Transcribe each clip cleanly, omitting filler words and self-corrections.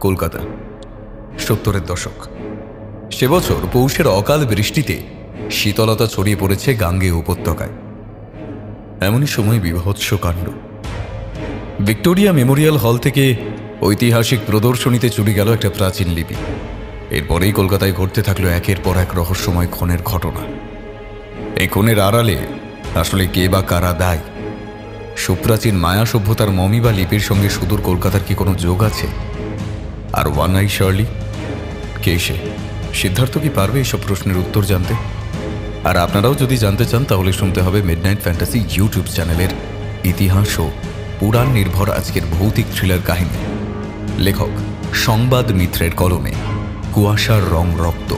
কলকাতা, 70-এর দশক। সে বছর পৌষের অকাল বৃষ্টিতে শীতলতা ছড়িয়ে পড়েছে গাঙ্গেয় উপত্যকায়। এমনই সময় বীভৎস কাণ্ড। ভিক্টোরিয়া মেমোরিয়াল হল থেকে ঐতিহাসিক প্রদর্শনীতে চুরি গেল একটা প্রাচীন লিপি। এরপরেই কলকাতায় ঘটতে থাকলো একের পর এক রহস্যময় খুনের ঘটনা। এই খুনের আড়ালে আসলে কে বা কারা দায়? সুপ্রাচীন মায়া সভ্যতার মমি বা লিপির সঙ্গে সুদূর কলকাতার কি কোনো যোগ আছে? আর ওয়ান আই শার্লি কে সে? সিদ্ধার্থ কি পারবে এসব প্রশ্নের উত্তর জানতে? আর আপনারাও যদি জানতে চান তাহলে শুনতে হবে মিডনাইট ফ্যান্টাসি ইউটিউব চ্যানেলের ইতিহাস ও পুরাণ নির্ভর আজকের ভৌতিক থ্রিলার কাহিনী। লেখক সংবাদ মিত্রের কলমে কুয়াশার রং রক্ত।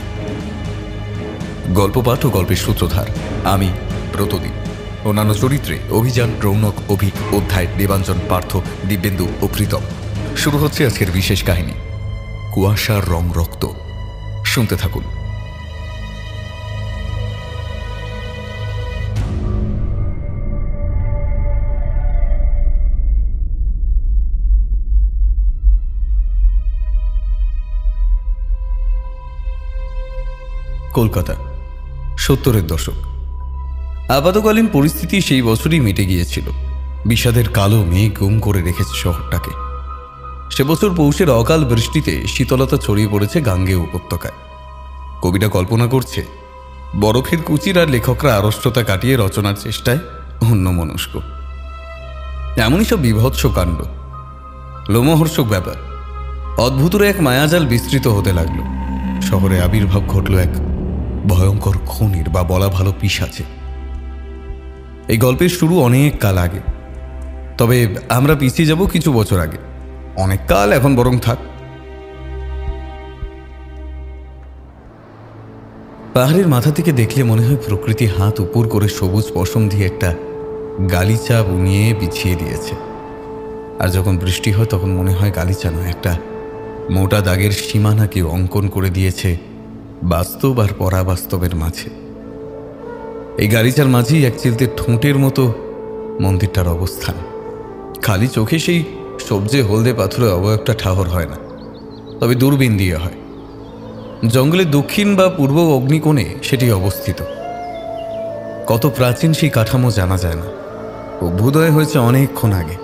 গল্প পাঠ ও গল্পের সূত্রধার আমি ব্রতদীপ। অন্যান্য চরিত্রে অভিযান, রৌনক, অভিক, অধ্যায়, দেবাঞ্জন, পার্থ, দিব্যেন্দু ও প্রীতম। শুরু হচ্ছে আজকের বিশেষ কাহিনী, কুয়াশার রং রক্ত। শুনতে থাকুন। কলকাতা, 70-এর দশক। আপাতকালীন পরিস্থিতি সেই বছরই মিটে গিয়েছিল। বিষাদের কালো মেঘ গুম করে রেখেছে শহরটাকে। সে বছর পৌষের অকাল বৃষ্টিতে শীতলতা ছড়িয়ে পড়েছে গাঙ্গেয় উপত্যকায়। কবিরা কল্পনা করছে বরফের কুচির, আর লেখকরা আড়ষ্টতা কাটিয়ে রচনার চেষ্টায় অন্যমনস্ক। এমনই সব বিভৎস কাণ্ড, লোমহর্ষক ব্যাপার। অদ্ভুতরে এক মায়াজাল বিস্তৃত হতে লাগলো। শহরে আবির্ভাব ঘটল এক ভয়ঙ্কর খুনির, বা বলা ভালো পিশাচে। এই গল্পের শুরু অনেক কাল আগে, তবে আমরা পিছিয়ে যাব কিছু বছর আগে। অনেক কাল এখন বরং থাক। পাহাড়ের মাথা থেকে দেখলে মনে হয় প্রকৃতি হাত উপর করে সবুজ পশম দিয়ে একটা গালিচা বুনিয়ে বিছিয়ে দিয়েছে। আর যখন বৃষ্টি হয় তখন মনে হয় গালিচা নয়, একটা মোটা দাগের সীমানা কেউ অঙ্কন করে দিয়েছে বাস্তব আর পরাবাস্তবের মাঝে। এই গালিচার মাঝেই এক চিলতে ঠোঁটের মতো মন্দিরটার অবস্থান। খালি চোখে সেই সবজে হলদে পাথরের অবয়বটা ঠাহর হয় না, তবে দূরবীন দিয়ে হয়। জঙ্গলের দক্ষিণ বা পূর্ব অগ্নিকোণে সেটি অবস্থিত। কত প্রাচীন সেই কাঠামো জানা যায় না। অভ্যুদয় হয়েছে অনেকক্ষণ আগে,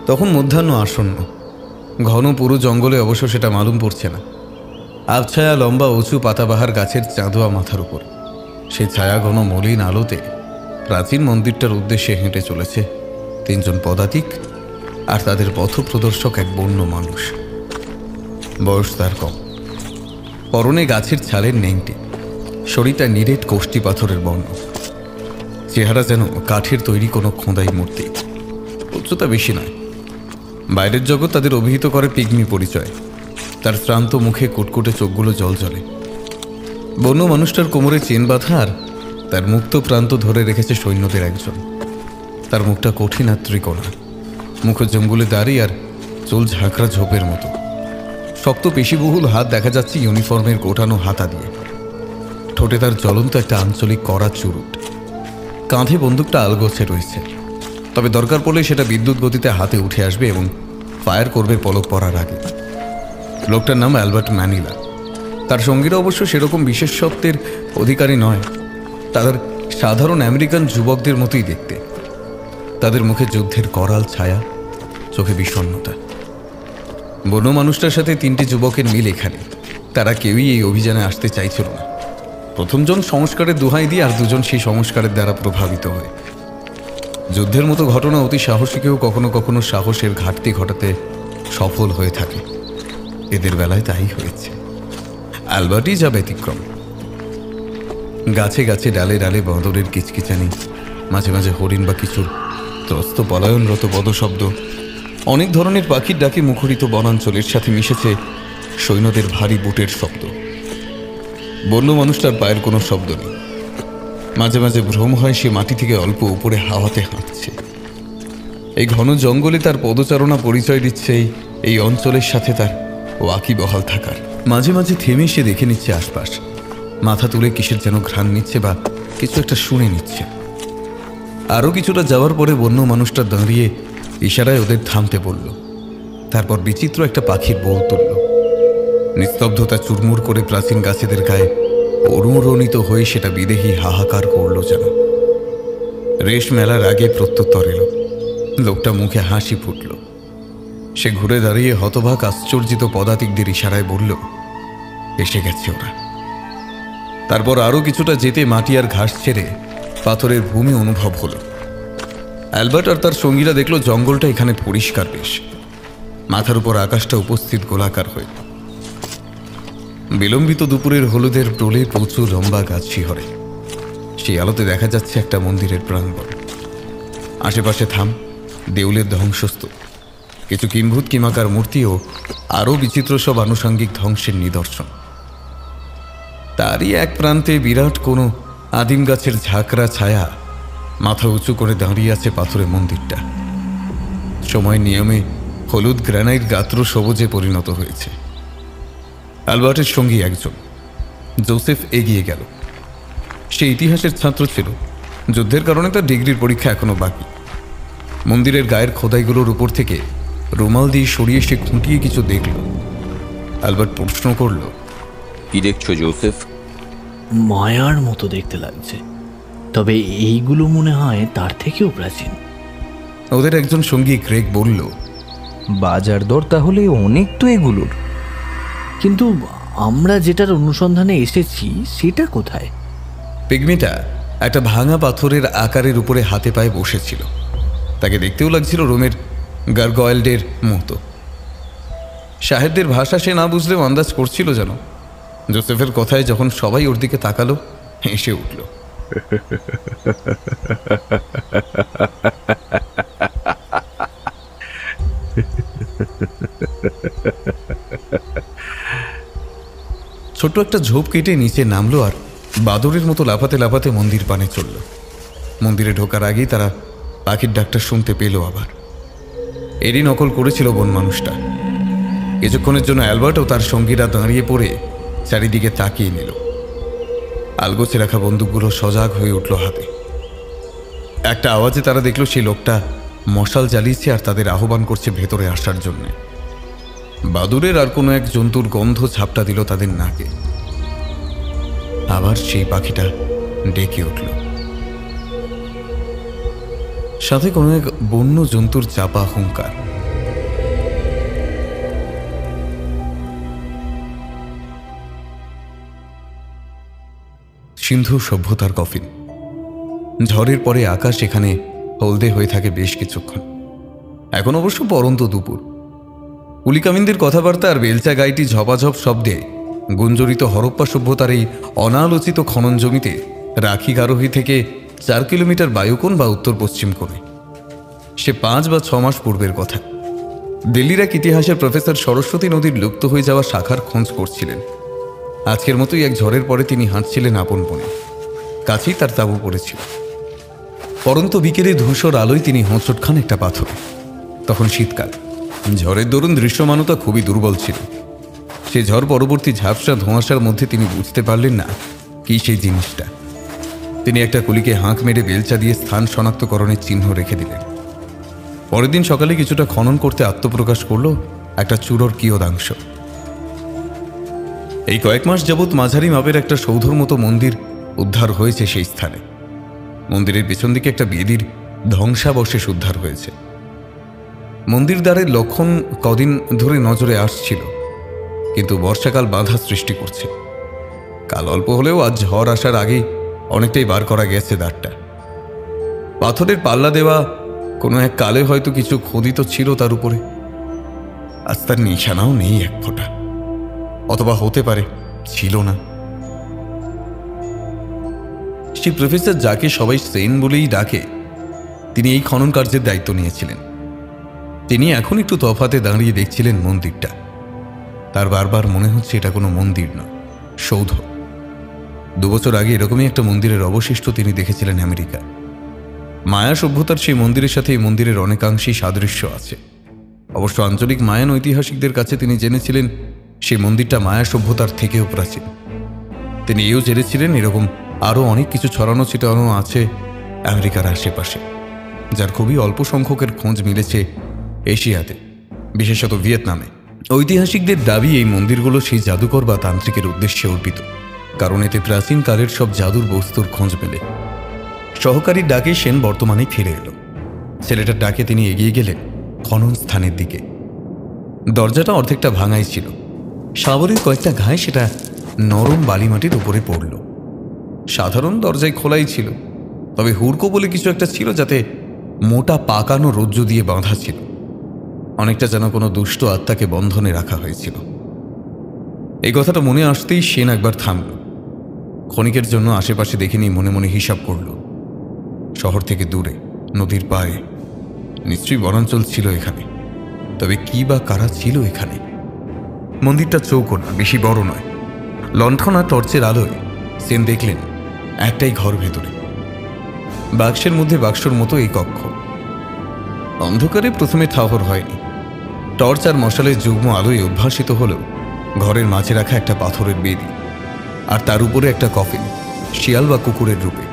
তখন মধ্যাহ্ন আসন্ন। ঘন পুরো জঙ্গলে অবশ্য সেটা মালুম পড়ছে না। আবছায়া লম্বা উঁচু পাতাবাহার গাছের চাঁদোয়া মাথার উপর। সেই ছায়া ঘন মলিন আলোতে প্রাচীন মন্দিরটার উদ্দেশ্যে হেঁটে চলেছে 3 জন পদাতিক, আর তাদের পথপ্রদর্শক এক বন্য মানুষ। বয়স তার কম, পরনে গাছের ছালের নেংটি, শরীরটা নিরেট কোষ্ঠী পাথরের বর্ণ। চেহারা যেন কাঠের তৈরি কোনো খোদাই মূর্তি। উচ্চতা বেশি নয়। বাইরের জগৎ তাদের অভিহিত করে পিগমি পরিচয়। তার শ্রান্ত মুখে কুটকুটে চোখগুলো জলজলে। বন্য মানুষটার কোমরে চেন বাঁধা, আর তার মুক্ত প্রান্ত ধরে রেখেছে সৈন্যদের একজন। তার মুখটা কঠিন আর ত্রিকোণা, মুখ জঙ্গুলে দাঁড়িয়ে, আর চুল ঝাঁকড়া ঝোপের মতো। শক্ত পেশিবহুল হাত দেখা যাচ্ছে ইউনিফর্মের গোটানো হাতা দিয়ে। ঠোঁটে তার জ্বলন্ত একটা আঞ্চলিক কড়া চুরুট। কাঁধে বন্দুকটা আলগোছে রয়েছে, তবে দরকার পড়লে সেটা বিদ্যুৎ গতিতে হাতে উঠে আসবে এবং ফায়ার করবে পলক পড়ার আগে। লোকটার নাম অ্যালবার্ট ম্যানিলা। তার সঙ্গীরা অবশ্য সেরকম বিশেষত্বের অধিকারী নয়। তাদের সাধারণ আমেরিকান যুবকদের মতোই দেখতে। তাদের মুখে যুদ্ধের করাল ছায়া, চোখে বিষণ্ণতা। বন্য মানুষটার সাথে 3টি যুবকের মিল এখানে। তারা কেউই এই অভিযানে আসতে চাইছিল না। প্রথমজন সংস্কারের দোহাই দিয়ে, আর 2 জন সেই সংস্কারের দ্বারা প্রভাবিত হয়। যুদ্ধের মতো ঘটনা অতি সাহসীকেও কখনো কখনো সাহসের ঘাটতি ঘটাতে সফল হয়ে থাকে। এদের বেলায় তাই হয়েছে। অ্যালবার্টই যা ব্যতিক্রম। গাছে গাছে ডালে ডালে বাঁদরের কিচকিচানি, মাঝে মাঝে হরিণ বা কিছুর ত্রস্ত পলায়নরত পদশব্দ, অনেক ধরনের পাখির ডাকে মুখরিত বনাঞ্চলের সাথে মিশেছে সৈন্যদের ভারী বুটের শব্দ। বন্য মানুষটার পায়ের কোনো শব্দ নেই। মাঝে মাঝে ভ্রম হয় সে মাটি থেকে অল্প উপরে হাওয়াতে হাঁটছে। এই ঘন জঙ্গলে তার পদচারণা পরিচয় দিচ্ছে এই অঞ্চলের সাথে তার ওয়াকিবহাল থাকার। মাঝে মাঝে থেমে সে দেখে নিচ্ছে আশপাশ। মাথা তুলে কিসের যেন ঘ্রাণ নিচ্ছে বা কিছু একটা শুনে নিচ্ছে। আরও কিছুটা যাওয়ার পরে বন্য মানুষটা দাঁড়িয়ে ইশারায় ওদের থামতে বলল। তারপর বিচিত্র একটা পাখির বোল তুলল। নিস্তব্ধতা চুরমুর করে প্রাচীন গাছেদের গায়ে অনুরণিত হয়ে সেটা বিদেহী হাহাকার করল যেন। রেশ মেলার আগে প্রত্যুত্তর এলো। লোকটা মুখে হাসি ফুটল। সে ঘুরে দাঁড়িয়ে হতবাক আশ্চর্যিত পদাতিকদের ইশারায় বলল, এসে গেছে ওরা। তারপর আরও কিছুটা যেতে মাটি আর ঘাস ছেড়ে পাথরের ভূমি অনুভব হলো। অ্যালবার্ট আর তার সঙ্গীরা দেখল জঙ্গলটা এখানে পরিষ্কার বেশ। মাথার উপর আকাশটা উপস্থিত গোলাকার হয়ে। বিলম্বিত দুপুরের হলুদের প্রলে প্রচুর লম্বা গাছ শিহরে। সেই আলোতে দেখা যাচ্ছে একটা মন্দিরের প্রাঙ্গণ। আশেপাশে থাম, দেউলের ধ্বংসস্তূপ, কিছু কিম্ভূত কিমাকার মূর্তি ও আরও বিচিত্র সব আনুষঙ্গিক ধ্বংসের নিদর্শন। তারই এক প্রান্তে বিরাট কোনো আদিম গাছের ঝাঁকড়া ছায়া মাথা উঁচু করে দাঁড়িয়ে আছে পাথরের মন্দিরটা। সময় নিয়মে হলুদ গ্রানাইট গাত্র সবুজে পরিণত হয়েছে। অ্যালবার্টের সঙ্গী একজন, জোসেফ, এগিয়ে গেল। সে ইতিহাসের ছাত্র ছিল। যুদ্ধের কারণে তার ডিগ্রির পরীক্ষা এখনো বাকি। মন্দিরের গায়ের খোদাইগুলোর উপর থেকে রুমাল দিয়ে সরিয়ে সে খুঁটিয়ে কিছু দেখল। অ্যালবার্ট প্রশ্ন করল, কি দেখছো জোসেফ? মায়ার মতো দেখতে লাগছে, তবে এইগুলো মনে হয় তার থেকেও প্রাচীন। ওদের একজন সঙ্গী গ্রেগ বলল, বাজার দর তাহলে অনেক তো এগুলোর। কিন্তু আমরা যেটার অনুসন্ধানে এসেছি সেটা কোথায়? পিগমিটা একটা ভাঙা পাথরের আকারের উপরে হাতে পায়ে বসেছিল। তাকে দেখতেও লাগছিল রোমের গার্গয়েল্ডের মতো। সাহেবদের ভাষা সে না বুঝলেও আন্দাজ করছিল যেন। জোসেফের কথায় যখন সবাই ওর দিকে তাকালো, হেসে উঠল। ছোট্ট একটা ঝোপ কেটে নিচে নামলো আর বাদরের মতো লাফাতে লাফাতে মন্দির পানে চলল। মন্দিরে ঢোকার আগেই তারা পাখির ডাকটা শুনতে পেল আবার। এরই নকল করেছিল বন মানুষটা। কিছুক্ষণের জন্য অ্যালবার্ট ও তার সঙ্গীরা দাঁড়িয়ে পড়ে চারিদিকে তাকিয়ে নিল। আলগোছে রাখা বন্দুকগুলো সজাগ হয়ে উঠল হাতে। একটা আওয়াজে তারা দেখল সেই লোকটা মশাল জ্বালিয়েছে আর তাদের আহ্বান করছে ভেতরে আসার জন্যে। বাদুরের আর কোনো এক জন্তুর গন্ধ ঝাপটা দিল তাদের নাকে। আবার সেই পাখিটা ডেকে উঠল। সাথে কোনো এক বন্য জন্তুর চাপা হুঙ্কার। সিন্ধু সভ্যতার কফিন। ঝড়ের পরে আকাশ এখানে হলদে হয়ে থাকে বেশ কিছুক্ষণ। এখন অবশ্য পরন্ত দুপুর। কুলিকামিনদের কথাবার্তা আর বেলচা গাইটি ঝপাঝপ শব্দে গুঞ্জরিত হরপ্পা সভ্যতার এই অনালোচিত খনন জমিতে রাখি গারোহী থেকে 4 কিলোমিটার বায়ুকোণ বা উত্তর পশ্চিম কোণে। সে 5 বা 6 মাস পূর্বের কথা। দিল্লির এক ইতিহাসের প্রফেসর সরস্বতী নদীর লুপ্ত হয়ে যাওয়া শাখার খোঁজ করছিলেন। আজকের মতোই এক ঝড়ের পরে তিনি হাঁটছিলেন আপন বনে। কাছেই তার তাঁবু পড়েছিল। পরন্ত বিকেলে ধূসর আলোয় তিনি হোঁচট খান একটা পাথরে। তখন শীতকাল। ঝড়ের দরুন দৃশ্যমানতা খুবই দুর্বল ছিল। সে ঝড় পরবর্তী ঝাপসা ধোঁয়াশার মধ্যে তিনি বুঝতে পারলেন না কি সেই জিনিসটা। তিনি একটা কুলিকে হাঁক মেরে বেলচা দিয়ে স্থান শনাক্তকরণের চিহ্ন রেখে দিলেন। পরের দিন সকালে কিছুটা খনন করতে আত্মপ্রকাশ করল একটা চূড়োর কিয়দাংশ। এই কয়েক মাস যাবৎ মাঝারি মাপের একটা সৌধর মতো মন্দির উদ্ধার হয়েছে সেই স্থানে। মন্দিরের পেছন দিকে একটা বেদির ধ্বংসাবশেষ উদ্ধার হয়েছে। মন্দির দ্বারের লক্ষণ কদিন ধরে নজরে আসছিল, কিন্তু বর্ষাকাল বাধা সৃষ্টি করছে। কাল অল্প হলেও আজ ঝড় আসার আগেই অনেকটাই বার করা গেছে দ্বারটা। পাথরের পাল্লা দেওয়া কোনো এক কালে হয়তো কিছু খোদিত ছিল তার উপরে। আজ তার নিশানাও নেই এক ফোঁটা। অথবা হতে পারে ছিল না। সেই প্রফেসর, যাকে সবাই সেন বলেই ডাকে, তিনি এই খনন কার্যের দায়িত্ব নিয়েছিলেন। তিনি এখন একটু তফাতে দাঁড়িয়ে দেখছিলেন মন্দিরটা। তার বারবার মনে হচ্ছে এটা কোনো মন্দির নয়, সৌধ। 2 বছর আগে এরকমই একটা মন্দিরের অবশিষ্ট তিনি দেখেছিলেন আমেরিকা। মায়া সভ্যতার সেই মন্দিরের সাথে এই মন্দিরের অনেকাংশেই সাদৃশ্য আছে। অবশ্য আঞ্চলিক মায়ান ঐতিহাসিকদের কাছে তিনি জেনেছিলেন সেই মন্দিরটা মায়া সভ্যতার থেকেও প্রাচীন। তিনি এও জেনেছিলেন এরকম আরও অনেক কিছু ছড়ানো ছিটানো আছে আমেরিকার আশেপাশে, যার খুবই অল্প সংখ্যকের খোঁজ মিলেছে এশিয়াতে, বিশেষত ভিয়েতনামে। ঐতিহাসিকদের দাবি এই মন্দিরগুলো সেই জাদুকর বা তান্ত্রিকের উদ্দেশ্যে অর্পিত, কারণ এতে প্রাচীনকালের সব জাদুর বস্তুর খোঁজ মেলে। সহকারীর ডাকে সেন বর্তমানে ফিরে এলো। ছেলেটার ডাকে তিনি এগিয়ে গেলেন খনন স্থানের দিকে। দরজাটা অর্ধেকটা ভাঙাই ছিল। সাবরের কয়েকটা ঘায়ে সেটা নরম বালিমাটির উপরে পড়ল। সাধারণ দরজায় খোলাই ছিল, তবে হুড়কো বলে কিছু একটা ছিল, যাতে মোটা পাকানো রজ্জু দিয়ে বাঁধা ছিল। অনেকটা যেন কোনো দুষ্ট আত্মাকে বন্ধনে রাখা হয়েছিল। এই কথাটা মনে আসতেই সেন একবার থামল। ক্ষণিকের জন্য আশেপাশে দেখে নিয়ে মনে মনে হিসাব করল। শহর থেকে দূরে, নদীর পাড়ে, নিশ্চয়ই বনাঞ্চল ছিল এখানে। তবে কি বা কারা ছিল এখানে? মন্দিরটা চৌকো না, বেশি বড় নয়। লণ্ঠন আর টর্চের আলোয় সেন দেখলেন একটাই ঘর ভেতরে। বাক্সের মধ্যে বাক্সর মতো এই কক্ষ। অন্ধকারে প্রথমে ঠাহর হয়নি। টর্চ আর মশালের যুগ্ম আলোয় উদ্ভাসিত হলেও ঘরের মাঝে রাখা একটা পাথরের বেদি, আর তার উপরে একটা কফিন, শিয়াল বা কুকুরের রূপে।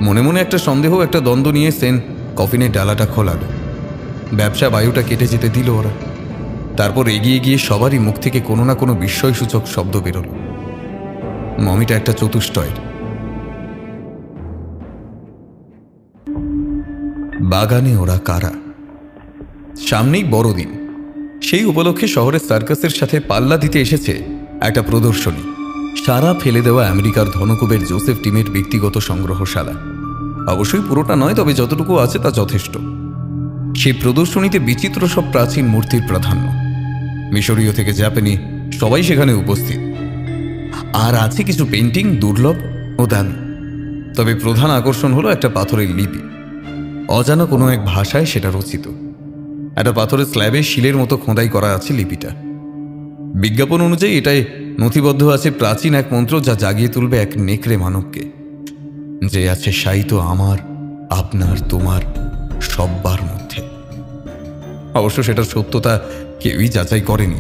মনে মনে একটা সন্দেহ, একটা দ্বন্দ্ব নিয়ে সেন কফিনের ডালাটা খোলালো। ব্যবসা বায়ুটা কেটে যেতে দিল ওরা। তারপর এগিয়ে গিয়ে সবারই মুখ থেকে কোনো না কোনো বিস্ময়সূচক শব্দ বেরোল। মমিটা একটা চতুষ্টয়ের। বাগানে ওরা কারা? সামনেই বড়দিন। সেই উপলক্ষে শহরের সার্কাসের সাথে পাল্লা দিতে এসেছে একটা প্রদর্শনী। সারা ফেলে দেওয়া আমেরিকার ধনকুবের জোসেফ টিমের ব্যক্তিগত সংগ্রহশালা। অবশ্যই পুরোটা নয়, তবে যতটুকু আছে তা যথেষ্ট। সেই প্রদর্শনীতে বিচিত্র সব প্রাচীন মূর্তির প্রাধান্য। মিশরীয় থেকে জাপানি সবাই সেখানে উপস্থিত। আর আছে কিছু পেন্টিং, দুর্লভ ও দামি। তবে প্রধান আকর্ষণ হলো একটা পাথরের লিপি। অজানা কোনো এক ভাষায় সেটা রচিত। একটা পাথরের স্ল্যাবে শিলের মতো খোদাই করা আছে লিপিটা। বিজ্ঞাপন অনুযায়ী এটায় নথিবদ্ধ আছে প্রাচীন এক মন্ত্র, যা জাগিয়ে তুলবে এক নেকড়ে মানবকে, যে আছে শায়িত আমার, আপনার, তোমার সব্বার মধ্যে। অবশ্য সেটার সত্যতা কেউই যাচাই করেনি,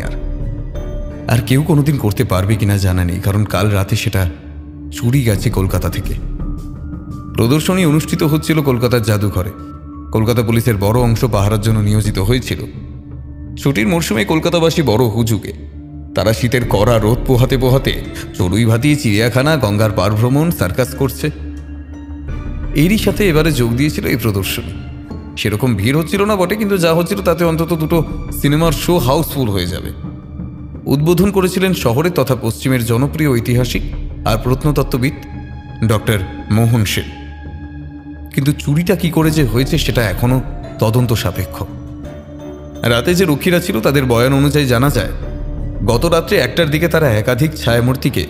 আর কেউ কোনোদিন করতে পারবে কিনা জানা নেই, কারণ কাল রাতে সেটা চুরি গেছে কলকাতা থেকে। প্রদর্শনী অনুষ্ঠিত হচ্ছিল কলকাতার জাদুঘরে। কলকাতা পুলিশের বড় অংশ পাহারার জন্য নিয়োজিত হয়েছিল। ছুটির মরশুমে কলকাতাবাসী বড় হুজুগে। তারা শীতের কড়া রোদ পোহাতে পোহাতে চড়ুই ভাতি, চিড়িয়াখানা, গঙ্গার পার ভ্রমণ, সার্কাস করছে। এরই সাথে এবারে যোগ দিয়েছিল এই প্রদর্শনী। সেরকম ভিড় হচ্ছিল না বটে, কিন্তু যা হচ্ছিল তাতে অন্তত দুটো সিনেমার শো হাউসফুল হয়ে যাবে। উদ্বোধন করেছিলেন শহরের তথা পশ্চিমের জনপ্রিয় ঐতিহাসিক আর প্রত্নতত্ত্ববিদ ডক্টর মোহন সেন। কিন্তু চুরিটা কি করে যে হয়েছে সেটা এখনো তদন্ত সাপেক্ষ। রাতে যে রক্ষীরা ছিল তাদের বয়ান অনুযায়ী জানা যায়, গত রাত্রে 1টার দিকে তারা একাধিক ছায়ামূর্তিকে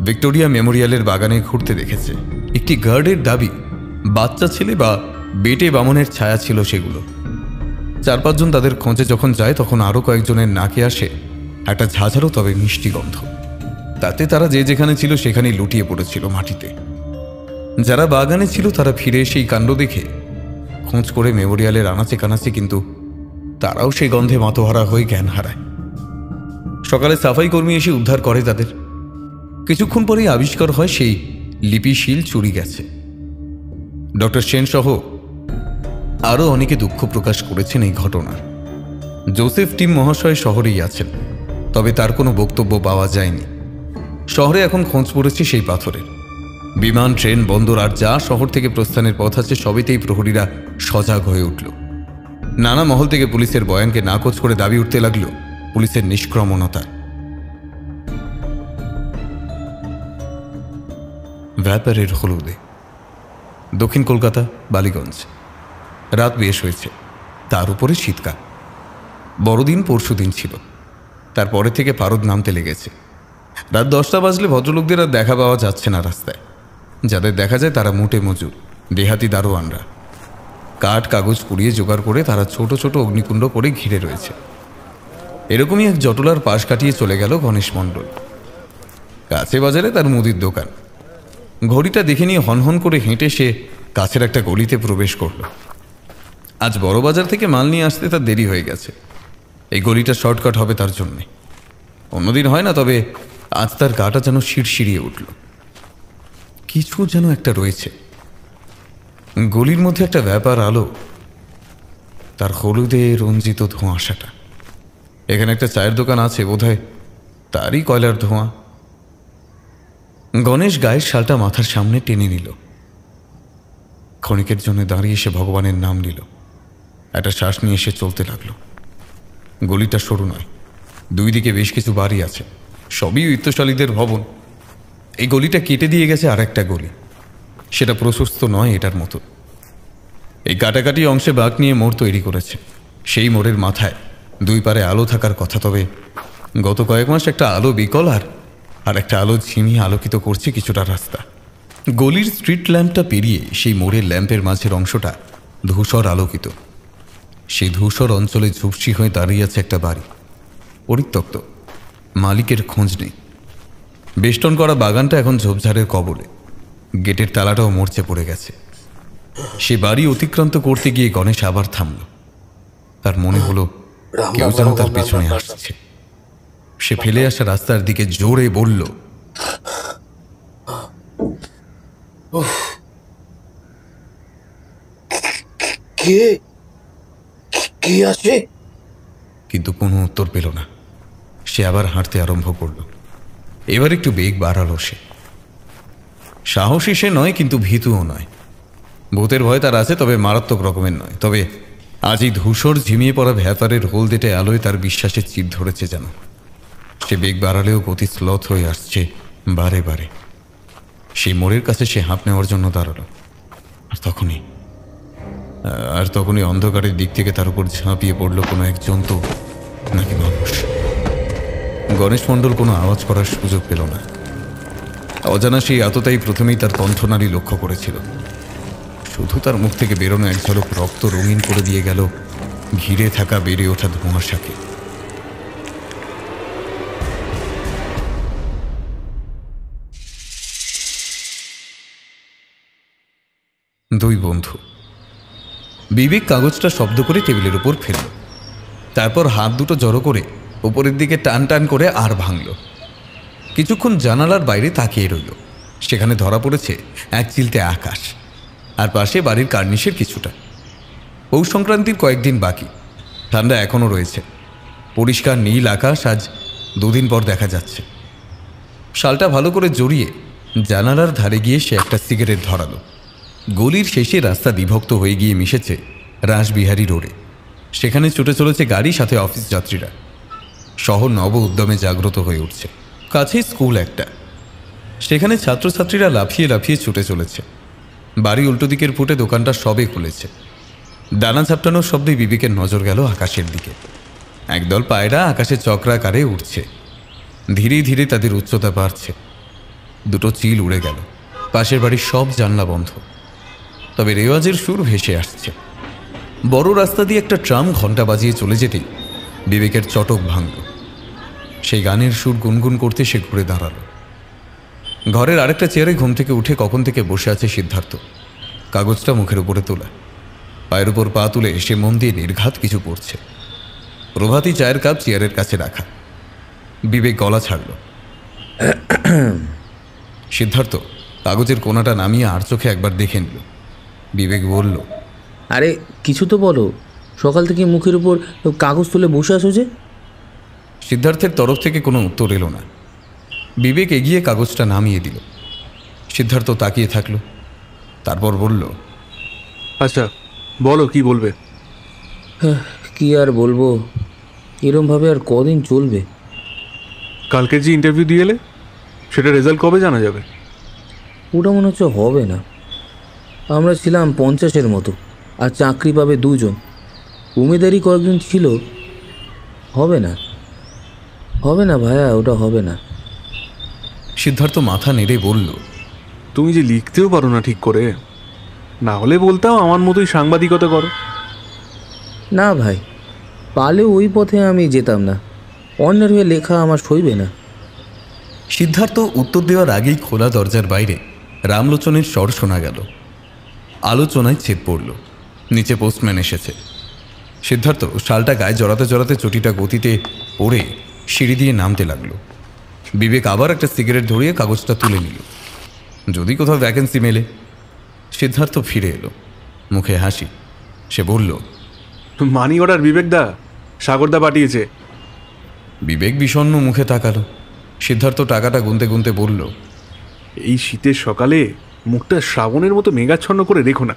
ভিক্টোরিয়া মেমোরিয়ালের বাগানে ঘুরতে দেখেছে। একটি গার্ডের দাবি বাচ্চা ছেলে বা বেটে বামনের ছায়া ছিল সেগুলো। 4-5 জন তাদের খোঁজে যখন যায়, তখন আরও কয়েকজনের নাকে আসে একটা ঝাঁঝালো তবে মিষ্টি গন্ধ। তাতে তারা যে যেখানে ছিল সেখানেই লুটিয়ে পড়েছিল মাটিতে। যারা বাগানে ছিল তারা ফিরে সেই কাণ্ড দেখে খোঁজ করে মেমোরিয়ালের আনাচে কানাচে, কিন্তু তারাও সেই গন্ধে মাতোহারা হয়ে জ্ঞান হারায়। সকালে সাফাই কর্মী এসে উদ্ধার করে তাদের। কিছুক্ষণ পরেই আবিষ্কার হয় সেই লিপিশিল চুরি গেছে। ডক্টর সেন সহ আরও অনেকে দুঃখ প্রকাশ করেছেন এই ঘটনার। জোসেফ টিম মহাশয় শহরেই আছেন, তবে তার কোনো বক্তব্য পাওয়া যায়নি। শহরে এখন খোঁজ পড়েছে সেই পাথরের। বিমান, ট্রেন, বন্দর আর যা শহর থেকে প্রস্থানের পথ আছে সবেতেই প্রহরীরা সজাগ হয়ে উঠল। নানা মহল থেকে পুলিশের বয়ানকে নাকচ করে দাবি উঠতে লাগলো পুলিশের নিষ্ক্রমণতার। ব্যাপারের হলুদে দক্ষিণ কলকাতা, বালিগঞ্জ। রাত বেশ হয়েছে, তার উপরে শীতকাল। বড়দিন পরশুদিন ছিল, তারপরে থেকে পারদ নামতে লেগেছে। রাত 10টা বাজলে ভদ্রলোকদের আর দেখা পাওয়া যাচ্ছে না রাস্তায়। যাদের দেখা যায় তারা মোটে মজুর, দেহাতি দারোয়ানরা। কাঠ কাগজ পুড়িয়ে জোগাড় করে তারা ছোট ছোট অগ্নিকুণ্ড করে ঘিরে রয়েছে। এরকমই এক জটলার পাশ কাটিয়ে চলে গেল গণেশ মণ্ডল। কাছে বাজারে তার মুদির দোকান। ঘড়িটা দেখে নিয়ে হনহন করে হেঁটে সে কাছের একটা গলিতে প্রবেশ করল। আজ বড় বাজার থেকে মাল নিয়ে আসতে তার দেরি হয়ে গেছে। এই গলিটা শর্টকাট হবে তার জন্যে। অন্যদিন হয় না, তবে আজ তার গাটা যেন শিরশিরিয়ে উঠল। কিছু যেন একটা রয়েছে গলির মধ্যে, একটা ব্যাপার আলো, তার হলুদে রঞ্জিত ধোঁয়াশাটা। এখানে একটা চায়ের দোকান আছে, বোধহয় তারই কয়লার ধোঁয়া। গণেশ গায়ের শালটা মাথার সামনে টেনে নিল। ক্ষণিকের জন্য দাঁড়িয়ে সে ভগবানের নাম নিল। একটা শ্বাস নিয়ে সে চলতে লাগলো। গলিটা সরু নয়, দুই দিকে বেশ কিছু বাড়ি আছে, সবই ঐতিহ্যশালীদের ভবন। এই গলিটা কেটে দিয়ে গেছে আর একটা গলি, সেটা প্রশস্ত নয় এটার মতো। এই কাটাকাটি অংশে বাঁক নিয়ে মোড় তৈরি করেছে। সেই মোড়ের মাথায় দুই পারে আলো থাকার কথা, তবে গত কয়েক মাস একটা আলো বিকল আর একটা আলো ঝিমিয়ে আলোকিত করছে কিছুটা রাস্তা। গলির স্ট্রিট ল্যাম্পটা পেরিয়ে সেই মোড়ের ল্যাম্পের মাঝের অংশটা ধূসর আলোকিত। সেই ধূসর অঞ্চলে ঝুপসি হয়ে দাঁড়িয়ে আছে একটা বাড়ি, পরিত্যক্ত, মালিকের খোঁজ নেই। বেষ্টন করা বাগানটা এখন ঝোপঝাড়ের কবলে, গেটের তালাটাও মরচে পড়ে গেছে। সে বাড়ি অতিক্রান্ত করতে গিয়ে গণেশ আবার থামল। তার মনে হলো কেউ যেন তার পেছনে আসছে। সে ফেলে আসা রাস্তার দিকে জোরে বলল, কে কে আছে? কিন্তু কোনো উত্তর পেল না। সে আবার হাঁটতে আরম্ভ করল। এবার একটু বেগ বাড়ালো সে। সাহসী সে নয়, কিন্তু ভীতুও নয়। ভূতের ভয় তার আছে, তবে মারাত্মক রকমের নয়। তবে আজ এই ধূসর ঝিমিয়ে পড়া ভেতরের হলদেটে আলোয় তার বিশ্বাসের চির ধরেছে যেন। সে বেগ বাড়ালেও গতি স্লথ হয়ে আসছে বারে বারে। সেই মোড়ের কাছে সে হাঁপ নেওয়ার জন্য দাঁড়ালো। আর তখনই অন্ধকারের দিক থেকে তার উপর ঝাঁপিয়ে পড়ল কোনো এক জন্তু, নাকি মানুষ। গণেশ মণ্ডল কোনো আওয়াজ করার সুযোগ পেল না। অজানা সেই আততাই প্রথমেই তার কণ্ঠনালী লক্ষ্য করেছিল। শুধু তার মুখ থেকে বেরোনো এক ঝলক রক্ত রঙিন করে দিয়ে গেল ঘিরে থাকা বেড়ে ওঠা ধোঁয়াশাকে। দুই বন্ধু। বিবেক কাগজটা শব্দ করে টেবিলের উপর ফেলল, তারপর হাত দুটো জড়ো করে উপরের দিকে টান টান করে আর ভাঙল। কিছুক্ষণ জানালার বাইরে তাকিয়ে রইল। সেখানে ধরা পড়েছে এক চিলতে আকাশ, আর পাশে বাড়ির কার্নিশের কিছুটা। পৌষ সংক্রান্তির কয়েকদিন বাকি, ঠান্ডা এখনও রয়েছে। পরিষ্কার নীল আকাশ আজ দুদিন পর দেখা যাচ্ছে। শালটা ভালো করে জড়িয়ে জানালার ধারে গিয়ে সে একটা সিগারেট ধরালো। গলির শেষে রাস্তা বিভক্ত হয়ে গিয়ে মিশেছে রাসবিহারী রোডে। সেখানে ছুটে চলেছে গাড়ি, সাথে অফিস যাত্রীরা। শহর নব উদ্যমে জাগ্রত হয়ে উঠছে। কাছেই স্কুল একটা, সেখানে ছাত্রছাত্রীরা লাফিয়ে লাফিয়ে ছুটে চলেছে। বাড়ি উল্টো দিকের ফুটে দোকানটা সবে খুলেছে। ডানা ঝাপটানোর শব্দে বিবেকের নজর গেল আকাশের দিকে। একদল পায়রা আকাশে চক্রাকারে উঠছে। ধীরে ধীরে তাদের উচ্চতা বাড়ছে। দুটো চিল উড়ে গেল। পাশের বাড়ির সব জানলা বন্ধ, তবে রেওয়াজের সুর ভেসে আসছে। বড় রাস্তা দিয়ে একটা ট্রাম ঘন্টা বাজিয়ে চলে যেতেই বিবেকের চটক ভাঙল। সেই গানের সুর গুনগুন করতে সে ঘুরে দাঁড়ালো। ঘরের আরেকটা চেয়ারে ঘুম থেকে উঠে কখন থেকে বসে আছে সিদ্ধার্থ, কাগজটা মুখের উপরে তোলা। পায়ের উপর পা তুলে সে মন দিয়ে নির্ঘাত কিছু পড়ছে। প্রভাতী চায়ের কাপ চেয়ারের কাছে রাখা। বিবেক গলা ছাড়ল। সিদ্ধার্থ কাগজের কোনাটা নামিয়ে আর চোখে একবার দেখে নিল। বিবেক বলল, আরে কিছু তো বলো, সকাল থেকে মুখের উপর কাগজ তুলে বসে আছো যে? সিদ্ধার্থের তরফ থেকে কোনো উত্তর এলো না। বিবেক এগিয়ে কাগজটা নামিয়ে দিল। সিদ্ধার্থ তাকিয়ে থাকলো, তারপর বলল, আচ্ছা বলো কি বলবে? কি আর বলবো, এরমভাবে আর কদিন চলবে? কালকে যে ইন্টারভিউ দিয়ে এলে সেটা রেজাল্ট কবে জানা যাবে? ওটা মনে হচ্ছে হবে না। আমরা ছিলাম 50-এর মতো, আর চাকরি পাবে 2 জন। উমেদারি কয়েকজন ছিল। হবে না, হবে না ভাইয়া, ওটা হবে না। সিদ্ধার্থ মাথা নেড়ে বলল, তুমি যে লিখতেও পারো না ঠিক করে, না হলে বলতাম আমার মতোই সাংবাদিকতা করো। না ভাই, পারলে ওই পথে আমি যেতাম না। অন্যের হয়ে লেখা আমার সইবে না। সিদ্ধার্থ উত্তর দেওয়ার আগেই খোলা দরজার বাইরে রামলোচনের স্বর শোনা গেল। আলোচনায় ছেদ পড়ল। নিচে পোস্টম্যান এসেছে। সিদ্ধার্থ শালটা গায়ে জড়াতে জড়াতে চটিটা গতিতে পড়ে সিঁড়ি দিয়ে নামতে লাগলো। বিবেক আবার একটা সিগারেট ধরিয়ে কাগজটা তুলে নিল, যদি কোথাও ভ্যাকেন্সি মেলে। সিদ্ধার্থ ফিরে এলো, মুখে হাসি। সে বলল, মানি অর্ডার বিবেকদা, সাগরদা পাঠিয়েছে। বিবেক বিষণ্ণ মুখে তাকালো। সিদ্ধার্থ টাকাটা গুনতে গুনতে বলল, এই শীতের সকালে মুখটা শ্রাবণের মতো মেঘাচ্ছন্ন করে রেখো না।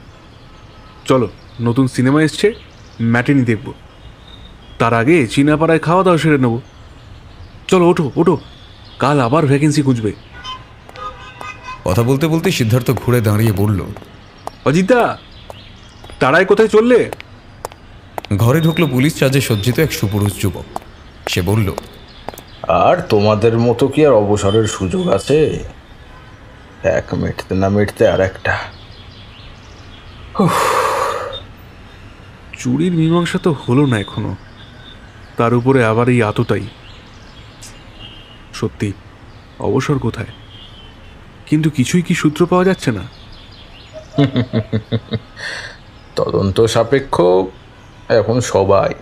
চলো, নতুন সিনেমা এসছে, ম্যাটিনি দেখব। তার আগে চীনাপাড়ায় খাওয়া দাওয়া সেরে নেব। চলো, ওঠো ওঠো, কাল আবার ভ্যাকেন্সি খুঁজবে। কথা বলতে বলতে সিদ্ধার্থ ঘুরে দাঁড়িয়ে বলল, অজিতদা, তারায় কোথায় চললে? ঘরে ঢুকলো পুলিশ চার্জে সজ্জিত এক সুপুরুষ যুবক। সে বলল, আর তোমাদের মতো কি আর অবসরের সুযোগ আছে? এক মিটতে না মিটতে আর একটা। চুরির মীমাংসা তো হলো না এখনো, তার উপরে আবার এই আততাই। সত্যি, অবসর কোথায়? কিন্তু কিছুই কি সূত্র পাওয়া যাচ্ছে না? তদন্ত সাপেক্ষ এখন সবাই,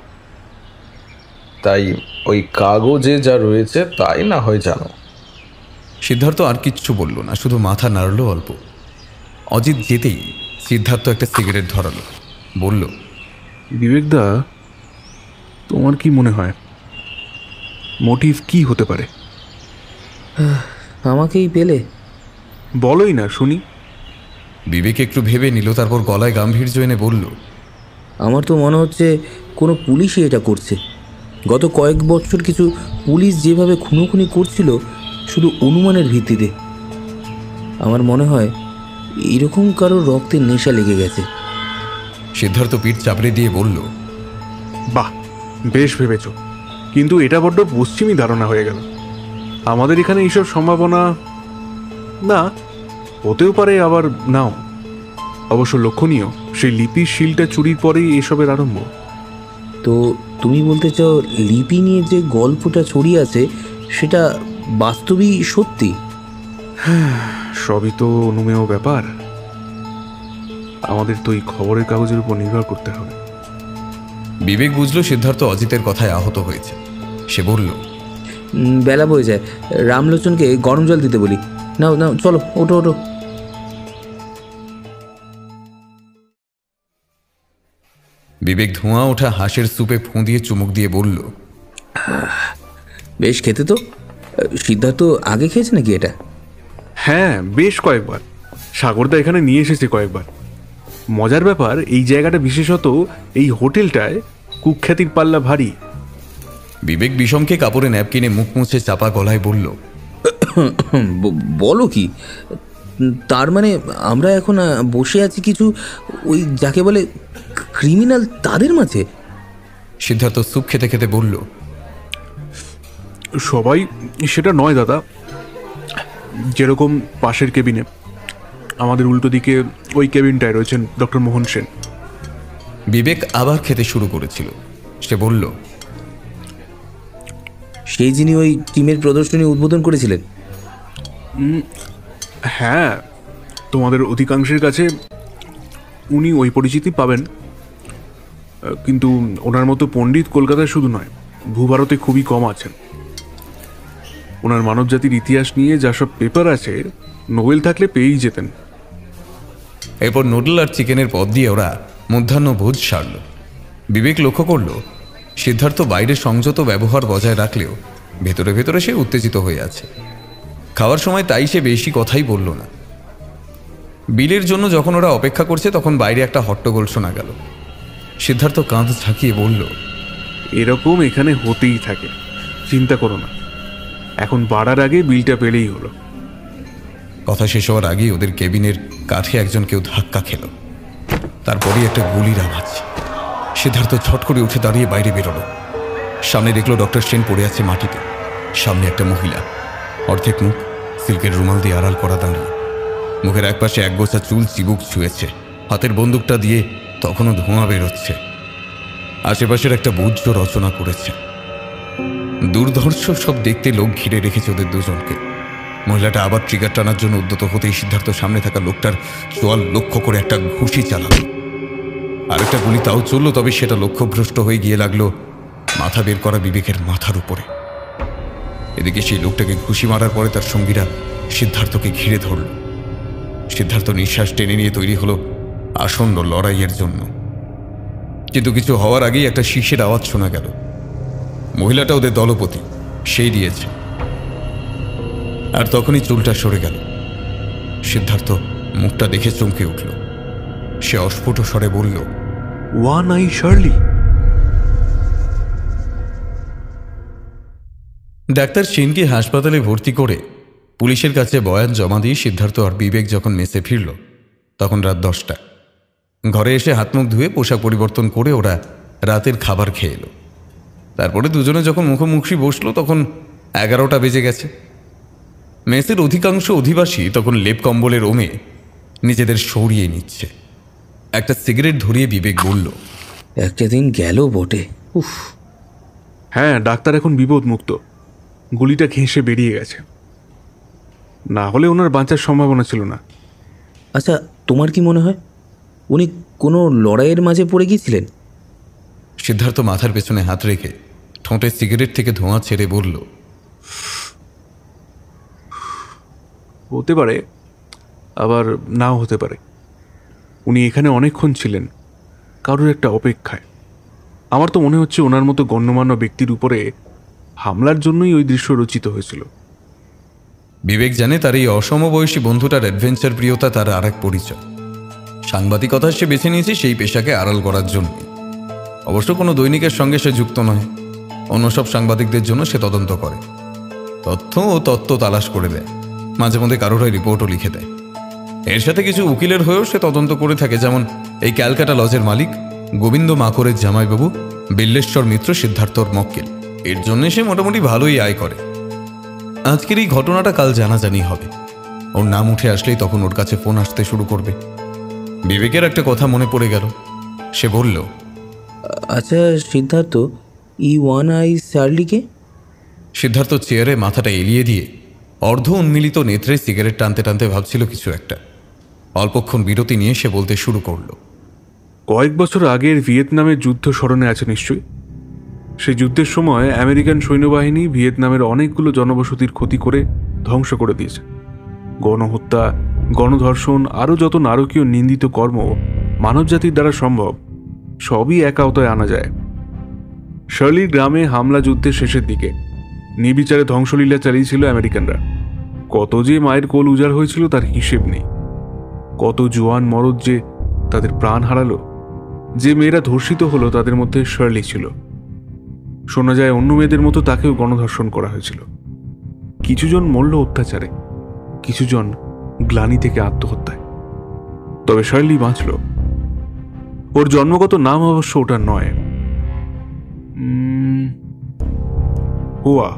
তাই ওই কাগজে যা রয়েছে তাই না হয় জানো। সিদ্ধার্থ আর কিচ্ছু বলল না, শুধু মাথা নাড়ল অল্প। অজিত যেতেই সিদ্ধার্থ একটা সিগারেট ধরালো, বলল, বিবেকদা, তোমার কি মনে হয় মোটিভ কি হতে পারে? আমাকেই পেলে? বলোই না শুনি। বিবেক একটু ভেবে নিল, তারপর গলায় গাম্ভীর্য এনে বলল, আমার তো মনে হচ্ছে কোনো পুলিশই এটা করছে। গত কয়েক বছর কিছু পুলিশ যেভাবে খুনোখুনি করছিল শুধু অনুমানের ভিত্তিতে, আমার মনে হয় এরকম কারোর রক্তের নেশা লেগে গেছে। সিদ্ধার্থ পিঠ চাপড়ে দিয়ে বলল, বাহ, বেশ ভেবেছ, কিন্তু এটা বড্ড পশ্চিমী ধারণা হয়ে গেল। আমাদের এখানে এইসব সম্ভাবনা না, হতেও পারে আবার নাও। অবশ্য লক্ষণীয়, সেই লিপির শিলটা চুরির পরেই এসবের আরম্ভ। তো তুমি বলতে চাও লিপি নিয়ে যে গল্পটা ছড়িয়ে আছে সেটা বাস্তবিক সত্যি? সবই তো অনুমেয় ব্যাপার। আমাদের তো এই খবরের কাগজের উপর নির্ভর করতে হবে। বিবেক বুঝল সিদ্ধার্থ অজিতের কথায় আহত হয়েছে। সে বলল, বেলা বয়ে যায়, রামলোচনকে গরম জল দিতে বলি। নাও নাও, চলো, ওঠো ওঠো। বিবেক ধোঁয়া ওঠা হাঁসের স্যুপে ফোঁ দিয়ে চুমুক দিয়ে বলল, বেশ খেতে তো। সিদ্ধার্থ আগে খেয়েছে নাকি এটা? হ্যাঁ, বেশ কয়েকবার। সাগরদা এখানে নিয়ে এসেছে কয়েকবার। মজার ব্যাপার, এই জায়গাটা, বিশেষত এই হোটেলটায় কুখ্যাতির পাল্লা ভারী। বিবেক বিষমকে কাপড়ে ন্যাপকিনে মুখ মুছে চাপা গলায় বলল, বলো কি? তার মানে আমরা এখন বসে আছি কিছু ওই যাকে বলে ক্রিমিনাল তাদের মাঝে? সিদ্ধার্থ স্যুপ খেতে খেতে বলল, সবাই সেটা নয় দাদা। যেরকম পাশের কেবিনে, আমাদের উল্টো দিকে ওই কেবিনটায় রয়েছেন ডক্টর মোহন সেন। বিবেক আবার খেতে শুরু করেছিল। সে বলল, সেই যিনি ওই টিমের প্রদর্শনী উদ্বোধন করেছিলেন? হ্যাঁ, তোমাদের অধিকাংশের কাছে উনি ওই পরিচিতি পাবেন, কিন্তু ওনার মতো পণ্ডিত কলকাতায় শুধু নয়, ভূভারতে খুবই কম আছেন। ওনার মানবজাতির ইতিহাস নিয়ে যা সব পেপার আছে, নোবেল থাকলে পেয়েই যেতেন। এরপর নুডল আর চিকেনের পদ দিয়ে ওরা মধ্যাহ্ন ভোজ সারল। বিবেক লক্ষ্য করল সিদ্ধার্থ বাইরে সংযত ব্যবহার বজায় রাখলেও ভেতরে ভেতরে সে উত্তেজিত হয়ে আছে। খাওয়ার সময় তাই সে বেশি কথাই বলল না। বিলের জন্য যখন ওরা অপেক্ষা করছে তখন বাইরে একটা হট্টগোল শোনা গেল। সিদ্ধার্থ কাঁধ ঝাঁকিয়ে বলল, এরকম এখানে হতেই থাকে, চিন্তা করো না। এখন বাড়ার আগে বিলটা পেলেই হলো। কথা শেষ হওয়ার আগেই ওদের কেবিনের কাঠে একজন কেউ ধাক্কা খেল। তারপরেই একটা গুলির আওয়াজ। সিদ্ধার্থ ছট করে উঠে দাঁড়িয়ে বাইরে বেরোলো। সামনে দেখলো ডক্টর সেন পড়ে আছে মাটিতে। সামনে একটা মহিলা, অর্ধেক মুখ সিল্কের রুমাল দিয়ে আড়াল করা, দাঁড়িয়ে। মুখের একপাশে একগোছা চুল চিবুক ছুঁয়েছে। হাতের বন্দুকটা দিয়ে তখনও ধোঁয়া বেরোচ্ছে। আশেপাশের একটা বুজ্জ রচনা করেছে। দুর্ধর্ষ সব দেখতে লোক ঘিরে রেখেছে ওদের দুজনকে। মহিলাটা আবার ট্রিগার টানার জন্য উদ্যত হতেই সিদ্ধার্থ সামনে থাকা লোকটার চোয়াল লক্ষ্য করে একটা ঘুষি চালাল। আরেকটা গুলি তাও চলল, তবে সেটা লক্ষ্যভ্রষ্ট হয়ে গিয়ে লাগলো মাথা বের করা বিবেকের মাথার উপরে। এদিকে সেই লোকটাকে ঘুষি মারার পরে তার সঙ্গীরা সিদ্ধার্থকে ঘিরে ধরল। সিদ্ধার্থ নিঃশ্বাস টেনে নিয়ে তৈরি হলো আসন্ন লড়াইয়ের জন্য। কিন্তু কিছু হওয়ার আগেই একটা শীষের আওয়াজ শোনা গেল। মহিলাটা ওদের দলপতি। সেই দিয়েছে। আর তখনই চুলটা সরে গেল। সিদ্ধার্থ মুখটা দেখে চমকে উঠল। সে অস্ফুট স্বরে বলল, ওয়ান আই শার্লি। ডাক্তার সেনকে হাসপাতালে ভর্তি করে পুলিশের কাছে বয়ান জমা দিয়ে সিদ্ধার্থ আর বিবেক যখন মেসে ফিরল, তখন রাত 10টা। ঘরে এসে হাত মুখ ধুয়ে পোশাক পরিবর্তন করে ওরা রাতের খাবার খেয়ে এলো। তারপরে দুজনে যখন মুখোমুখি বসলো তখন 11টা বেজে গেছে। মেসের অধিকাংশ অধিবাসী তখন লেপ কম্বলের ওমে নিজেদের সরিয়ে নিচ্ছে। একটা সিগারেট ধরিয়ে বিবেক বলল, একটা দিন গেল বটে। উফ। হ্যাঁ, ডাক্তার এখন বিপদ মুক্ত, গুলিটা ঘেঁষে বেরিয়ে গেছে, না হলে ওনার বাঁচার সম্ভাবনা ছিল না। আচ্ছা, তোমার কি মনে হয় উনি কোনো লড়াইয়ের মাঝে পড়ে গিয়েছিলেন? সিদ্ধার্থ মাথার পেছনে হাত রেখে ঠোঁটে সিগারেট থেকে ধোঁয়া ছেড়ে বলল, হতে পারে, আবার নাও হতে পারে। উনি এখানে অনেকক্ষণ ছিলেন কারোর একটা অপেক্ষায়। আমার তো মনে হচ্ছে ওনার মতো গণ্যমান্য ব্যক্তির উপরে হামলার জন্যই ওই দৃশ্য রচিত হয়েছিল। বিবেক জানে তার এই অসমবয়সী বন্ধুটার অ্যাডভেঞ্চার প্রিয়তা তার আর এক পরিচয়। সাংবাদিকতা সে বেছে নিয়েছে সেই পেশাকে আড়াল করার জন্য। অবশ্য কোনো দৈনিকের সঙ্গে সে যুক্ত নয়। অন্য সব সাংবাদিকদের জন্য সে তদন্ত করে, তথ্য ও তত্ত্ব তালাশ করে দেয়, মাঝে মধ্যে কারোর হয়ে রিপোর্টও লিখে দেয়। এর সাথে কিছু উকিলের হয়েও সে তদন্ত করে থাকে, যেমন এই ক্যালকাটা লজের মালিক গোবিন্দ মাকড়ের জামাইবাবু বিল্লেশ্বর মিত্র সিদ্ধার্থর মক্কেল। এর জন্য সে মোটামুটি ভালোই আয় করে। আজকের এই ঘটনাটা কাল জানাজানি হবে। ওর নাম উঠে আসলেই তখন ওর কাছে ফোন আসতে শুরু করবে। বিবেকের একটা কথা মনে পড়ে গেল। সে বলল, আচ্ছা সিদ্ধার্থ, ওয়ান আই শার্লিকে? সিদ্ধার্থ চেয়ারে মাথাটা এলিয়ে দিয়ে অর্ধ উন্মিলিত নেত্রে সিগারেট টানতে টানতে ভাবছিল কিছু একটা। অল্পক্ষণ বিরতি নিয়ে সে বলতে শুরু করল, কয়েক বছর আগের ভিয়েতনামের যুদ্ধ স্মরণে আছে নিশ্চয়ই। সেই যুদ্ধের সময় আমেরিকান সৈন্যবাহিনী ভিয়েতনামের অনেকগুলো জনবসতির ক্ষতি করে ধ্বংস করে দিয়েছে। গণহত্যা, গণধর্ষণ, আরও যত নারকীয় নিন্দিত কর্ম মানবজাতির দ্বারা সম্ভব সবই এক আওতায় আনা যায়। শার্লি গ্রামে হামলা যুদ্ধের শেষের দিকে নির্বিচারে ধ্বংসলীলা চালিয়েছিল আমেরিকানরা। কত যে মায়ের কোল উজাড় হয়েছিল তার হিসেব নেই। কত জোয়ান মরদ যে তাদের প্রাণ হারালো। যে মেয়েরা ধর্ষিত হলো তাদের মধ্যে শার্লি ছিল। শোনা যায় অন্য মেয়েদের মতো তাকেও গণধর্ষণ করা হয়েছিল। কিছুজন মরল অত্যাচারে, কিছুজন গ্লানি থেকে আত্মহত্যায়। তবে শার্লি বাঁচল। ওর জন্মগত নাম অবশ্য ওটা নয়, হোয়া।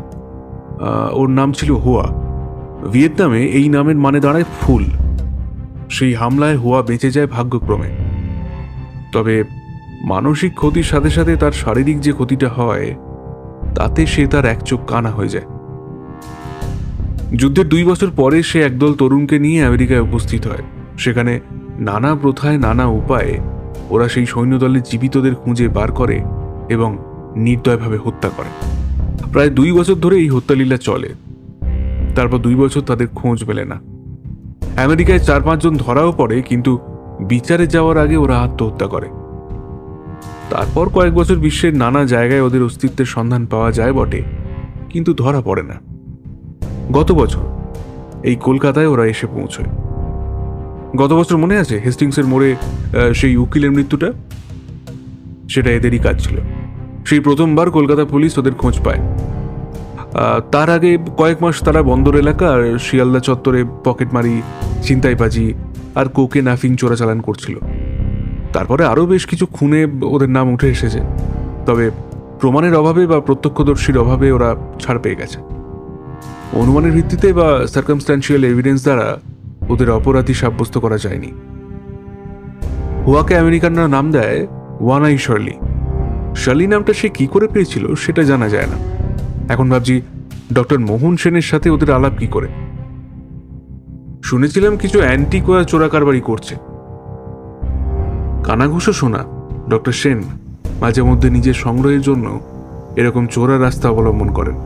ওর নাম ছিল হোয়া। ভিয়েতনামে এই নামের মানে দাঁড়ায় ফুল। সেই হামলায় হোয়া বেঁচে যায় ভাগ্যক্রমে। তবে মানসিক ক্ষতির সাথে সাথে তার শারীরিক যে ক্ষতিটা হয় তাতে সে তার এক চোখ কানা হয়ে যায়। যুদ্ধের 2 বছর পরে সে একদল তরুণকে নিয়ে আমেরিকায় উপস্থিত হয়। সেখানে নানা প্রথায়, নানা উপায়ে ওরা সেই সৈন্যদলের জীবিতদের খুঁজে বার করে এবং নির্দয়ভাবে হত্যা করে। প্রায় 2 বছর ধরে এই হত্যালীলা চলে। তারপর 2 বছর তাদের খোঁজ মেলে না। আমেরিকায় 4-5 জন ধরাও পড়ে, কিন্তু বিচারে যাওয়ার আগে ওরা আত্মহত্যা করে। তারপর কয়েক বছর বিশ্বের নানা জায়গায় ওদের অস্তিত্বের সন্ধান পাওয়া যায় বটে, কিন্তু ধরা পড়ে না। গত বছর এই কলকাতায় ওরা এসে পৌঁছয়। গত বছর মনে আছে হেস্টিংসের মোড়ে সেই উকিলের মৃত্যুটা? সেটা এদেরই কাজ ছিল। সেই প্রথমবার কলকাতা পুলিশ ওদের খোঁজ পায়। তার আগে কয়েক মাস তারা বন্দর এলাকা আর শিয়ালদা চত্বরে পকেটমারি, ছিনতাইবাজি আর কোকে নাফিং চোরাচালান করছিল। তারপরে আরও বেশ কিছু খুনে ওদের নাম উঠে এসেছে। তবে প্রমাণের অভাবে বা প্রত্যক্ষদর্শীর অভাবে ওরা ছাড় পেয়ে গেছে। অনুমানের ভিত্তিতে বা সার্কামস্ট্যান্সিয়াল এভিডেন্স দ্বারা ওদের অপরাধী সাব্যস্ত করা যায়নি। হোয়াকে আমেরিকানরা নাম দেয় ওয়ান আই শার্লি। শার্লি নামটা সে কি করে পেয়েছিল সেটা জানা যায় না। এখন ভাবছি ডক্টর মোহন সেনের সাথে ওদের আলাপ কি করে। শুনেছিলাম কিছু অ্যান্টিকোয়া চোরা কারবারি করছে। কানাঘুষো শোনা ডক্টর সেন মাঝে মধ্যে নিজের সংগ্রহের জন্য এরকম চোরা রাস্তা অবলম্বন করেন।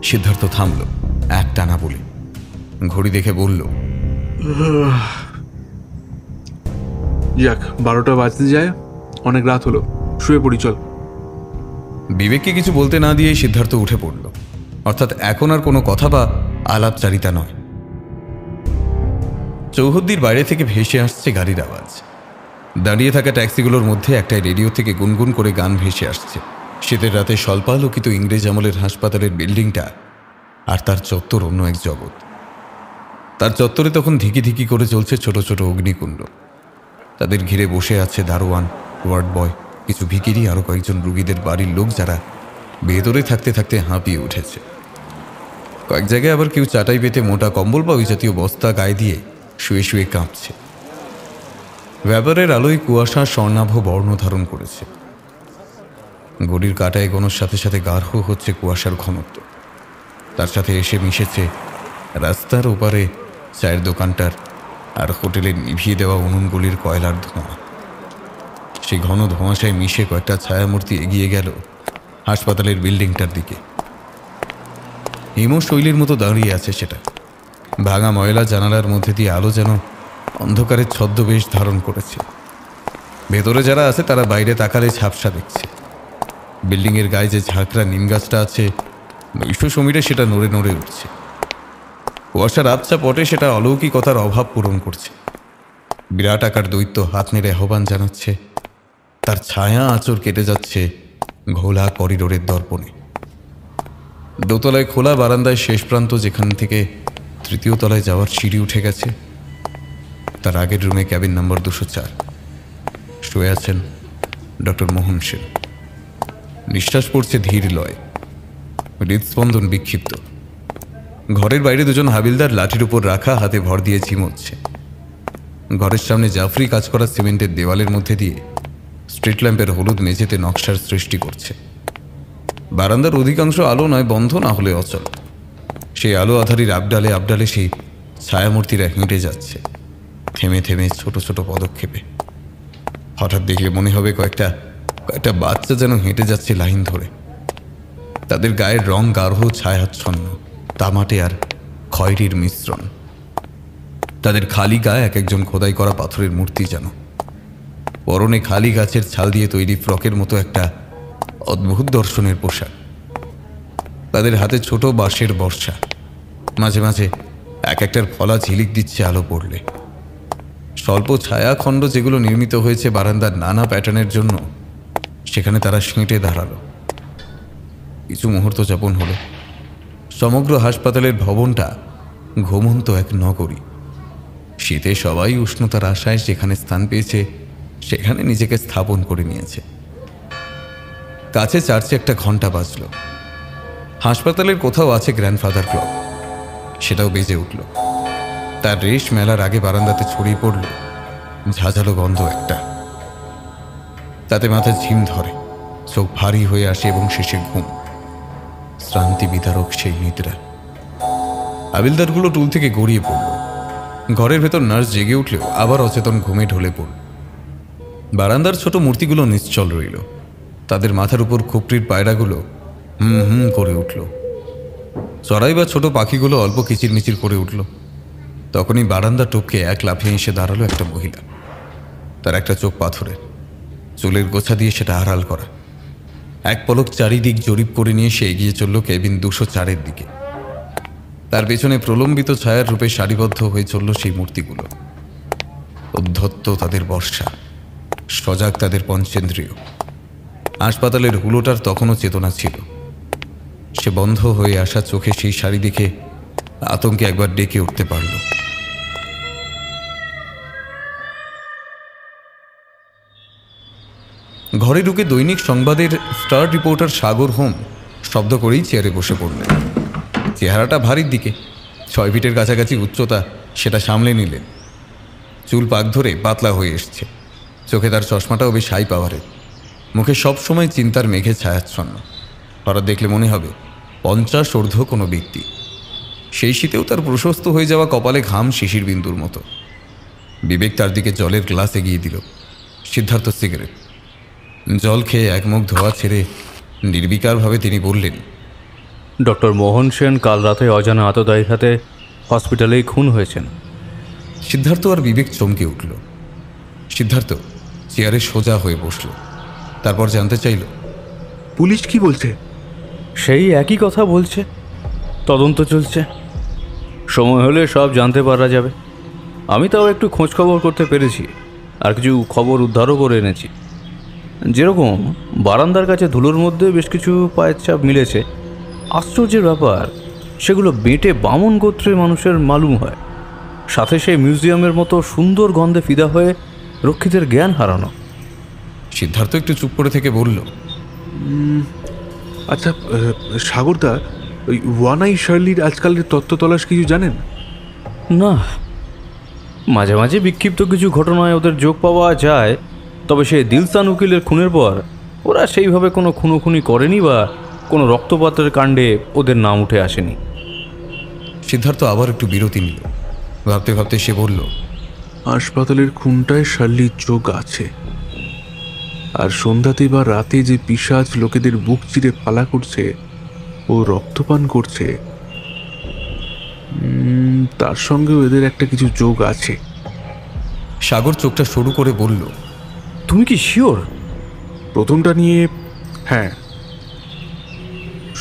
সিদ্ধার্থ থামল এক টানা বলে। ঘড়ি দেখে বলল, যাক, 12টা বাজতে যায়, অনেক রাত হলো, শুয়ে পড়ি চল। বিবেককে কিছু বলতে না দিয়ে সিদ্ধার্থ উঠে পড়ল। অর্থাৎ এখন আর কোনো কথা বা আলাপচারিতা নয়। চৌহদ্দির বাইরে থেকে ভেসে আসছে গাড়ির আওয়াজ। দাঁড়িয়ে থাকা ট্যাক্সিগুলোর মধ্যে একটাই রেডিও থেকে গুনগুন করে গান ভেসে আসছে। শীতের রাতে স্বল্পালোকিত ইংরেজ আমলের হাসপাতালের বিল্ডিংটা আর তার চত্বর অন্য এক জগৎ। তার চত্বরে তখন ধিকি ধিকি করে চলছে ছোট ছোট অগ্নিকুণ্ড। তাদের ঘিরে বসে আছে দারোয়ান, ওয়ার্ড বয়, কিছু ভিখিরি, আরও কয়েকজন রুগীদের বাড়ির লোক, যারা ভেতরে থাকতে থাকতে হাঁপিয়ে উঠেছে। কয়েক জায়গায় আবার কেউ চাটাই পেতে মোটা কম্বল বা ওই জাতীয় বস্তা গায়ে দিয়ে শুয়ে শুয়ে কাঁপছে। ব্যাপারের আলোয় কুয়াশা স্বর্ণাভ বর্ণ ধারণ করেছে। গড়ির কাঁটা এগোনোর সাথে সাথে গাঢ় হচ্ছে কুয়াশার ঘনত্ব। তার সাথে এসে মিশেছে রাস্তার ওপারে চায়ের দোকানটার আর হোটেলের নিভিয়ে দেওয়া উনুনগুলির কয়লার ধোঁয়া। সেই ঘন ধোঁয়াশায় মিশে কয়েকটা ছায়ামূর্তি এগিয়ে গেল হাসপাতালের বিল্ডিংটার দিকে। হিমশৈলীর মতো দাঁড়িয়ে আছে সেটা। ভাঙা ময়লা জানালার মধ্যে দিয়ে আলো যেন অন্ধকারের ছদ্মবেশ ধারণ করেছে। ভেতরে যারা আছে তারা বাইরে তাকালে ঝাপসা দেখছে। বিল্ডিংয়ের গায়ে যে ঝাঁকড়া নিম গাছটা আছে, নৈশ সমীরে সেটা নড়ে নড়ে উঠছে। কুয়াশার আবছা পটে সেটা অলৌকিকতার অভাব পূরণ করছে। বিরাট আকার দৈত্য হাত নেড়ে আহ্বান জানাচ্ছে। তার ছায়া আঁচড় কেটে যাচ্ছে ঘোলা করিডোরের দর্পণে। দোতলায় খোলা বারান্দায় শেষ প্রান্ত, যেখান থেকে তৃতীয় তলায় যাওয়ার সিঁড়ি উঠে গেছে, তার আগের রুমে ক্যাবিন নম্বর 204 শুয়ে আছেন ডক্টর মোহন সেন। নিঃশ্বাস পড়ছে ধীর লয়, হৃদস্পন্দন বিক্ষিপ্ত। ঘরের বাইরে দুজন হাবিলদার লাঠির উপর রাখা হাতে ভর দিয়ে ঝিমোচ্ছে। ঘরের সামনে জাফরি কাজ করা সিমেন্টের দেওয়ালের মধ্যে দিয়ে স্ট্রিট ল্যাম্পের হলুদ মেঝেতে নকশার সৃষ্টি করছে। বারান্দার অধিকাংশ আলো নয় বন্ধ, না হলে অচল। সেই আলো আধারির আবডালে আবডালে সেই ছায়ামূর্তিরা হেঁটে যাচ্ছে, থেমে থেমে ছোট ছোট পদক্ষেপে। হঠাৎ দেখলে মনে হবে কয়েকটা বাচ্চা যেন হেঁটে যাচ্ছে লাইন ধরে। তাদের গায়ের রং গাঢ় ছায়াচ্ছন্ন, তামাটে আর খয়েরির মিশ্রণ। তাদের খালি গায়ে এক একজন খোদাই করা পাথরের মূর্তি যেন। পরনে খালি গাছের ছাল দিয়ে তৈরি ফ্রকের মতো একটা অদ্ভুত দর্শনের পোশাক। তাদের হাতে ছোট বাঁশের বর্ষা, মাঝে মাঝে এক একটার ফলা ঝিলিক দিচ্ছে আলো পড়লে। স্বল্প ছায়াখণ্ড যেগুলো নির্মিত হয়েছে বারান্দার নানা প্যাটার্নের জন্য, সেখানে তারা সেঁটে দাঁড়ালো। কিছু মুহূর্ত যাপন হলো। সমগ্র হাসপাতালের ভবনটা ঘুমন্ত এক নগরী। শীতে সবাই উষ্ণতার আশায় যেখানে স্থান পেয়েছে সেখানে নিজেকে স্থাপন করে নিয়েছে। কাছে চার্চে একটা ঘন্টা বাজল। হাসপাতালের কোথাও আছে গ্র্যান্ডফাদার ক্লক, সেটাও বেজে উঠল। তার রেশ মেলার আগে বারান্দাতে ছড়িয়ে পড়ল ঝাঁঝালো গন্ধ একটা। তাতে মাথায় ঝিম ধরে, চোখ ভারী হয়ে আসে এবং শেষে ঘুম। শ্রান্তি বিতারক সেই নিদ্রা। হাবিলদারগুলো টুল থেকে গড়িয়ে পড়ল। ঘরের ভেতর নার্স জেগে উঠলেও আবার অচেতন ঘুমে ঢলে পড়ল। বারান্দার ছোট মূর্তিগুলো নিশ্চল রইল। তাদের মাথার উপর খুপড়ির পায়রাগুলো হুম হুম করে উঠল। চড়াই বা ছোট পাখিগুলো অল্প কিচিরমিচির করে উঠল। তখনই বারান্দা টপকে এক লাফে এসে দাঁড়ালো একটা মহিলা। তার একটা চোখ পাথরের, চুলের গোছা দিয়ে সেটা আড়াল করা। এক পলক চারিদিক জরিপ করে নিয়ে সে এগিয়ে চলল কেবিন 204-এর দিকে। তার পেছনে প্রলম্বিত ছায়ার রূপে সারিবদ্ধ হয়ে চলল সেই মূর্তিগুলো। উদ্ধত্ত তাদের বর্ষা, সজাগ তাদের পঞ্চেন্দ্রিয়। হাসপাতালের হুলোটার তখনও চেতনা ছিল। সে বন্ধ হয়ে আসা চোখে সেই শাড়ি দেখে আতঙ্কে একবার ডেকে উঠতে পারল। ঘরে ঢুকে দৈনিক সংবাদের স্টার রিপোর্টার সাগর হোম শব্দ করেই চেয়ারে বসে পড়লেন। চেহারাটা ভারীর দিকে, 6 ফিটের কাছাকাছি উচ্চতা, সেটা সামলে নিলেন। চুল পাক ধরে পাতলা হয়ে এসছে। চোখে তার চশমাটাও বেশ হাই পাওয়ারের। মুখে সবসময় চিন্তার মেঘে ছায়াচ্ছন্ন। হঠাৎ দেখলে মনে হবে 50 ঊর্ধ্ব কোনো ব্যক্তি। সেই শীতেও তার প্রশস্ত হয়ে যাওয়া কপালে ঘাম শিশির বিন্দুর মতো। বিবেক তার দিকে জলের গ্লাস এগিয়ে দিল। সিদ্ধার্থ সিগারেট। জল খেয়ে এক মুখ ধোয়া ছেড়ে নির্বিকারভাবে তিনি বললেন, ডক্টর মোহন সেন কাল রাতে অজানা আততায়ীর হাতে হসপিটালেই খুন হয়েছেন। সিদ্ধার্থ আর বিবেক চমকে উঠল। সিদ্ধার্থ চেয়ারে সোজা হয়ে বসল। তারপর জানতে চাইল, পুলিশ কি বলছে? সেই একই কথা বলছে, তদন্ত চলছে, সময় হলে সব জানতে পারা যাবে। আমি তাও একটু খোঁজ খবর করতে পেরেছি, আর কিছু খবর উদ্ধারও করে এনেছি। যেরকম বারান্দার কাছে ধুলোর মধ্যে বেশ কিছু পায়ের ছাপ মিলেছে। আশ্চর্যের ব্যাপার, সেগুলো বেঁটে বামন গোত্রের মানুষের মালুম হয়। সাথে সেই মিউজিয়ামের মতো সুন্দর গন্ধে ফিদা হয়ে রক্ষিতের জ্ঞান হারানো। সিদ্ধার্থ একটু চুপ করে থেকে বলল, আচ্ছা সাগরদা, ওই ওয়ানাই শার্লির আজকালের তত্ত্ব তলাশ কিছু জানেন? না, মাঝে মাঝে বিক্ষিপ্ত কিছু ঘটনায় ওদের যোগ পাওয়া যায়, তবে সে দিলসান উকিলের খুনের পর ওরা সেইভাবে কোনো খুনোখুনি করেনি বা কোনো রক্তপাতের কাণ্ডে ওদের নাম উঠে আসেনি। সিদ্ধার্থ আবার একটু বিরতি নিল। ভাবতে ভাবতে সে বলল, হাসপাতালের খুনটায় শার্লির যোগ আছে, আর সন্ধ্যাতে বা রাতে যে পিশাচ লোকেদের বুক চিরে ফালা করছে ও রক্তপান করছে, তার সঙ্গেও এদের একটা কিছু যোগ আছে। সাগর চোখটা সরু করে বলল, তুমি কি শিওর? প্রথমটা নিয়ে হ্যাঁ,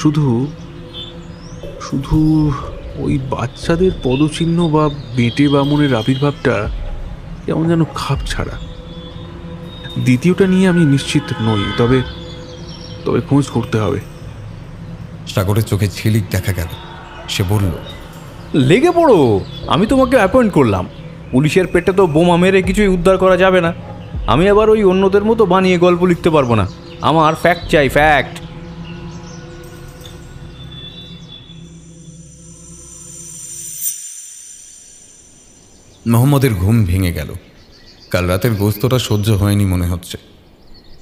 শুধু শুধু ওই বাচ্চাদের পদচিহ্ন বা বেটে বামনের আবির্ভাবটা কেমন যেন খাপ ছাড়া। দ্বিতীয়টা নিয়ে আমি নিশ্চিত নই, তবে তবে খোঁজ করতে হবে। সাগরের চোখে ঝিলিক দেখা গেল। সে বলল, লেগে পড়ো, আমি তোমাকে অ্যাপয়েন্ট করলাম। পুলিশের পেটে তো বোমা মেরে কিছুই উদ্ধার করা যাবে না। আমি আবার ওই অন্যদের মতো বানিয়ে গল্প লিখতে পারবো না। আমার ফ্যাক্ট চাই, ফ্যাক্ট। মোহাম্মদের ঘুম ভেঙে গেল। কাল রাতের গোস্তটা সহ্য হয়নি মনে হচ্ছে।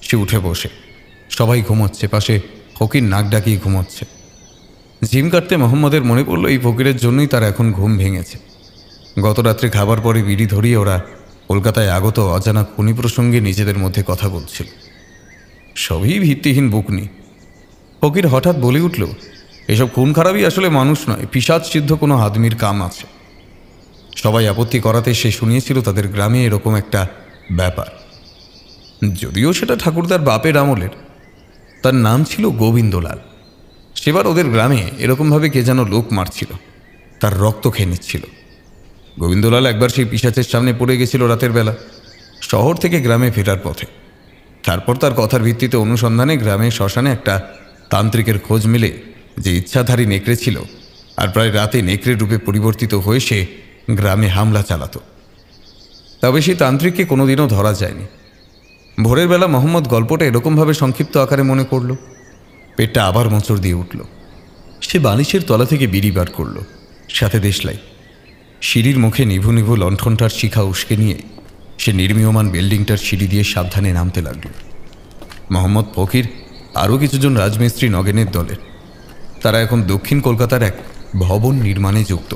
সে উঠে বসে। সবাই ঘুমোচ্ছে, পাশে ফকির নাক ডাকিয়ে ঘুমোচ্ছে। জিম কাটতে মোহাম্মদের মনে পড়ল এই ফকিরের জন্যই তার এখন ঘুম ভেঙেছে। গত রাত্রে খাবার পরে বিড়ি ধরিয়ে ওরা কলকাতায় আগত অজানা খুনি প্রসঙ্গে নিজেদের মধ্যে কথা বলছিল। সবই ভিত্তিহীন বুকনি। ফকির হঠাৎ বলে উঠল, এসব খুন খারাপই আসলে মানুষ নয়, পিশাচ সিদ্ধ কোনো আদমির কাম আছে। সবাই আপত্তি করাতে সে শুনিয়েছিল তাদের গ্রামে এরকম একটা ব্যাপার, যদিও সেটা ঠাকুরদার বাপের আমলের। তার নাম ছিল গোবিন্দলাল। সেবার ওদের গ্রামে এরকমভাবে কে যেন লোক মারছিল, তার রক্ত খেয়ে নিচ্ছিল। গোবিন্দলাল একবার সেই পিশাচের সামনে পড়ে গেছিল রাতের বেলা, শহর থেকে গ্রামে ফেরার পথে। তারপর তার কথার ভিত্তিতে অনুসন্ধানে গ্রামের শ্মশানে একটা তান্ত্রিকের খোঁজ মিলে, যে ইচ্ছাধারী নেকড়ে ছিল, আর প্রায় রাতে নেকড়ে রূপে পরিবর্তিত হয়ে সে গ্রামে হামলা চালাতো। তবে সেই তান্ত্রিককে কোনোদিনও ধরা যায়নি। ভোরের বেলা মোহাম্মদ গল্পটা এরকমভাবে সংক্ষিপ্ত আকারে মনে করল। পেটটা আবার মোচড় দিয়ে উঠল। সে বালিশের তলা থেকে বিড়ি বার করল, সাথে দেশলাই। সিঁড়ির মুখে নিভু নিভু লণ্ঠনটার শিখা উস্কে নিয়ে সে নির্মীয়মান বিল্ডিংটার সিঁড়ি দিয়ে সাবধানে নামতে লাগল। মোহাম্মদ ফকির আরও কিছুজন রাজমিস্ত্রি নগেনের দলের। তারা এখন দক্ষিণ কলকাতার এক ভবন নির্মাণে যুক্ত।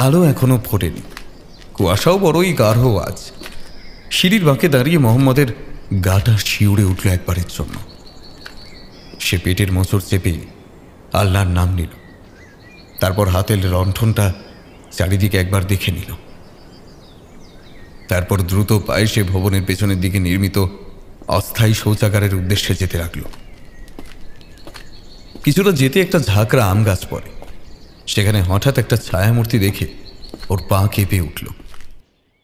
আলো এখনো ফোটেনি, কুয়াশাও বড়ই গাঢ় আজ। সিঁড়ির বাঁকে দাঁড়িয়ে মোহাম্মদের গাটা শিউরে উঠল একবারের জন্য। সে পেটের মোচড় চেপে আল্লাহর নাম নিল। তারপর হাতের লণ্ঠনটা চারিদিকে একবার দেখে নিল। তারপর দ্রুত পায়ে সে ভবনের পেছনের দিকে নির্মিত অস্থায়ী শৌচাগারের উদ্দেশ্যে যেতে লাগল। কিছুটা যেতে একটা ঝাঁকড়া আম গাছ পড়ে। সেখানে হঠাৎ একটা ছায়ামূর্তি দেখে ওর পা কেঁপে উঠল।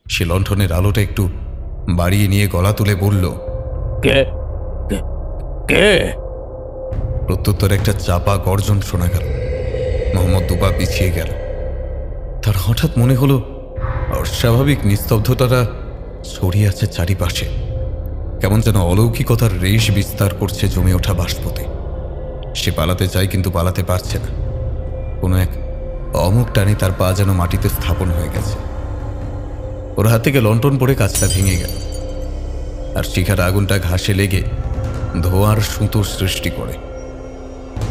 সে লণ্ঠনের আলোটা একটু বাড়িয়ে নিয়ে গলা তুলে বলল, কে কে? প্রত্যুত্তরে একটা চাপা গর্জন শোনা গেল। মোহাম্মদ দুপা পিছিয়ে গেল। তার হঠাৎ মনে হলো অস্বাভাবিক নিস্তব্ধতাটা ছড়িয়ে আছে চারিপাশে। কেমন যেন অলৌকিকতার রেশ বিস্তার করছে জমে ওঠা বাষ্পতে। সে পালাতে চায়, কিন্তু পালাতে পারছে না। কোনো এক অমুক টানে তার পা যেন মাটিতে স্থাপন হয়ে গেছে। ওর হাত থেকে লণ্ঠন পড়ে কাজটা ভেঙে গেল, আর শিখার আগুনটা ঘাসে লেগে ধোঁয়ার সুতোর সৃষ্টি করে।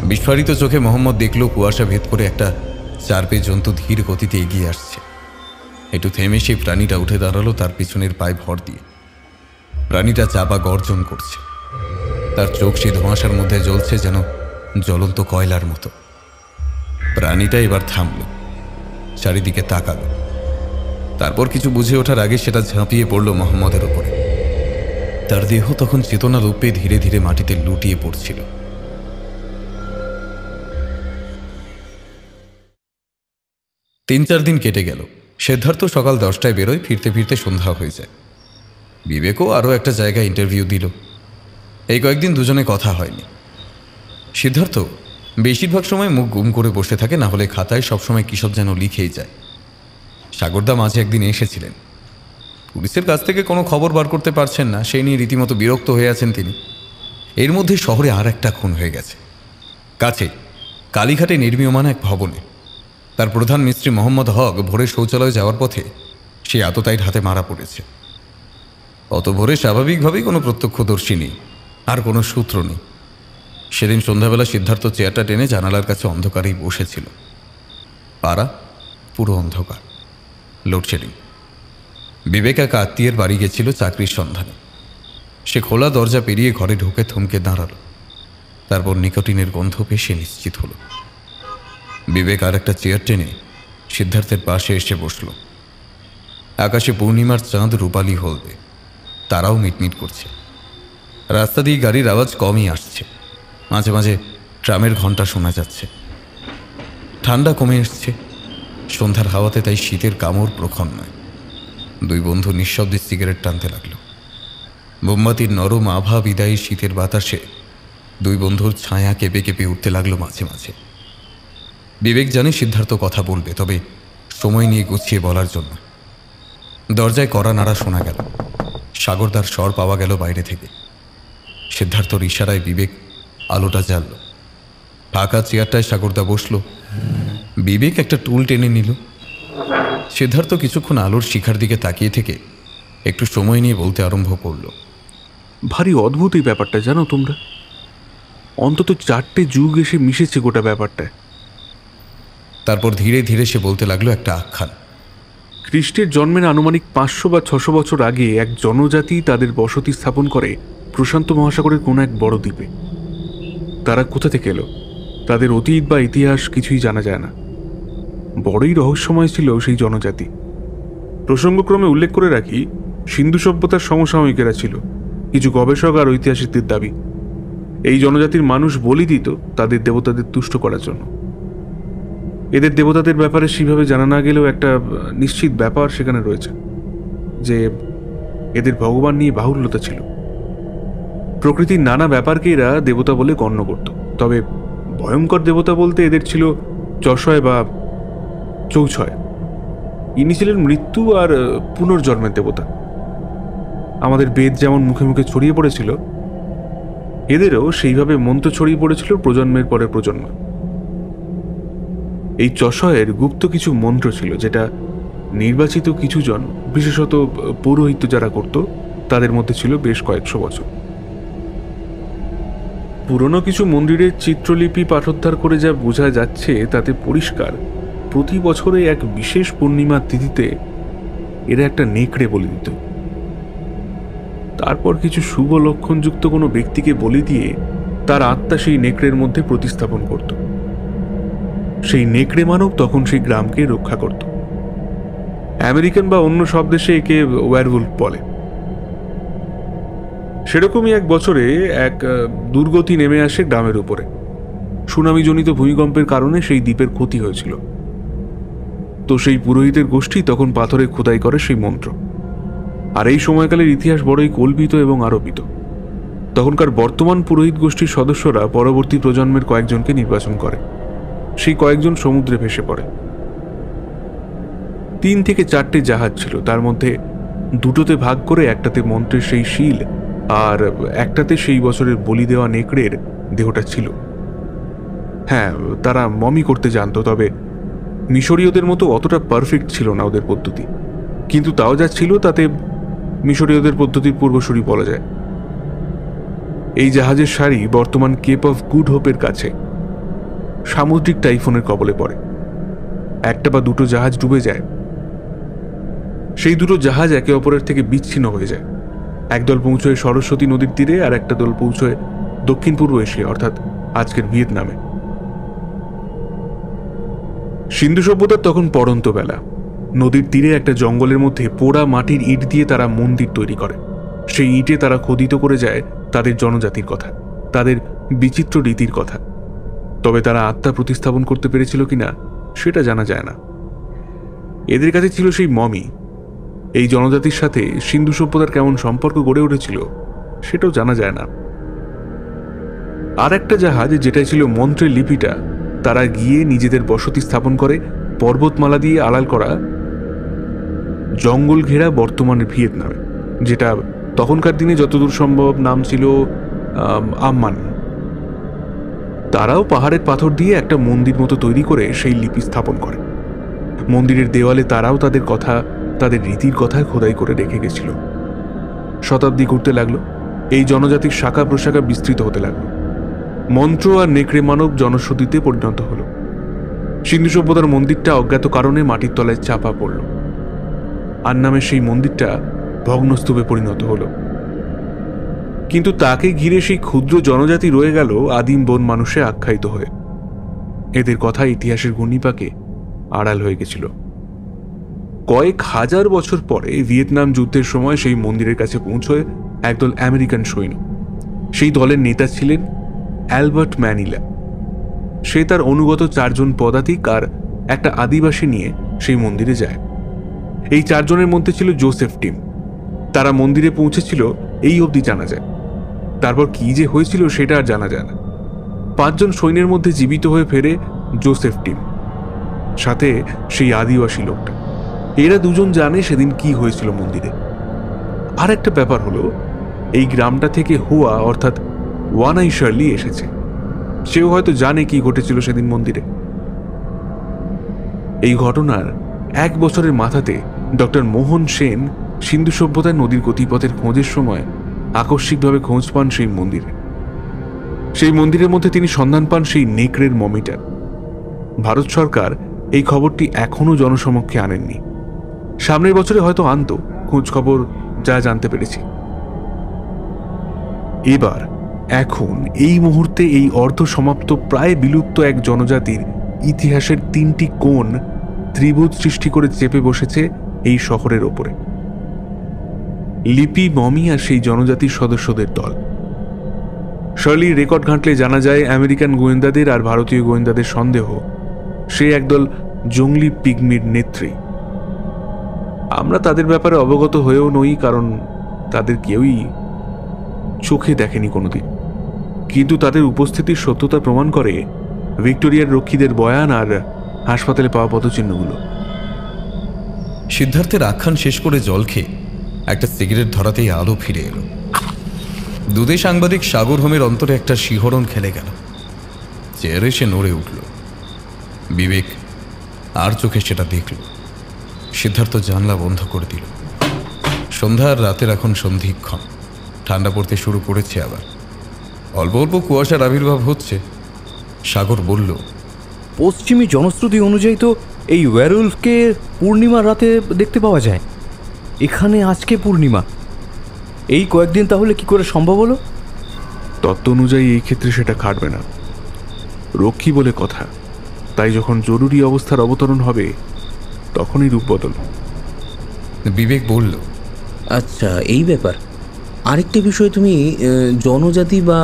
বিস্ফারিত চোখে মোহাম্মদ দেখল কুয়াশা ভেদ করে একটা চারপে জন্তু ধীর গতিতে এগিয়ে আসছে। একটু থেমে সেই প্রাণীটা উঠে দাঁড়ালো তার পিছনের পায়ে ভর দিয়ে। প্রাণীটা চাপা গর্জন করছে। তার চোখ সেই ধোঁয়াশার মধ্যে জ্বলছে যেন জ্বলন্ত কয়লার মতো। প্রাণীটা এবার থামল, চারিদিকে তাকালো। তারপর কিছু বুঝে ওঠার আগে সেটা ঝাঁপিয়ে পড়ল মোহাম্মদের ওপরে। তার দেহ তখন চেতনা লোপ পেয়ে ধীরে ধীরে মাটিতে লুটিয়ে পড়ছিল। তিন চার দিন কেটে গেল। সিদ্ধার্থ সকাল 10টায় বেরোয়, ফিরতে ফিরতে সন্ধ্যা হয়ে যায়। বিবেকও আরও একটা জায়গায় ইন্টারভিউ দিল। এই কয়েকদিন দুজনে কথা হয়নি। সিদ্ধার্থ বেশিরভাগ সময় মুখ গুম করে বসে থাকে, না হলে খাতায় সবসময় কিসব যেন লিখেই যায়। সাগরদা মাঝে একদিন এসেছিলেন। পুলিশের কাছ থেকে কোনো খবর বার করতে পারছেন না, সেই নিয়ে রীতিমতো বিরক্ত হয়ে আছেন তিনি। এর মধ্যে শহরে আর একটা খুন হয়ে গেছে, কাছে কালীঘাটে নির্মীয়মান এক ভবনে। তার প্রধান মিস্ত্রি মোহাম্মদ হক ভোরে শৌচালয়ে যাওয়ার পথে সেই আততায়ীর হাতে মারা পড়েছে। অত ভোরে স্বাভাবিকভাবেই কোনো প্রত্যক্ষদর্শী নেই, আর কোনো সূত্র নেই। সেদিন সন্ধ্যাবেলা সিদ্ধার্থ চেয়ারটা টেনে জানালার কাছে অন্ধকারেই বসেছিল। পাড়া পুরো অন্ধকার, লোডশেডিং। বিবেক এক আত্মীয়ের বাড়ি গেছিল চাকরির সন্ধানে। সে খোলা দরজা পেরিয়ে ঘরে ঢুকে থমকে দাঁড়ালো। তারপর নিকোটিনের গন্ধ পেয়ে সে নিশ্চিত হলো। বিবেক আর একটা চেয়ার টেনে সিদ্ধার্থের পাশে এসে বসল। আকাশে পূর্ণিমার চাঁদ রূপালি হলদে, তারাও মিটমিট করছে। রাস্তা দিয়ে গাড়ির আওয়াজ কমই আসছে, মাঝে মাঝে ট্রামের ঘন্টা শোনা যাচ্ছে। ঠান্ডা কমে এসছে সন্ধ্যার হাওয়াতে, তাই শীতের কামড় প্রখর নয়। দুই বন্ধু নিঃশব্দে সিগারেট টানতে লাগলো। মোমবাতির নরম আভা বিদায়ী শীতের বাতাসে দুই বন্ধুর ছায়া কেঁপে কেঁপে উঠতে লাগলো মাঝে মাঝে। বিবেক জানে সিদ্ধার্থ কথা বলবে, তবে সময় নিয়ে গুছিয়ে বলার জন্য। দরজায় কড়া নাড়া শোনা গেল। সাগরদার স্বর পাওয়া গেল বাইরে থেকে। সিদ্ধার্থর ইশারায় বিবেক আলোটা জ্বালল। ফাঁকা চেয়ারটায় সাগরদা বসল। বিবেক একটা টুল টেনে নিল। সিদ্ধার্থ কিছুক্ষণ আলোর শিখার দিকে তাকিয়ে থেকে একটু সময় নিয়ে বলতে আরম্ভ করল। ভারী অদ্ভুত এই ব্যাপারটা, জানো তোমরা? অন্তত 4টে যুগ এসে মিশেছে গোটা ব্যাপারটায়। তারপর ধীরে ধীরে সে বলতে লাগলো একটা আখ্যান। খ্রিস্টের জন্মের আনুমানিক 500 বা 600 বছর আগে এক জনজাতি তাদের বসতি স্থাপন করে প্রশান্ত মহাসাগরের কোনো এক বড় দ্বীপে। তারা কোথা থেকে এলো, তাদের অতীত বা ইতিহাস কিছুই জানা যায় না। বড়ই রহস্যময় ছিল সেই জনজাতি। প্রসঙ্গক্রমে উল্লেখ করে রাখি, সিন্ধু সভ্যতার সমসাময়িকেরা ছিল কিছু গবেষক আর ঐতিহাসিকদের দাবি। এই জনজাতির মানুষ বলি দিত তাদের দেবতাদের তুষ্ট করার জন্য। এদের দেবতাদের ব্যাপারে সেভাবে জানা না গেলেও একটা নিশ্চিত ব্যাপার সেখানে রয়েছে, যে এদের ভগবান নিয়ে বাহুল্যতা ছিল। প্রকৃতির নানা ব্যাপারকে এরা দেবতা বলে গণ্য করত। তবে ভয়ঙ্কর দেবতা বলতে এদের ছিল চশয় বা চৌছয়। ইনি ছিলেন মৃত্যু আর পুনর্জন্মের দেবতা। আমাদের বেদ যেমন মুখে মুখে ছড়িয়ে পড়েছিল, এদেরও সেইভাবে মন্ত্র ছড়িয়ে পড়েছিল প্রজন্মের পরে প্রজন্ম। এই চশয়ের গুপ্ত কিছু মন্ত্র ছিল, যেটা নির্বাচিত কিছুজন, বিশেষত পৌরোহিত্য যারা করত, তাদের মধ্যে ছিল বেশ কয়েকশো বছর। পুরনো কিছু মন্দিরের চিত্রলিপি পাঠোদ্ধার করে যা বোঝা যাচ্ছে তাতে পরিষ্কার প্রতি বছরে এক বিশেষ পূর্ণিমার তিথিতে এরা একটা নেকড়ে বলি দিত। তারপর কিছু শুভ লক্ষণযুক্ত কোনো ব্যক্তিকে বলি দিয়ে তার আত্মা সেই নেকড়ের মধ্যে প্রতিস্থাপন করত। সেই নেকড়ে মানব তখন সেই গ্রামকে রক্ষা করত। আমেরিকান বা অন্য সব দেশে একে ওয়্যারউলফ বলে। সেরকমই এক বছরে এক দুর্গতি নেমে আসে গ্রামের উপরে। সুনামিজনিত ভূমিকম্পের কারণে সেই দ্বীপের ক্ষতি হয়েছিল। তো সেই পুরোহিতের গোষ্ঠী তখন পাথরে খোদাই করে সেই মন্ত্র। আর এই সময়কালের ইতিহাস বড়ই কল্পিত এবং আরোপিত। তখনকার বর্তমান পুরোহিত গোষ্ঠীর সদস্যরা পরবর্তী প্রজন্মের কয়েকজনকে নির্বাচন করে। সেই কয়েকজন সমুদ্রে ভেসে পড়ে। 3 থেকে 4টে জাহাজ ছিল, তার মধ্যে 2টোতে ভাগ করে একটাতে মন্ত্রের সেই শিল আর একটাতে সেই বছরের বলি দেওয়া নেকড়ের দেহটা ছিল। হ্যাঁ, তারা মমি করতে জানতো, তবে মিশরীয়দের মতো অতটা পারফেক্ট ছিল না ওদের পদ্ধতি। কিন্তু তাও যা ছিল তাতে মিশরীয়দের পদ্ধতির পূর্বসূরি বলা যায়। এই জাহাজের সারি বর্তমান কেপ অফ গুড হোপের কাছে সামুদ্রিক টাইফুনের কবলে পড়ে। একটা বা দুটো জাহাজ ডুবে যায়। সেই দুটো জাহাজ একে অপরের থেকে বিচ্ছিন্ন হয়ে যায়। একদল পৌঁছয় সরস্বতী নদীর তীরে, আর একটা দল পৌঁছয় দক্ষিণ পূর্ব এশিয়া, অর্থাৎ আজকের ভিয়েতনামে। সিন্ধু সভ্যতার তখন পড়ন্ত বেলা। নদীর তীরে একটা জঙ্গলের মধ্যে পোড়া মাটির ইট দিয়ে তারা মন্দির তৈরি করে। সেই ইঁটে তারা খোদিত করে যায় তাদের জনজাতির কথা, তাদের বিচিত্র রীতির কথা। তবে তারা আত্মা প্রতিস্থাপন করতে পেরেছিল কিনা সেটা জানা যায় না। এদের কাছে ছিল সেই মমি। এই জনজাতির সাথে সিন্ধু সভ্যতার কেমন সম্পর্ক গড়ে উঠেছিল সেটাও জানা যায় না। আর একটা জাহাজ, যেটাই ছিল মন্ত্রের লিপিটা, তারা গিয়ে নিজেদের বসতি স্থাপন করে পর্বতমালা দিয়ে আড়াল করা জঙ্গল ঘেরা বর্তমানের ভিয়েতনামে, যেটা তখনকার দিনে যতদূর সম্ভব নাম ছিল আম্মান। তারাও পাহাড়ের পাথর দিয়ে একটা মন্দির মতো তৈরি করে সেই লিপি স্থাপন করে। মন্দিরের দেওয়ালে তারাও তাদের কথা, তাদের রীতির কথা খোদাই করে রেখে গেছিল। শতাব্দী ঘুরতে লাগলো, এই জনজাতির শাখা প্রশাখা বিস্তৃত হতে লাগলো। মন্ত্র আর নেকড়ে মানব জনশ্রুতিতে পরিণত হলো। সিন্ধু সভ্যতার মন্দিরটা অজ্ঞাত কারণে মাটির তলায় চাপা পড়ল। আর নামের সেই মন্দিরটা ভগ্নস্তূপে পরিণত হলো। কিন্তু তাকে ঘিরে সেই ক্ষুদ্র জনজাতি রয়ে গেল আদিম বন মানুষে আখ্যায়িত হয়ে। এদের কথা ইতিহাসের ঘূর্ণিপাকে আড়াল হয়ে গেছিল। কয়েক হাজার বছর পরে ভিয়েতনাম যুদ্ধের সময় সেই মন্দিরের কাছে পৌঁছয় একদল আমেরিকান সৈন্য। সেই দলের নেতা ছিলেন অ্যালবার্ট ম্যানিলা। সে তার অনুগত 4 জন পদাতিক আর একটা আদিবাসী নিয়ে সেই মন্দিরে যায়। এই 4 জনের মধ্যে ছিল জোসেফ টিম। তারা মন্দিরে পৌঁছেছিল এই অবধি জানা যায়। তারপর কি যে হয়েছিল সেটা আর জানা যায় না। 5 জন সৈন্যের মধ্যে জীবিত হয়ে ফেরে জোসেফ টিম, সাথে সেই আদিবাসী লোকটা। এরা দুজন জানে সেদিন কি হয়েছিল মন্দিরে। আর একটা ব্যাপার হলো, এই গ্রামটা থেকে হুয়া অর্থাৎ ওয়ান আই শার্লি এসেছে। সেও হয়তো জানে কি ঘটেছিল সেদিন মন্দিরে। এই ঘটনার 1 বছরের মাথাতে ডক্টর মোহন সেন সিন্ধু সভ্যতার নদীর গতিপথের খোঁজের সময় আকস্মিকভাবে খোঁজ পান সেই মন্দিরে। সেই মন্দিরের মধ্যে তিনি সন্ধান পান সেই নেকড়ের মমিটার। ভারত সরকার এই খবরটি এখনো জনসমক্ষে আনেননি। সামনের বছরে হয়তো আনতো, খোঁজ খবর যা জানতে পেরেছি। এবার এখন এই মুহূর্তে এই অর্ধ সমাপ্ত প্রায় বিলুপ্ত এক জনজাতির ইতিহাসের 3টি কোণ ত্রিভুজ সৃষ্টি করে চেপে বসেছে এই শহরের ওপরে। লিপি, মমি আর সেই জনজাতির সদস্যদের দল। শার্লির রেকর্ড ঘাঁটলে জানা যায় আমেরিকান গোয়েন্দাদের আর ভারতীয় গোয়েন্দাদের সন্দেহ সে একদল জঙ্গলি পিগমির নেত্রী। আমরা তাদের ব্যাপারে অবগত হয়েও নই, কারণ তাদের কেউই চোখে দেখেনি কোনোদিন। কিন্তু তাদের উপস্থিতির সত্যতা প্রমাণ করে ভিক্টোরিয়ার রক্ষীদের বয়ান আর হাসপাতালে পাওয়া পদচিহ্নগুলো। সিদ্ধার্থের আখ্যান শেষ করে জল খেয়ে একটা সিগারেট ধরাতেই আলো ফিরে এলো। দুদে সাংবাদিক সাগর হোমের অন্তরে একটা শিহরণ খেলে গেল। চেয়ারে সে নড়ে উঠল। বিবেক আর চোখে সেটা দেখল। সিদ্ধার্থ জানলা বন্ধ করে দিল। সন্ধ্যার রাতের এখন সন্ধিক্ষণ। ঠান্ডা পড়তে শুরু করেছে আবার। অল্প অল্প কুয়াশার আবির্ভাব হচ্ছে। সাগর বলল, পশ্চিমী জনশ্রুতি অনুযায়ী তো এই ওয়্যারউলফকে পূর্ণিমার রাতে দেখতে পাওয়া যায়। এখানে আজকে পূর্ণিমা। এই কয়েকদিন তাহলে কি করে সম্ভব হলো? তত্ত্ব অনুযায়ী এই ক্ষেত্রে সেটা খাটবে না। রক্ষী বলে কথা, তাই যখন জরুরি অবস্থার অবতরণ হবে তখনই রূপ বদল। বিবেক বলল, আচ্ছা, এই ব্যাপার। আরেকটা বিষয়, তুমি জনজাতি বা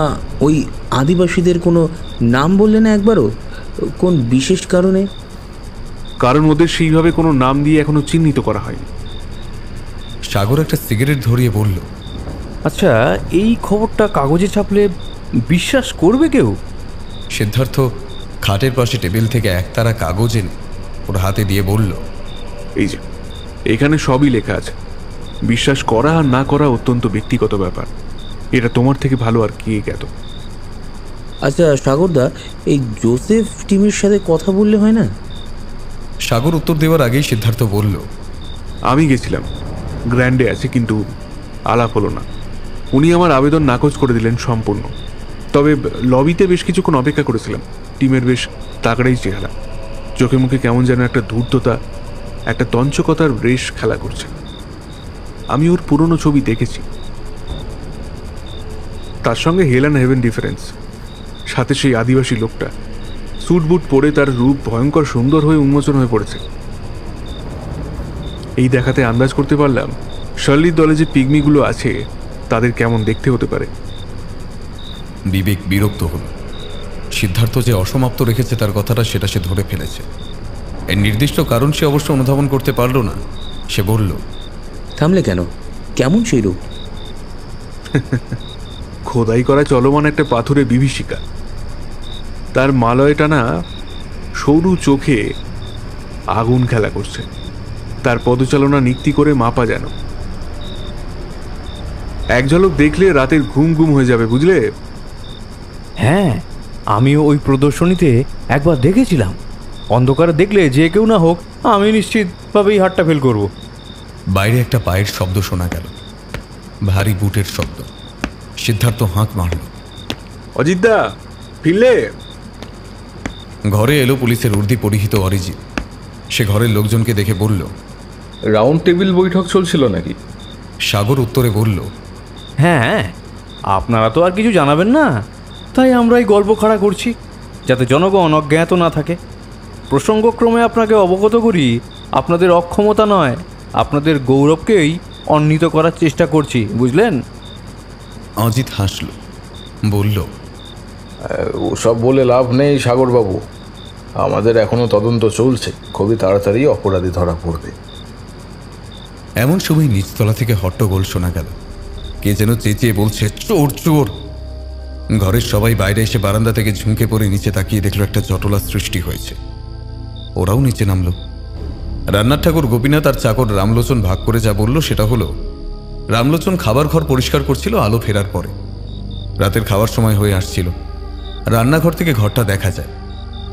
ওই আদিবাসীদের কোনো নাম বললে না একবারও? কোন বিশেষ কারণে? কারণ ওদের সেইভাবে কোনো নাম দিয়ে এখনো চিহ্নিত করা হয়নি। সাগর একটা সিগারেট ধরিয়ে বলল, আচ্ছা, এই খবরটা কাগজে ছাপলে বিশ্বাস করবে কেউ? সিদ্ধার্থ খাটের পাশে টেবিল থেকে একতারা কাগজ এনে ওর হাতে দিয়ে বলল, এই যে এখানে সবই লেখা আছে। বিশ্বাস করা আর না করা অত্যন্ত ব্যক্তিগত ব্যাপার। এটা তোমার থেকে ভালো আর কে জ্ঞাত। আচ্ছা সাগরদা, এই জোসেফ টিমের সাথে কথা বললে হয় না? সাগর উত্তর দেওয়ার আগেই সিদ্ধার্থ বলল, আমি গেছিলাম, গ্র্যান্ডে আছে, কিন্তু আলাপ হলো না। উনি আমার আবেদন নাকচ করে দিলেন সম্পূর্ণ। তবে লবিতে বেশ কিছুক্ষণ অপেক্ষা করেছিলাম। টিমের বেশ তাগড়াই চেহারা, চোখে মুখে কেমন যেন একটা ধূর্ততা, একটা তঞ্চকতার রেশ খেলা করছে। আমি ওর পুরনো ছবি দেখেছি। তার সঙ্গে হেল অ্যান্ড হেভেন ডিফারেন্স। সাথে সেই আদিবাসী লোকটা স্যুট বুট পরে তার রূপ ভয়ঙ্কর সুন্দর হয়ে উন্মোচন হয়ে পড়েছে। এই দেখাতে আন্দাজ করতে পারলাম শার্লির দলে যে পিগমিগুলো আছে তাদের কেমন দেখতে হতে পারে। বিবেক বিরক্ত হল। সিদ্ধার্থ যে অসমাপ্ত রেখেছে তার কথাটা, সেটা সে ধরে ফেলেছে। এর নির্দিষ্ট কারণ সে অবশ্য অনুধাবন করতে পারল না। সে বলল, থামলে কেন? কেমন সেই রূপ? খোদাই করা চলমান একটা পাথুরে বিভীষিকা। তার মালয় টানা সরু চোখে আগুন খেলা করছে। তার পদচালনা নিক্তি করে মাপা যেন। এক ঝলক দেখলে রাতের ঘুম ঘুম হয়ে যাবে, বুঝলে? হ্যাঁ, আমিও ওই প্রদর্শনীতে একবার দেখেছিলাম। অন্ধকারে দেখলে যে কেউ না হোক, আমি নিশ্চিতভাবেই হাতটা ফেল করব। বাইরে একটা পায়ের শব্দ শোনা গেল, ভারী বুটের শব্দ। সিদ্ধার্থ হাঁক মারল। অজিতদা, ফিরলে? ঘরে এলো পুলিশের উর্দি পরিহিত অরিজিৎ। সে ঘরের লোকজনকে দেখে বলল, রাউন্ড টেবিল বৈঠক চলছিল নাকি? সাগর উত্তরে বলল, হ্যাঁ, আপনারা তো আর কিছু জানাবেন না, তাই আমরা এই গল্প খাড়া করছি, যাতে জনগণ অজ্ঞাত না থাকে। প্রসঙ্গক্রমে আপনাকে অবগত করি, আপনাদের অক্ষমতা নয়, আপনাদের গৌরবকেই অন্বিত করার চেষ্টা করছি, বুঝলেন? অজিত হাসল, বলল, ওসব বলে লাভ নেই সাগরবাবু। আমাদের এখনো তদন্ত চলছে, খুবই তাড়াতাড়ি অপরাধী ধরা পড়বে। এমন সময় নিচতলা থেকে হট্টগোল শোনা গেল। কে যেন চেঁচিয়ে বলছে, চোর চোর। ঘরের সবাই বাইরে এসে বারান্দা থেকে ঝুঁকে পড়ে নিচে তাকিয়ে দেখলো একটা জটলা সৃষ্টি হয়েছে। ওরাও নিচে নামলো। রান্নার ঠাকুর গোপীনাথ আর চাকর রামলোচন ভাগ করে যা বলল সেটা হলো, রামলোচন খাবার ঘর পরিষ্কার করছিল আলো ফেরার পরে। রাতের খাওয়ার সময় হয়ে আসছিল। রান্নাঘর থেকে ঘরটা দেখা যায়।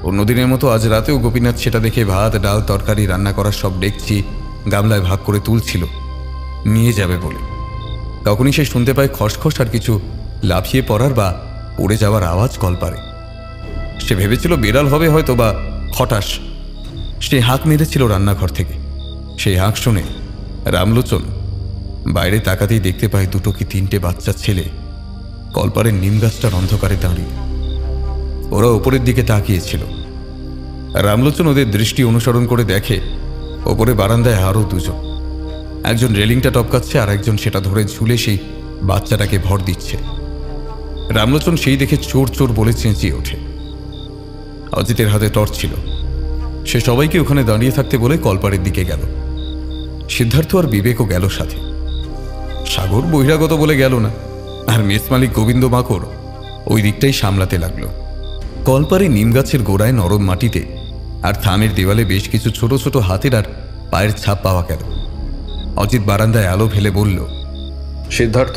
অন্যদিনের মতো আজ রাতেও গোপীনাথ সেটা দেখে ভাত, ডাল, তরকারি রান্না করার সব ডেকচি গামলায় ভাগ করে তুলছিল নিয়ে যাবে বলে। তখনই সে শুনতে পায় খসখস আর কিছু লাফিয়ে পড়ার বা পড়ে যাওয়ার আওয়াজ কলপারে। সে ভেবেছিল বিড়াল হবে হয়তো, বা খটাস। সে হাঁক মেরেছিল রান্নাঘর থেকে। সেই হাঁক শুনে রামলোচন বাইরে তাকাতেই দেখতে পায় দুটো কি তিনটে বাচ্চা ছেলে কলপারের নিম গাছটার অন্ধকারে দাঁড়িয়ে। ওরা ওপরের দিকে তাকিয়েছিল। রামলোচন ওদের দৃষ্টি অনুসরণ করে দেখে ওপরে বারান্দায় আরও দুজন। একজন রেলিংটা টপকাচ্ছে আর একজন সেটা ধরে ঝুলে সেই বাচ্চাটাকে ভর দিচ্ছে। রামলোচন সেই দেখে চোর চোর বলে চেঁচিয়ে ওঠে। অজিতের হাতে টর্চ ছিল। সে সবাইকে ওখানে দাঁড়িয়ে থাকতে বলে কলপারের দিকে গেল। সিদ্ধার্থ আর বিবেকও গেল সাথে। সাগর বহিরাগত বলে গেল না, আর মেস মালিক গোবিন্দ মাকড় ওই দিকটাই সামলাতে লাগলো। কলপারে নিম গাছের গোড়ায় নরম মাটিতে আর থামের দেওয়ালে বেশ কিছু ছোট ছোট হাতের আর পায়ের ছাপ পাওয়া গেল। অজিত বারান্দায় আলো ফেলে বলল, সিদ্ধার্থ,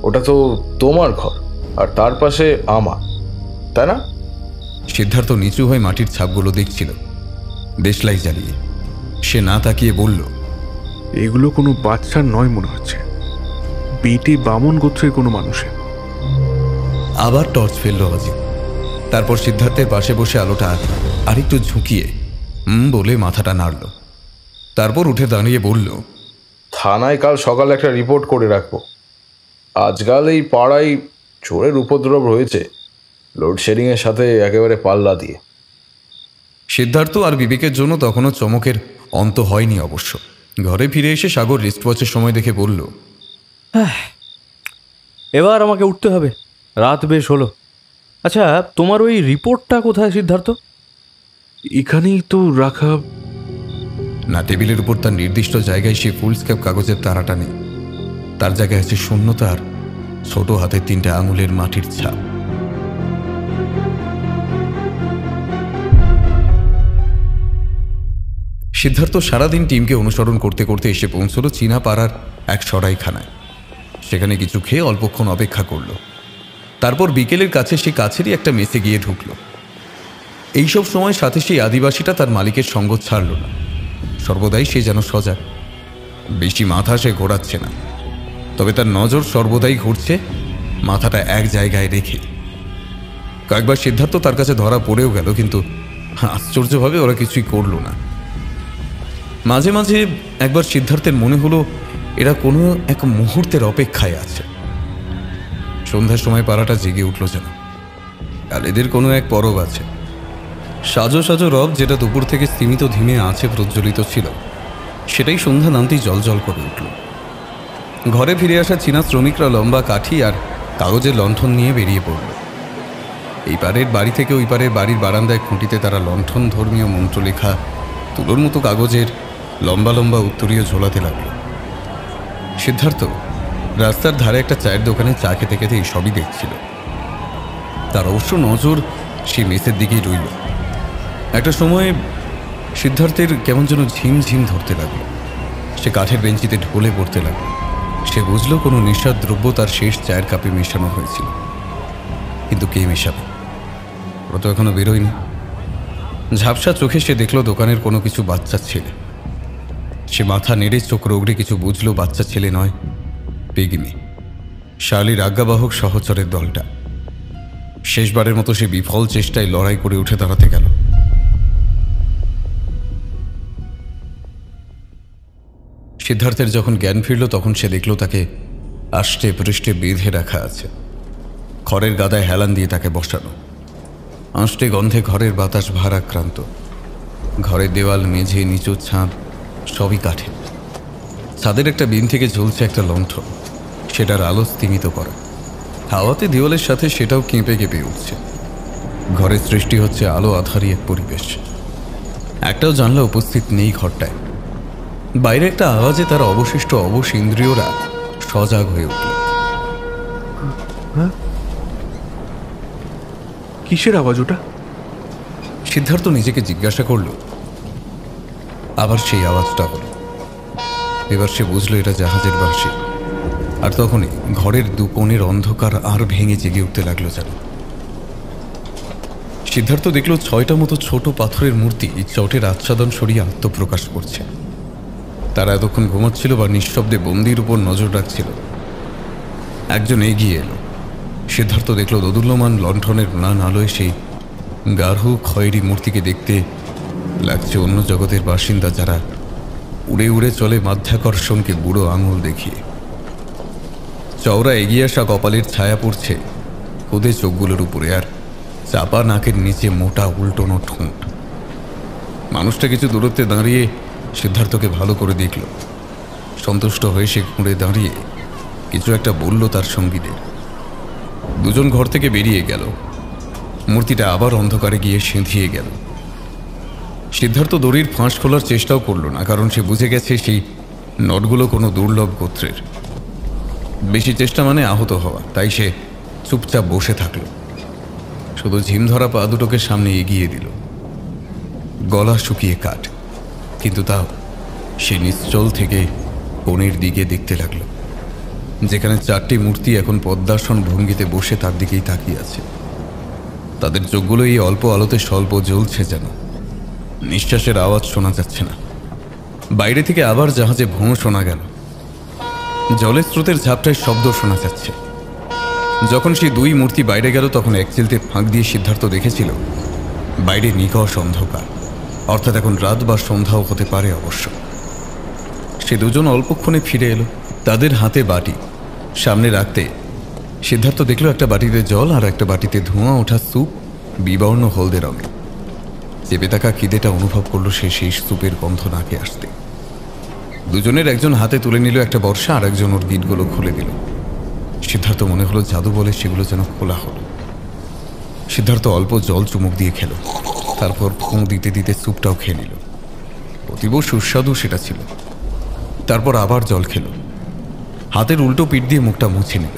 ওটা তো তোমার ঘর, আর তার পাশে আমার, তাই না? সিদ্ধার্থ নিচু হয়ে মাটির ছাপগুলো দেখছিল দেশলাই জ্বালিয়ে। সে না তাকিয়ে বলল, এগুলো কোনো বাচ্চার নয় মনে হচ্ছে, বেটে বামন গোত্রের কোনো মানুষের। আবার টর্চ ফেলল অজিত। তারপর সিদ্ধার্থের পাশে বসে আলোটা আরেকটু ঝুঁকিয়ে বলে মাথাটা নাড়ল। তারপর উঠে দাঁড়িয়ে বলল, থানায় কাল সকালে একটা রিপোর্ট করে রাখবো। আজকাল এই পাড়ায় চোরের উপদ্রব রয়েছে, লোডশেডিংয়ের সাথে একেবারে পাল্লা দিয়ে। সিদ্ধার্থ আর বিবেকের জন্য তখনও চমকের অন্ত হয়নি অবশ্য। ঘরে ফিরে এসে সাগর রিস্টওয়াচের সময় দেখে বলল, এবার আমাকে উঠতে হবে, রাত বেশ হলো। আচ্ছা, তোমার ওই রিপোর্টটা কোথায় সিদ্ধার্থ? এখানেই তো রাখা। না, টেবিলের উপর তার নির্দিষ্ট জায়গায় সে ফুলস্ক্যাপ কাগজের তারাটা নেই। তার জায়গায় আছে শূন্যতার ছোট হাতের 3টে আঙুলের মাটির ছাপ। সিদ্ধার্থ সারাদিন টিমকে অনুসরণ করতে করতে এসে পৌঁছল চীনা পাড়ার এক সরাইখানায়। সেখানে কিছু খেয়ে অল্পক্ষণ অপেক্ষা করল। তারপর বিকেলের কাছে সে কাছেরই একটা মেসে গিয়ে ঢুকল। এইসব সময় সাথে সেই আদিবাসীটা তার মালিকের সঙ্গ ছাড়ল না। সর্বদাই সে যেন সজাগ। বেশি মাথা সে ঘোরাচ্ছে না, তবে তার নজর সর্বদাই ঘুরছে মাথাটা এক জায়গায় রেখে। কয়েকবার সিদ্ধার্থ তার কাছে ধরা পড়েও গেল, কিন্তু আশ্চর্যভাবে ওরা কিছুই করল না। মাঝে মাঝে একবার সিদ্ধার্থের মনে হলো এরা কোনো এক মুহূর্তের অপেক্ষায় আছে। সন্ধ্যার সময় পাড়াটা জেগে উঠল যেন। আর এদের কোনো এক পরব আছে। সাজো সাজো রব, যেটা দুপুর থেকে স্তিমিত ধিমে আছে প্রজ্বলিত ছিল, সেটাই সন্ধ্যা নামতেই জল জল করে উঠল। ঘরে ফিরে আসা চীনা শ্রমিকরা লম্বা কাঠি আর কাগজের লণ্ঠন নিয়ে বেরিয়ে পড়ল। এই পারের বাড়ি থেকে ওই পারের বাড়ির বারান্দায় খুঁটিতে তারা লণ্ঠন ধর্মীয় মন্ত্র লেখা তুলোর মতো কাগজের লম্বা লম্বা উত্তরীয় ঝোলাতে লাগল। সিদ্ধার্থ রাস্তার ধারে একটা চায়ের দোকানে চা খেতে খেতে এই সবই দেখছিল। তার অবশ্য নজর সেই মেসের দিকেই রইল। একটা সময়ে সিদ্ধার্থের কেমন যেন ঝিমঝিম ধরতে লাগলো। সে কাঠের বেঞ্চিতে ঢলে পড়তে লাগলো। সে বুঝল কোনো নেশার দ্রব্য তার শেষ চায়ের কাপে মেশানো হয়েছিল, কিন্তু কে মেশাবে? ওরা তো এখনো বেরোয়নি। ঝাপসা চোখে সে দেখল দোকানের কোনো কিছু বাচ্চা ছেলে। সে মাথা নেড়ে চোখ রোগড়ে কিছু বুঝল বাচ্চা ছেলে নয়, পেগিনি, শার্লির আজ্ঞাবাহক সহচরের দলটা। শেষবারের মতো সে বিফল চেষ্টায় লড়াই করে উঠে দাঁড়াতে গেল। সিদ্ধার্থের যখন জ্ঞান ফিরল তখন সে দেখল তাকে আষ্টে পৃষ্ঠে বেঁধে রাখা আছে, খড়ের গাদায় হেলান দিয়ে তাকে বসানো। আষ্টে গন্ধে ঘরের বাতাস ভারাক্রান্ত। ঘরের দেওয়াল, মেঝে, নিচু ছাদ সবই কাঠের। ছাদের একটা বিন থেকে ঝুলছে একটা লণ্ঠন, সেটার আলো স্তিমিত করা। হাওয়াতে দেওয়ালের সাথে সেটাও কেঁপে কেঁপে উঠছে। ঘরের সৃষ্টি হচ্ছে আলো আধারি এক পরিবেশ। একটাও জানলা উপস্থিত নেই ঘরটায়। বাইরে একটা আওয়াজে তার অবশিষ্ট অবশ ইন্দ্রিয়রা সজাগ হয়ে উঠল। কিসের আওয়াজ ওটা? সিদ্ধার্থ নিজেকে জিজ্ঞাসা করল। আবার সেই আওয়াজটা হলো। এবার সে বুঝল এটা জাহাজের বাঁশি। আর তখনই ঘরের দুকোণের অন্ধকার আর ভেঙে জেগে উঠতে লাগলো যেন। সিদ্ধার্থ দেখল 6টা মতো ছোট পাথরের মূর্তি চটের আচ্ছাদন সরিয়ে আত্মপ্রকাশ করছে। তারা এতক্ষণ ঘুমাচ্ছিল বা নিঃশব্দে বন্দির উপর নজর রাখছিল। একজন এগিয়ে এলো। সিদ্ধার্থ দেখল দোদুল্যমান লণ্ঠনের ম্লান আলোয় সেই গাঢ় খয়েরি মূর্তিকে দেখতে লাগছে অন্য জগতের বাসিন্দা, যারা উড়ে উড়ে চলে মাধ্যাকর্ষণকে বুড়ো আঙুল দেখিয়ে। চওড়া এগিয়ে আসা কপালের ছায়া পড়ছে খুদে চোখগুলোর উপরে, আর চাপা নাকের নিচে মোটা উল্টোনো ঠোঁট। মানুষটা কিছু দূরত্বে দাঁড়িয়ে সিদ্ধার্থকে ভালো করে দেখল। সন্তুষ্ট হয়ে সে ঘুরে দাঁড়িয়ে কিছু একটা বলল তার সঙ্গীদের। দুজন ঘর থেকে বেরিয়ে গেল। মূর্তিটা আবার অন্ধকারে গিয়ে সেঁধিয়ে গেল। সিদ্ধার্থ দড়ির ফাঁস খোলার চেষ্টাও করল না, কারণ সে বুঝে গেছে সেই নটগুলো কোনো দুর্লভ গোত্রের। বেশি চেষ্টা মানে আহত হওয়া। তাই সে চুপচাপ বসে থাকল, শুধু ঝিমধরা পা দুটোকে সামনে এগিয়ে দিল। গলা শুকিয়ে কাঠ, কিন্তু তাও সে নিশ্চল থেকে কোণের দিকে দেখতে লাগলো, যেখানে 4টি মূর্তি এখন পদ্মাসন ভঙ্গিতে বসে তার দিকেই তাকিয়ে আছে। তাদের চোখগুলো এই অল্প আলোতে স্বল্প জ্বলছে যেন। নিঃশ্বাসের আওয়াজ শোনা যাচ্ছে না। বাইরে থেকে আবার জাহাজে ভোঁ শোনা গেল। জলের স্রোতের ঝাপটায় শব্দ শোনা যাচ্ছে। যখন সেই 2 মূর্তি বাইরে গেল তখন এক চিলতে ফাঁক দিয়ে সিদ্ধার্থ দেখেছিল বাইরে নিকষ অন্ধকার, অর্থাৎ এখন রাত বা সন্ধ্যাও হতে পারে অবশ্য। সে দুজন অল্পক্ষণে ফিরে এলো। তাদের হাতে বাটি সামনে রাখতে সিদ্ধার্থ দেখল একটা বাটিতে জল আর একটা বাটিতে ধোঁয়া ওঠা স্যুপ, বিবর্ণ হলদে রঙে। চেপে থাকা খিদেটা অনুভব করলো সে সেই স্যুপের গন্ধ নাকে আসতে। দুজনের একজন হাতে তুলে নিল একটা বর্ষা, আর একজন ওর গিটগুলো খুলে দিল। সিদ্ধার্থ মনে হলো জাদু বলে সেগুলো যেন খোলা হলো। সিদ্ধার্থ অল্প জল চুমুক দিয়ে খেল, তারপর ফোঁ দিতে দিতে স্যুপটাও খেয়ে নিল। অতীব সুস্বাদু সেটা ছিল। তারপর আবার জল খেল। হাতের উল্টো পিঠ দিয়ে মুখটা মুছে নিল।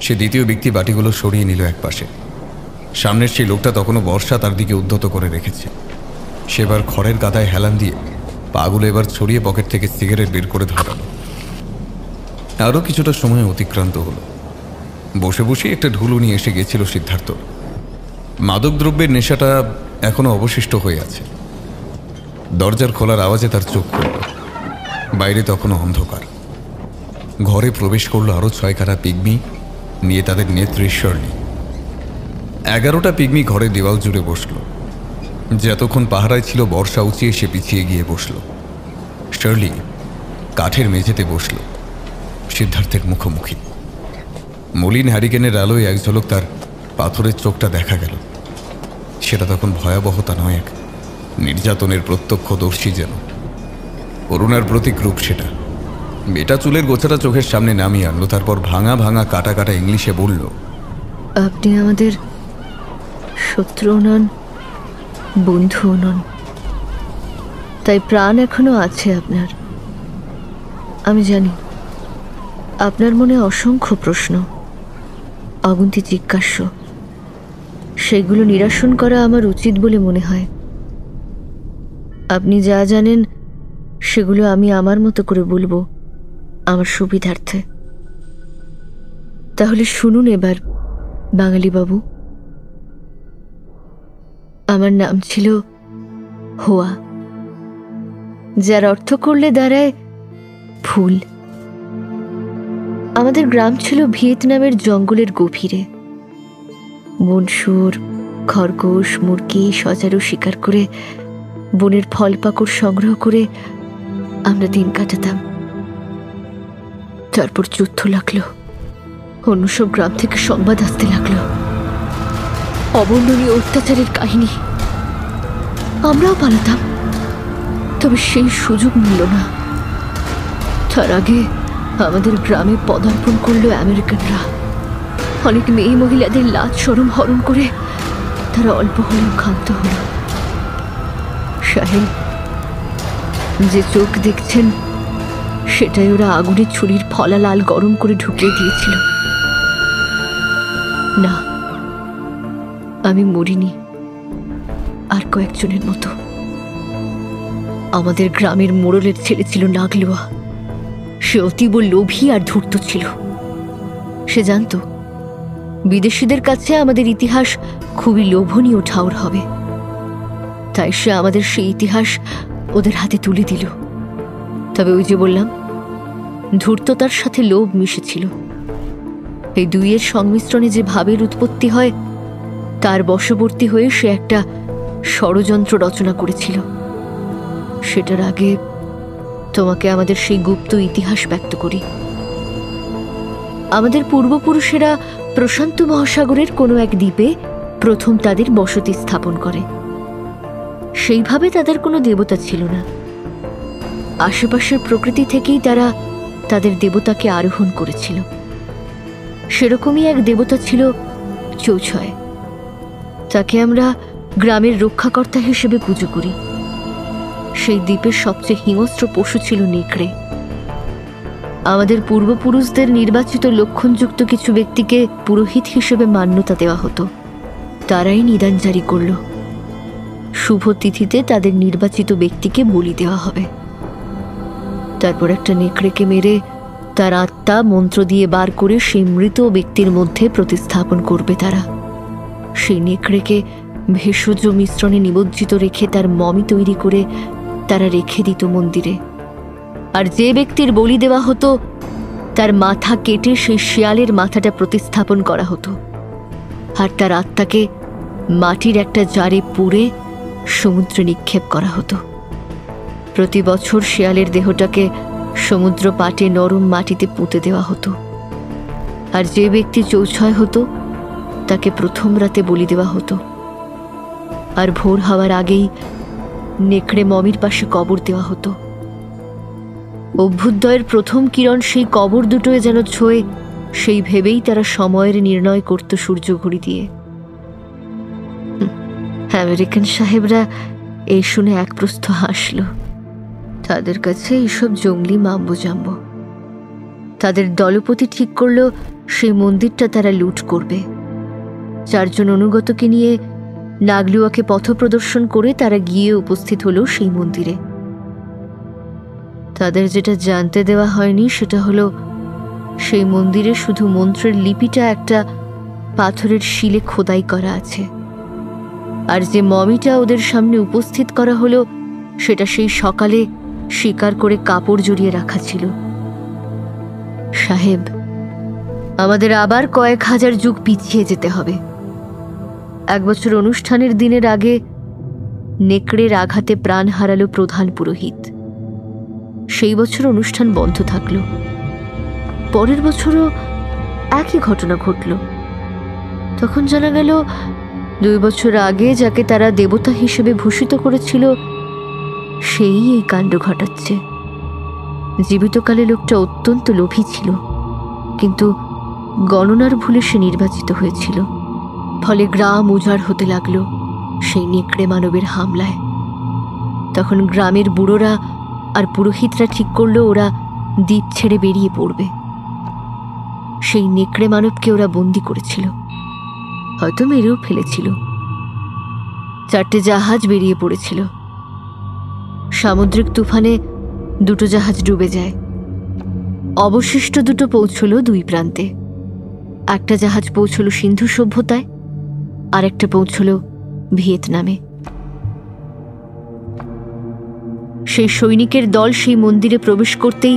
সে দ্বিতীয় ব্যক্তি বাটিগুলো সরিয়ে নিল একপাশে। সামনের সেই লোকটা তখনও বর্ষা তার দিকে উদ্ধত করে রেখেছে। সেবার খড়ের গাদায় হেলান দিয়ে পাগুলো এবার ছড়িয়ে পকেট থেকে সিগারেট বের করে ধরালো। আরও কিছুটা সময় অতিক্রান্ত হলো। বসে বসে একটা ঢুলু নিয়ে এসে গেছিল সিদ্ধার্থ। মাদকদ্রব্যের নেশাটা এখনো অবশিষ্ট হয়ে আছে। দরজার খোলার আওয়াজে তার চোখ খুলল। বাইরে তখনও অন্ধকার। ঘরে প্রবেশ করলো আরও 6 কাটা পিগমি নিয়ে তাদের নেত্রী শার্লি। 11টা পিগমি ঘরে দেওয়াল জুড়ে বসল। যতক্ষণ পাহারায় ছিল বর্ষা উঁচিয়ে সে পিছিয়ে গিয়ে বসল। শার্লি কাঠের মেঝেতে বসল, সিদ্ধার্থের মুখোমুখি। মলিন হ্যারিকেনের আলোয় এক ঝলক তার পাথরের চোখটা দেখা গেল। সেটা তখন ভয়াবহতা নয়, এক নির্যাতনের প্রত্যক্ষদর্শী যেন। করুণার প্রতীক রূপ সেটা। বেটা চুলের গোছাটা চোখের সামনে নামিয়ে আনলো, তারপর ভাঙা ভাঙা কাটা কাটা ইংলিশে বলল, আপনি আমাদের শত্রু নন, বন্ধুও নন, তাই প্রাণ এখনো আছে আপনার। আমি জানি আপনার মনে অসংখ্য প্রশ্ন, অগুন্তি জিজ্ঞাস্য, সেগুলো নিরসন করা আমার উচিত বলে মনে হয়। আপনি যা জানেন সেগুলো আমি আমার মতো করে বলবো, আমার সুবিধার্থে। তাহলে শুনুন এবার বাঙালি বাবু। আমার নাম ছিল হোয়া, যার অর্থ করলে দাঁড়ায় ফুল। আমাদের গ্রাম ছিল ভিয়েতনামের জঙ্গলের গভীরে। বনশুয়োর, খরগোশ, মুরগি, সজারু শিকার করে বনের ফল পাকড় সংগ্রহ করে আমরা দিন কাটাতাম। তারপর যুদ্ধ লাগলো, অন্য সব গ্রাম থেকে সংবাদ আসতে লাগলো, অবর্ণনীয় অত্যাচারের কাহিনী। আমরাও পালাতাম, তবে সেই সুযোগ মিলল না। তার আগে আমাদের গ্রামে পদার্পণ করলো আমেরিকানরা। অনেক মেয়ে মহিলাদের লাজ শরম হরণ করে তারা অল্প হলেও ক্ষান্ত হল। সাহেব, যে চোখ দেখছেন সেটাই ওরা আগুনের ছুরির ফলা লাল গরম করে ঢুকিয়ে দিয়েছিল। না, আমি মরিনি, আর কয়েকজনের মতো। আমাদের গ্রামের মোড়লের ছেলে ছিল নাগলুয়া। সে অতীব লোভী আর ধূর্ত ছিল। সে জানত বিদেশিদের কাছে আমাদের ইতিহাস খুবই লোভনীয় ঠাউর হবে, তাই সে আমাদের সেই ইতিহাস ওদের হাতে তুলে দিল। তবে ওই যে বললাম, ধূর্ততার সাথে লোভ মিশেছিল। এই দুইয়ের সংমিশ্রণে যে ভাবের উৎপত্তি হয়, তার বশবর্তী হয়ে সে একটা ষড়যন্ত্র রচনা করেছিল। সেটার আগে তোমাকে আমাদের সেই গুপ্ত ইতিহাস ব্যক্ত করি। আমাদের পূর্বপুরুষেরা প্রশান্ত মহাসাগরের কোনো এক দ্বীপে প্রথম তাদের বসতি স্থাপন করে। সেইভাবে তাদের কোনো দেবতা ছিল না। আশেপাশের প্রকৃতি থেকেই তারা তাদের দেবতাকে আরোহণ করেছিল। সেরকমই এক দেবতা ছিল চৌছয়। তাকে আমরা গ্রামের রক্ষাকর্তা হিসেবে পুজো করি। সেই দ্বীপের সবচেয়ে হিংস্র পশু ছিল নেকড়ে। আমাদের পূর্বপুরুষদের নির্বাচিত লক্ষণযুক্ত কিছু ব্যক্তিকে পুরোহিত হিসেবে মান্যতা দেওয়া হতো। তারাই নিদান জারি করল, শুভ তিথিতে তাদের নির্বাচিত ব্যক্তিকে বলি দেওয়া হবে। তারপর একটা নেকড়েকে মেরে তার আত্মা মন্ত্র দিয়ে বার করে সেই মৃত ব্যক্তির মধ্যে প্রতিস্থাপন করবে তারা। সেই নেকড়েকে ভেষজ মিশ্রণে নিমজ্জিত রেখে তার মমি তৈরি করে তারা রেখে দিত মন্দিরে। আর যে ব্যক্তির বলি দেওয়া হতো তার মাথা কেটে সেই শিয়ালের মাথাটা প্রতিস্থাপন করা হতো, আর তার আত্মাকে মাটির একটা জারে পুড়ে সমুদ্রে নিক্ষেপ করা হতো। প্রতি বছর শিয়ালের দেহটাকে সমুদ্র পাটে নরম মাটিতে পুঁতে দেওয়া হতো। আর যে ব্যক্তি চৌছয় হতো তাকে প্রথম রাতে বলি দেওয়া হতো, আর ভোর হওয়ার আগেই নেকড়ে মমির পাশে কবর দেওয়া হতো। অভ্যুদয়ের প্রথম কিরণ সেই কবর দুটোয় যেন ছোঁয়ে, সেই ভেবেই তারা সময়ের নির্ণয় করত সূর্য ঘড়ি দিয়ে। আমেরিকান সাহেবরা এই শুনে এক প্রস্থ হাসল। তাদের কাছে এইসব জঙ্গলি মাম্বো জাম্বো। তাদের দলপতি ঠিক করল সেই মন্দিরটা তারা লুট করবে। 4 জন অনুগতকে নিয়ে নাগলুয়াকে পথ প্রদর্শন করে তারা গিয়ে উপস্থিত হলো সেই মন্দিরে। তাদের যেটা জানতে দেওয়া হয়নি সেটা হলো, সেই মন্দিরে শুধু মন্ত্রের লিপিটা একটা পাথরের শিলে খোদাই করা আছে, আর যে মমিটা ওদের সামনে উপস্থিত করা হলো সেটা সেই সকালে শিকার করে কাপড় জড়িয়ে রাখা ছিল। সাহেব, আমাদের আবার কয়েক হাজার যুগ পিছিয়ে যেতে হবে। 1 বছর অনুষ্ঠানের দিনের আগে নেকড়ের আঘাতে প্রাণ হারালো প্রধান পুরোহিত। সেই বছর অনুষ্ঠান বন্ধ থাকল। পরের বছরও একই ঘটনা ঘটল। তখন জানা গেল 2 বছর আগে যাকে তারা দেবতা হিসেবে ভূষিত করেছিল সেই এই কাণ্ড ঘটাচ্ছে। জীবিতকালে লোকটা অত্যন্ত লোভী ছিল, কিন্তু গণনার ভুলে সে নির্বাচিত হয়েছিল। ফলে গ্রাম উজাড় হতে লাগলো সেই নেকড়ে মানবের হামলায়। তখন গ্রামের বুড়োরা আর পুরোহিতরা ঠিক করলো ওরা দ্বীপ ছেড়ে বেরিয়ে পড়বে। সেই নেকড়ে মানবকে ওরা বন্দি করেছিল, হয়তো মেরেও ফেলেছিল। 4টে জাহাজ বেরিয়ে পড়েছিল। সামুদ্রিক তুফানে 2টো জাহাজ ডুবে যায়। অবশিষ্ট 2টো পৌঁছল 2 প্রান্তে। একটা জাহাজ পৌঁছল সিন্ধু সভ্যতায়, আর একটা পৌঁছল ভিয়েতনামে। সেই সৈনিকের দল সেই মন্দিরে প্রবেশ করতেই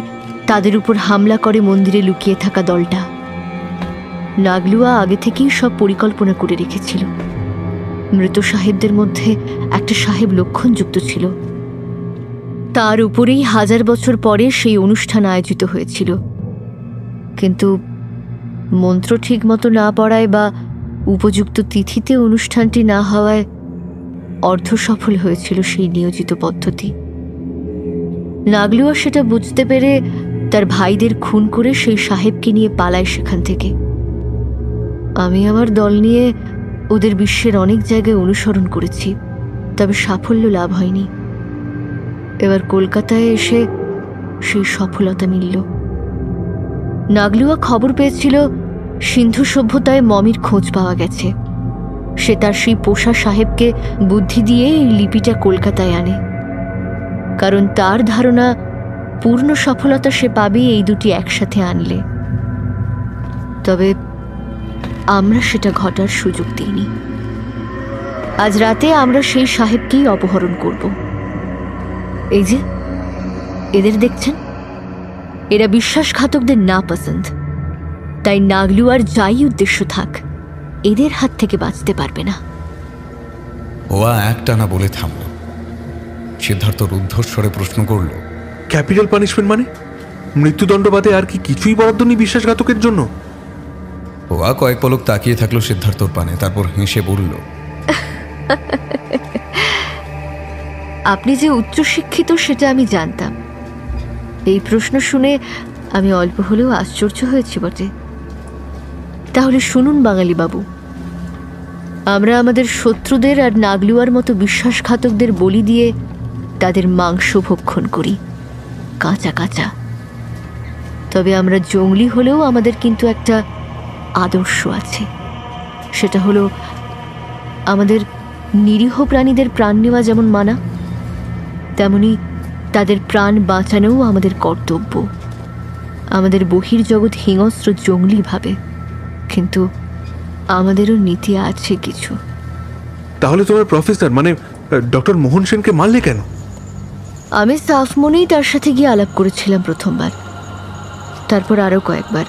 তাদের উপর হামলা করে মন্দিরে লুকিয়ে থাকা দলটা। নাগলুয়া আগে থেকেই সব পরিকল্পনা করে রেখেছিল। মৃত সাহেবদের মধ্যে একটা সাহেব লক্ষণযুক্ত ছিল। তার উপরেই 1000 বছর পরে সেই অনুষ্ঠান আয়োজিত হয়েছিল, কিন্তু মন্ত্র ঠিক মতো না পড়ায় বা উপযুক্ত তিথিতে অনুষ্ঠানটি না হওয়ায় অর্ধসফল হয়েছিল সেই নিয়োজিত পদ্ধতি। নাগলুয়া সেটা বুঝতে পেরে তার ভাইদের খুন করে সেই সাহেবকে নিয়ে পালায় সেখান থেকে। আমি আমার দল নিয়ে ওদের বিশ্বের অনেক জায়গায় অনুসরণ করেছি, তবে সাফল্য লাভ হয়নি। এবার কলকাতায় এসে সেই সফলতা মিলল। নাগলুয়া খবর পেয়েছিল সিন্ধু সভ্যতায় মমির খোঁজ পাওয়া গেছে। সে তার সেই পোষা সাহেবকে বুদ্ধি দিয়ে এই লিপিটা কলকাতায় আনে, কারণ তার ধারণা পূর্ণ সফলতা সে পাবে এই দুটি একসাথে আনলে। তবে আমরা সেটা ঘটার সুযোগ দিইনি। আজ রাতে আমরা সেই সাহেবকেই অপহরণ করব। এই যে এদের দেখছেন, এরা বিশ্বাসঘাতকদের না পছন্দ। তাই নাগলুয়ার যাই উদ্দেশ্য থাক, এদের হাত থেকে বাঁচতে পারবে না। ওয়া একটানা বলে থামল। সিদ্ধার্থ রুদ্ধস্বরে প্রশ্ন করল, ক্যাপিটাল পানিশমেন্ট মানে মৃত্যুদণ্ড বাদে আর কি কিছুই বরাদ্দ নেই বিশ্বাসঘাতকের জন্য? ওয়া কয়েক পলক তাকিয়ে থাকলো সিদ্ধার্থর পানে, তারপর হেসে বলল, আপনি যে উচ্চশিক্ষিত সেটা আমি জানতাম। এই প্রশ্ন শুনে আমি অল্প হলেও আশ্চর্য হয়েছি বটে। তাহলে শুনুন বাঙালি বাবু, আমরা আমাদের শত্রুদের আর নাগলুয়ার মতো বিশ্বাসঘাতকদের বলি দিয়ে তাদের মাংস ভক্ষণ করি, কাঁচা কাঁচা। তবে আমরা জঙ্গলি হলেও আমাদের কিন্তু একটা আদর্শ আছে। সেটা হলো আমাদের নিরীহ প্রাণীদের প্রাণ নেওয়া যেমন মানা, তেমনি তাদের প্রাণ বাঁচানোও আমাদের কর্তব্য। আমাদের বহির্জগৎ হিংস্র জঙ্গলি ভাবে, কিন্তু আমাদেরও নীতি আছে কিছু। তাহলে তোমার প্রফেসর মানে ডক্টর মোহন সেনকে মারলে কেন? আমি সাফ মনেই তার সাথে গিয়ে আলাপ করেছিলাম প্রথমবার, তারপর আরও কয়েকবার।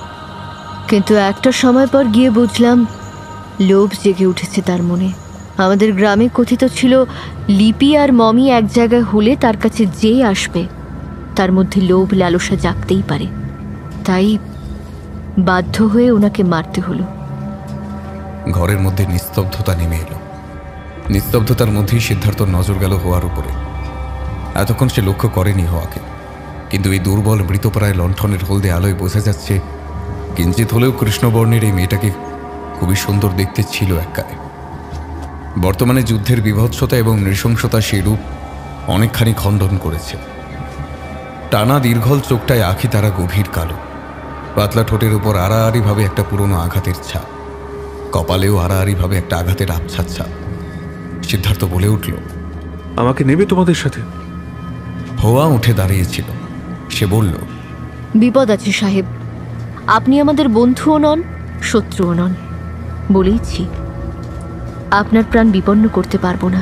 কিন্তু একটা সময় পর গিয়ে বুঝলাম লোভ জেগে উঠেছে তার মনে। আমাদের গ্রামে কথিত ছিল লিপি আর মমি এক জায়গায় হলে তার কাছে যেই আসবে তার মধ্যে লোভ লালসা জাগতেই পারে। তাই বাধ্য হয়ে ওনাকে মারতে হলো। ঘরের মধ্যে নিস্তব্ধতা নেমে এলো। নিস্তব্ধতার মধ্যেই সিদ্ধার্থর নজর গেল হওয়ার উপরে। এতক্ষণ সে লক্ষ্য করেনি হওয়াকে, কিন্তু এই দুর্বল মৃতপ্রায় লণ্ঠনের হলদে আলোয় বোঝা যাচ্ছে কিঞ্চিত হলেও কৃষ্ণবর্ণের এই মেয়েটাকে খুবই সুন্দর দেখতে ছিল এককালে। বর্তমানে যুদ্ধের বিভৎসতা এবং নৃশংসতা সেই রূপ অনেকখানি খণ্ডন করেছে। টানা দীর্ঘল চোখটায় আখি তারা গভীর কালো, পাতলা ঠোঁটের উপর আড়াআড়িভাবে একটা পুরনো আঘাতের ছাপ, কপালেও আড়াআড়িভাবে একটা আঘাতের আবছার ছাপ। সিদ্ধার্থ বলে উঠল, আমাকে নেবে তোমাদের সাথে? হোয়া উঠে দাঁড়িয়েছিল। সে বলল, বিপদ আছে সাহেব। আপনি আমাদের বন্ধুও নন, শত্রুও নন। বলেইছি আপনার প্রাণ বিপন্ন করতে পারবো না।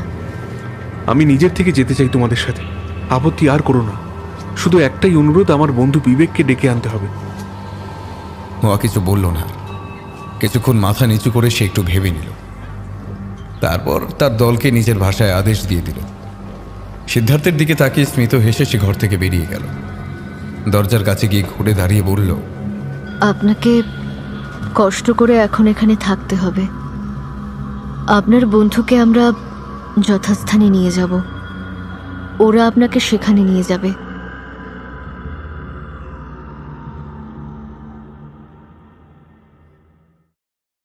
আমি নিজের থেকে যেতে চাই তোমাদের সাথে, আপত্তি আর করো না। শুধু একটাই অনুরোধ, আমার বন্ধু বিবেককে ডেকে আনতে হবে। হোয়া কিছু বলল না। কিছুক্ষণ মাথা নিচু করে সে একটু ভেবে নিল, তারপর তার দলকে নিজের ভাষায় আদেশ দিয়ে দিল। সিদ্ধার্থের দিকে তাকিয়ে স্মিত হেসে সে ঘর থেকে বেরিয়ে গেল। দরজার কাছে গিয়ে ঘুরে দাঁড়িয়ে বলল, আপনাকে কষ্ট করে এখন এখানে থাকতে হবে। আপনার বন্ধুকে আমরা যথাস্থানে নিয়ে যাব, ওরা আপনাকে সেখানে নিয়ে যাবে।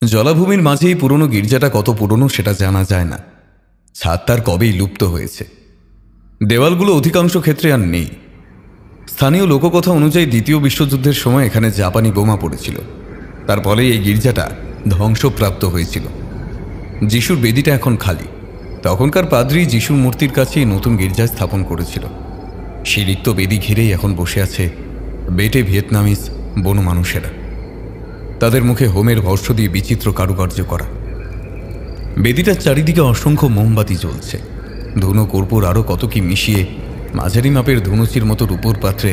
জলাভূমির মাঝেই পুরনো গির্জাটা কত পুরনো সেটা জানা যায় না। ছাদ তার কবেই লুপ্ত হয়েছে। দেওয়ালগুলো অধিকাংশ ক্ষেত্রে আর নেই। স্থানীয় লোককথা অনুযায়ী দ্বিতীয় বিশ্বযুদ্ধের সময় এখানে জাপানি বোমা পড়েছিল, তার ফলে এই গির্জাটা ধ্বংসপ্রাপ্ত হয়েছিল। যিশুর বেদিটা এখন খালি। তখনকার পাদ্রী যিশুর মূর্তির কাছেই নতুন গির্জা স্থাপন করেছিল। সেই রিক্ত বেদি ঘিরেই এখন বসে আছে বেটে ভিয়েতনামিজ বন মানুষেরা। তাদের মুখে হোমের ভস্য দিয়ে বিচিত্র কারুকার্য করা। বেদিটার চারিদিকে অসংখ্য মোমবাতি জ্বলছে। ধুনো কর্পূর আরও কত কি মিশিয়ে মাঝারি মাপের ধনুচির মতো রূপোর পাত্রে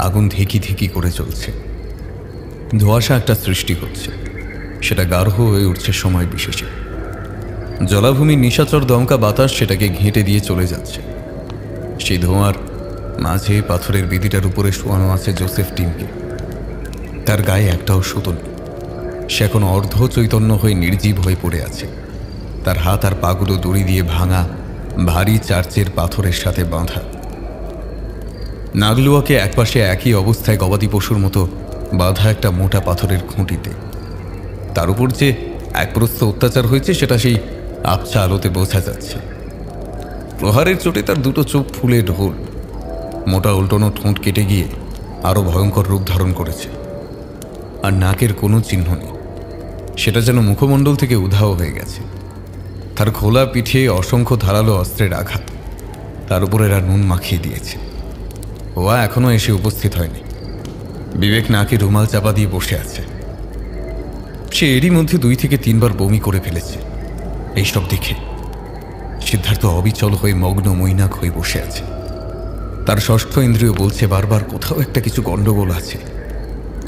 আগুন ধিকি ধিকি করে চলছে। ধোঁয়াশা একটা সৃষ্টি হচ্ছে, সেটা গাঢ় হয়ে উঠছে সময় বিশেষে। জলাভূমির নিশাচর দমকা বাতাস সেটাকে ঘেঁটে দিয়ে চলে যাচ্ছে। সেই ধোঁয়ার মাঝে পাথরের বেদিটার উপরে শোয়ানো আছে জোসেফ টিমকে। তার গায়ে একটাও সুতো নেই। সে এখন অর্ধ চৈতন্য হয়ে নির্জীব হয়ে পড়ে আছে। তার হাত আর পাগুলো দড়ি দিয়ে ভাঙা ভারী চার্চের পাথরের সাথে বাঁধা। নাগলুয়াকে একপাশে একই অবস্থায় গবাদি পশুর মতো বাঁধা একটা মোটা পাথরের খুঁটিতে। তার উপর যে একপ্রস্থ অত্যাচার হয়েছে সেটা সেই আবছা আলোতে বোঝা যাচ্ছে। প্রহারের চোটে তার দুটো চোখ ফুলে ঢোল। মোটা উল্টোনো ঠোঁট কেটে গিয়ে আরও ভয়ঙ্কর রূপ ধারণ করেছে। আর নাকের কোনো চিহ্ন নেই, সেটা যেন মুখমণ্ডল থেকে উধাও হয়ে গেছে। তার খোলা পিঠে অসংখ্য ধারালো অস্ত্রের আঘাত, তার উপর এরা নুন মাখিয়ে দিয়েছে। ওয়া এখনো এসে উপস্থিত হয়নি। বিবেক নাকে রুমাল চাপা দিয়ে বসে আছে। সে এরই মধ্যে 2 থেকে 3 বার বমি করে ফেলেছে। এইসব দেখে সিদ্ধার্থ অবিচল হয়ে মগ্ন মৈনাক হয়ে বসে আছে। তার ষষ্ঠ ইন্দ্রিয় বলছে বারবার কোথাও একটা কিছু গণ্ডগোল আছে,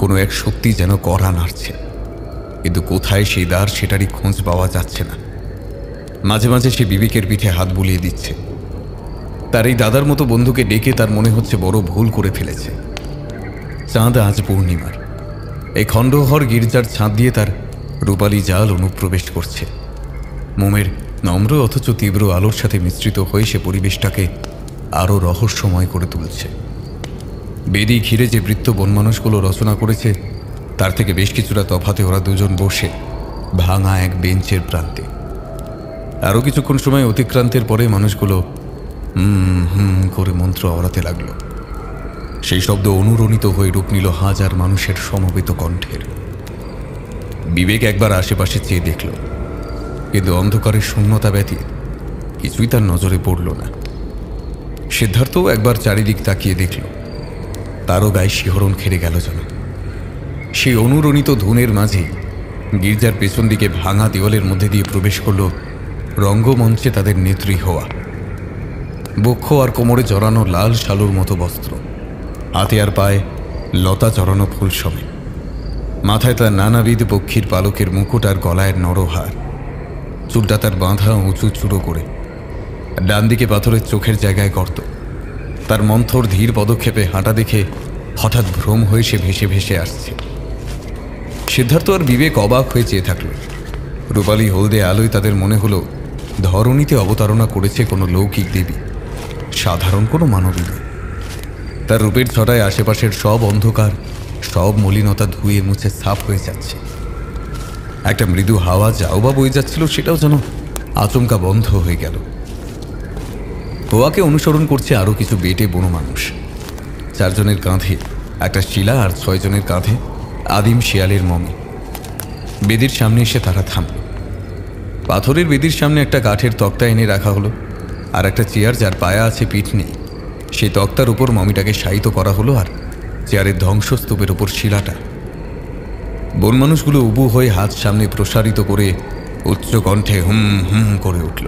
কোনো এক শক্তি যেন কড়া নাড়ছে, কিন্তু কোথায় সেই দ্বার সেটারই খোঁজ পাওয়া যাচ্ছে না। মাঝে মাঝে সে বিবেকের পিঠে হাত বুলিয়ে দিচ্ছে। তার এই দাদার মতো বন্ধুকে ডেকে তার মনে হচ্ছে বড় ভুল করে ফেলেছে। চাঁদ আজ পূর্ণিমার। এই খণ্ডহর গির্জার ছাদ দিয়ে তার রূপালী জাল অনুপ্রবেশ করছে। মোমের নম্র অথচ তীব্র আলোর সাথে মিশ্রিত হয়ে সে পরিবেশটাকে আরও রহস্যময় করে তুলছে। বেদি ঘিরে যে বৃত্ত বনমানুষগুলো রচনা করেছে তার থেকে বেশ কিছুটা তফাতে ওরা দুজন বসে ভাঙা এক বেঞ্চের প্রান্তে। আরও কিছুক্ষণ সময় অতিক্রান্তের পরে মানুষগুলো করে মন্ত্র আওড়াতে লাগল। সেই শব্দ অনুরণিত হয়ে রূপ নিল হাজার মানুষের সমবেত কণ্ঠের। বিবেক একবার আশেপাশে চেয়ে দেখল, কিন্তু অন্ধকারের শূন্যতা ব্যতীত কিছুই তার নজরে পড়ল না। সিদ্ধার্থও একবার চারিদিক তাকিয়ে দেখল, তারও গায়ে শিহরণ খেলে গেল যেন। সেই অনুরণিত ধুনের মাঝে গির্জার পেছন দিকে ভাঙা দেওয়ালের মধ্যে দিয়ে প্রবেশ করল রঙ্গমঞ্চে তাদের নেত্রী হওয়া। বক্ষ আর কোমরে জড়ানো লাল শালুর মতো বস্ত্র, হাতে আর পায়ে লতা চড়ানো ফুল সমেত, মাথায় তার নানাবিধ পক্ষীর পালকের মুকুট আর গলায় নরহার, চুলটা তার বাঁধা উঁচু চূড়ো করে। ডান দিকে পাথরের চোখের জায়গায় গর্ত। তার মন্থর ধীর পদক্ষেপে হাঁটা দেখে হঠাৎ ভ্রম হয়ে সে ভেসে ভেসে আসছে। সিদ্ধার্থ আর বিবেক অবাক হয়ে চেয়ে থাকল। রূপালী হলদে আলোয় তাদের মনে হলো ধরণীতে অবতারণা করেছে কোনো লৌকিক দেবী, সাধারণ কোনো মানবী নয়। তার রূপের ছটায় আশেপাশের সব অন্ধকার, সব মলিনতা ধুয়ে মুছে সাফ হয়ে যাচ্ছে। একটা মৃদু হাওয়া যাও বা বয়ে যাচ্ছিল, সেটাও যেন আচমকা বন্ধ হয়ে গেল। গোয়াকে অনুসরণ করছে আরও কিছু বেটে বনো মানুষ। 4 জনের কাঁধে একটা শিলা আর 6 জনের কাঁধে আদিম শিয়ালের মমি। বেদির সামনে এসে তারা থামল। পাথরের বেদির সামনে একটা কাঠের তক্তা এনে রাখা হলো, আর একটা চেয়ার যার পায়া আছে পিঠ নেই, সেই তক্তার উপর মমিটাকে শায়িত করা হলো, আর চেয়ারের ধ্বংসস্তূপের উপর শিলাটা। বন মানুষগুলো উবু হয়ে হাত সামনে প্রসারিত করে উচ্চ কণ্ঠে হুম হুম করে উঠল।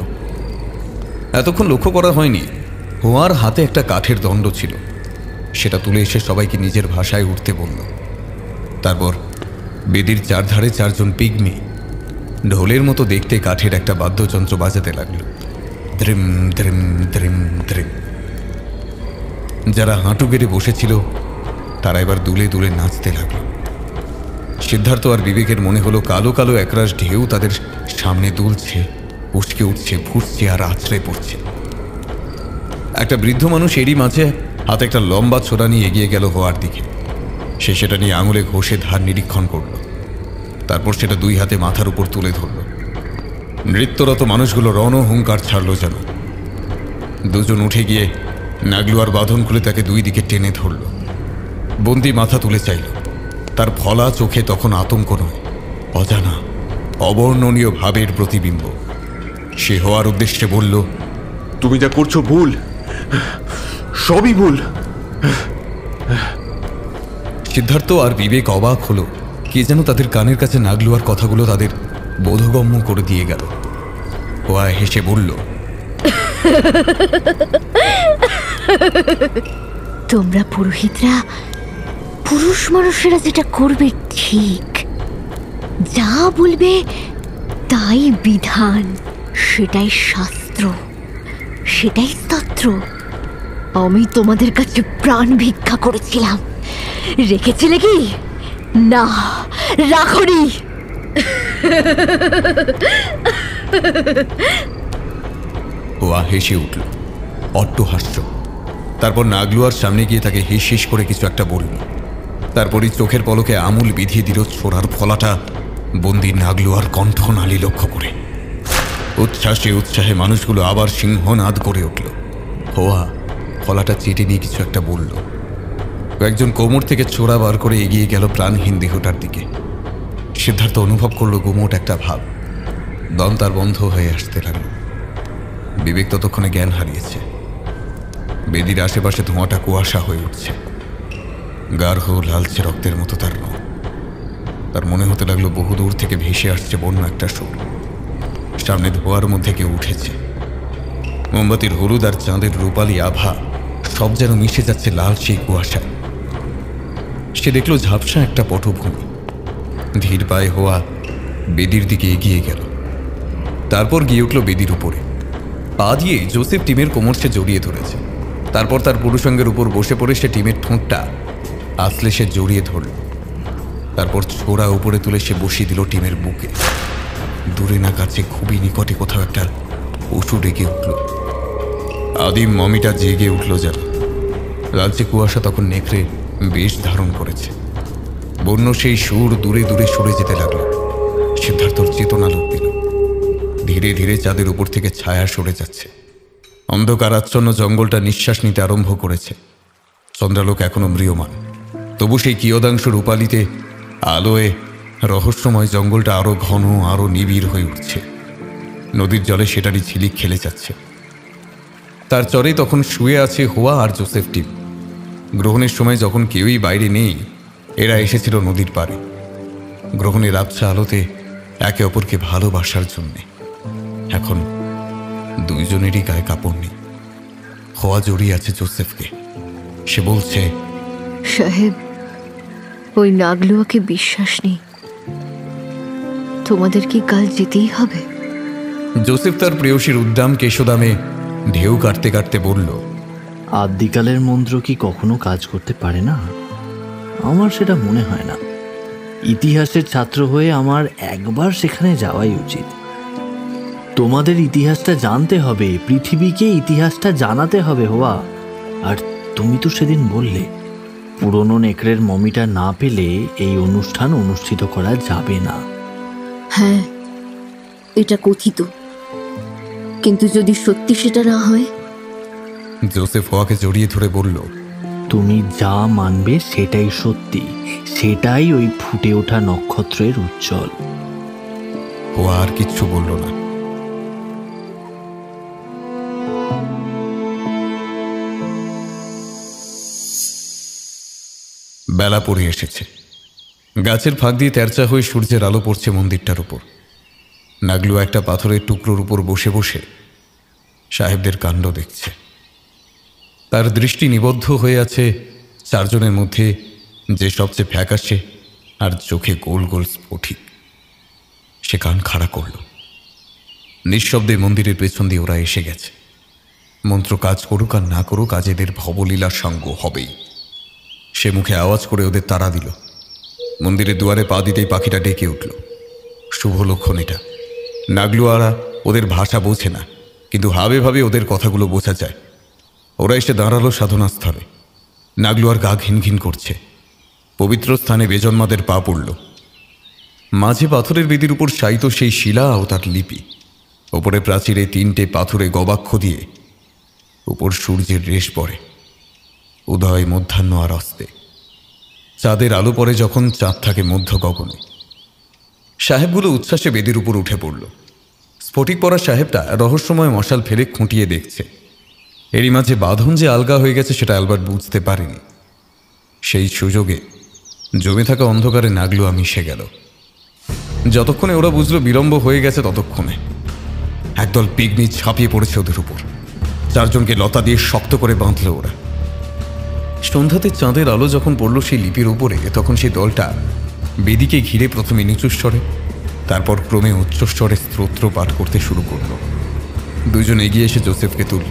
এতক্ষণ লক্ষ্য করা হয়নি, হোয়ার হাতে একটা কাঠের দণ্ড ছিল। সেটা তুলে এসে সবাইকে নিজের ভাষায় উঠতে বলল। তারপর বেদির চারধারে 4 জন পিগমি ঢোলের মতো দেখতে কাঠের একটা বাদ্যযন্ত্র বাজাতে লাগল। দ্রিম দ্রিম দ্রিম দ্রিম। যারা হাঁটু গেড়ে বসেছিল তারা এবার দুলে দুলে নাচতে লাগলো। সিদ্ধার্থ আর বিবেকের মনে হলো কালো কালো একরাশ ঢেউ তাদের সামনে দুলছে, উস্কে উঠছে, ফুটছে আর আছড়ে পড়ছে। একটা বৃদ্ধ মানুষ এরই মাঝে হাতে একটা লম্বা ছোরা নিয়ে এগিয়ে গেল হওয়ার দিকে। সে সেটা নিয়ে আঙুলে ঘষে ধার নিরীক্ষণ করল। তারপর সেটা দুই হাতে মাথার উপর তুলে ধরল। নৃত্যরত মানুষগুলো রণহুঙ্কার ছাড়ল যেন। দুজন উঠে গিয়ে নাগলুয়ার বাঁধন খুলে তাকে দুই দিকে টেনে ধরল। বন্দি মাথা তুলে চাইল। তার ফলা চোখে তখন আতঙ্ক নয়, অজানা অবর্ণনীয় ভাবের প্রতিবিম্ব। সে হওয়ার উদ্দেশ্যে বলল, তুমি যা করছো ভুল, সবই ভুল। সিদ্ধার্থ আর বিবেক অবাক হলো। কে যেন তাদের কানের কাছে নাগলুয়ার কথাগুলো তাদের বোধগম্য করে দিয়ে গেল। হোয়া হেসে বলল, তোমরা পুরোহিতরা, পুরুষ মানুষেরা যেটা করবে ঠিক, যা বলবে তাই বিধান, সেটাই শাস্ত্র, সেটাই স্তোত্র। আমি তোমাদের কাছে প্রাণ ভিক্ষা করেছিলাম, রেখেছিলে কি? না, রাখনি। হোয়া হেসে উঠল, অট্টহাস্য। তারপর নাগলুয়ার সামনে গিয়ে তাকে হিস হিস করে কিছু একটা বলল। তারপরই চোখের পলকে আমূল বিধিয়ে দিল ছোড়ার ফলাটা বন্দি নাগলুয়ার কণ্ঠনালী লক্ষ্য করে। উচ্ছ্বাসে উৎসাহে মানুষগুলো আবার সিংহনাদ করে উঠল। হোয়া ফলাটা চেটে নিয়ে কিছু একটা বলল। কয়েকজন কোমর থেকে ছোড়া বার করে এগিয়ে গেল প্রাণহীন দেহটার দিকে। সিদ্ধার্থ অনুভব করল গুমোট একটা ভাব। দম তার বন্ধ হয়ে আসতে লাগল। বিবেক ততক্ষণে জ্ঞান হারিয়েছে। বেদির আশেপাশে ধোঁয়াটা কুয়াশা হয়ে উঠছে। গাঢ় লালচে রক্তের মতো তার রং। তার মনে হতে লাগলো বহুদূর থেকে ভেসে আসছে বন্য একটা সুর। সামনে ধোঁয়ার মধ্যে কেউ উঠেছে। মোমবাতির হলুদ আর চাঁদের রূপালী আভা সব যেন মিশে যাচ্ছে লাল সেই কুয়াশায়। সে দেখল ঝাপসা একটা পটভূমি। ধীর পায়ে হওয়া বেদির দিকে এগিয়ে গেল। তারপর গিয়ে উঠল বেদির উপরে। পা দিয়ে জোসেফ টিমের কোমর সে জড়িয়ে ধরেছে। তারপর তার পুরুষাঙ্গের উপর বসে পড়ে সে টিমের ঠোঁটটা আসলে সে জড়িয়ে ধরল। তারপর ছোড়া উপরে তুলে সে বসিয়ে দিল টিমের বুকে। দূরে না কাছে খুবই নিকটে কোথাও একটা পশু ডেকে উঠল। আদিম মমিটা জেগে উঠল যেন। লালচে কুয়াশা তখন নেকড়ে বেশ ধারণ করেছে। বন্য সেই সুর দূরে দূরে সরে যেতে লাগল। সিদ্ধার্থর চেতনা লোক দিল। ধীরে ধীরে চাঁদের উপর থেকে ছায়া সরে যাচ্ছে। অন্ধকারাচ্ছন্ন জঙ্গলটা নিঃশ্বাস নিতে আরম্ভ করেছে। চন্দ্রালোক এখনো ম্রিয়মান, তবু সেই কিয়দাংশ রূপালিতে আলোয় রহস্যময় জঙ্গলটা আরো ঘন, আরো নিবিড় হয়ে উঠছে। নদীর জলে সেটারই ঝিলিক খেলে যাচ্ছে। তার চরে তখন শুয়ে আছে হোয়া আর জোসেফ টিম। গ্রহণের সময় যখন কেউই বাইরে নেই, এরা এসেছিল নদীর পাড়ে গ্রহণের আবছা আলোতে একে অপরকে ভালোবাসার জন্যে। এখন দুইজনেরই গায়ে কাপড় নেই। হোয়া জড়িয়ে আছে জোসেফকে। সে বলছে, সাহেব, ওই নাগলুয়াকে বিশ্বাস নেই। তোমাদের কি কাল যেতেই হবে? জোসেফ তার প্রেয়সীর উদ্দাম কেশোদামে ঢেউ কাটতে কাটতে বলল, আদ্যিকালের মন্ত্র কি কখনো কাজ করতে পারে না? আমার সেটা মনে হয় না। ইতিহাসের ছাত্র হয়ে আমার একবার সেখানে যাওয়াই উচিত। তোমাদের ইতিহাসটা জানতে হবে, পৃথিবীকে ইতিহাসটা জানাতে হবে হোয়া। আর তুমি তো সেদিন বললে পুরনো নেকড়ের মমিটা না পেলে এই অনুষ্ঠান অনুষ্ঠিত করা যাবে না। হ্যাঁ, এটা কথিত, কিন্তু যদি সত্যি সেটা না হয়? জোসেফ হোয়াকে জড়িয়ে ধরে বলল, তুমি যা মানবে সেটাই সত্যি, সেটাই ওই ফুটে ওঠা নক্ষত্রের উজ্জ্বল। হোয়া আর কিচ্ছু বলল না। বেলা পড়ে এসেছে। গাছের ফাঁক দিয়ে তেরচা হয়ে সূর্যের আলো পড়ছে মন্দিরটার উপর। নাগলু একটা পাথরের টুকরোর উপর বসে বসে সাহেবদের কাণ্ড দেখছে। তার দৃষ্টি নিবদ্ধ হয়ে আছে চারজনের মধ্যে যে সবচেয়ে ফ্যাকাশে আর চোখে গোল গোল স্ফটিক। সে কান খাড়া করল। নিঃশব্দে মন্দিরের পেছন দিয়ে ওরা এসে গেছে। মন্ত্র কাজ করুক আর না করুক, আজ এদের ভবলীলার সঙ্গ হবেই। সে মুখে আওয়াজ করে ওদের তাড়া দিল। মন্দিরের দুয়ারে পা দিতেই পাখিটা ডেকে উঠল। শুভ লক্ষণ এটা। নাগলুয়ারা ওদের ভাষা বোঝে না, কিন্তু হাবে ভাবে ওদের কথাগুলো বোঝা যায়। ওরা এসে দাঁড়ালো সাধনাস্থলে। নাগলুয়ার গা ঘিন ঘিন করছে। পবিত্র স্থানে বেজন্মাদের পা পড়ল। মাঝে পাথরের বেদির উপর শায়িত সেই শিলা ও তার লিপি, ওপরে প্রাচীরে 3টে পাথরে গবাক্ষ দিয়ে উপর সূর্যের রেশ পড়ে, উদয়, মধ্যাহ্ন আর অস্তে। চাঁদের আলো পড়ে যখন চাঁদ থাকে মধ্য গগনে। সাহেবগুলো উচ্ছ্বাসে বেদির উপর উঠে পড়ল। স্ফটিক পরা সাহেবটা রহস্যময় মশাল ফেলে খুঁটিয়ে দেখছে। এরই মাঝে বাঁধন যে আলগা হয়ে গেছে সেটা অ্যালবার্ট বুঝতে পারেনি। সেই সুযোগে জমে থাকা অন্ধকারে নাগলুয়া মিশে গেল। যতক্ষণে ওরা বুঝলো বিলম্ব হয়ে গেছে, ততক্ষণে একদল পিগমি ঝাঁপিয়ে পড়েছে ওদের উপর। 4 জনকে লতা দিয়ে শক্ত করে বাঁধল ওরা। সন্ধ্যাতে চাঁদের আলো যখন পড়ল সেই লিপির উপরে, তখন সেই দলটা বেদিকে ঘিরে প্রথমে নিচু স্বরে, তারপর ক্রমে উচ্চস্বরে স্তোত্র পাঠ করতে শুরু করল। 2 জন এগিয়ে এসে জোসেফকে তুলল,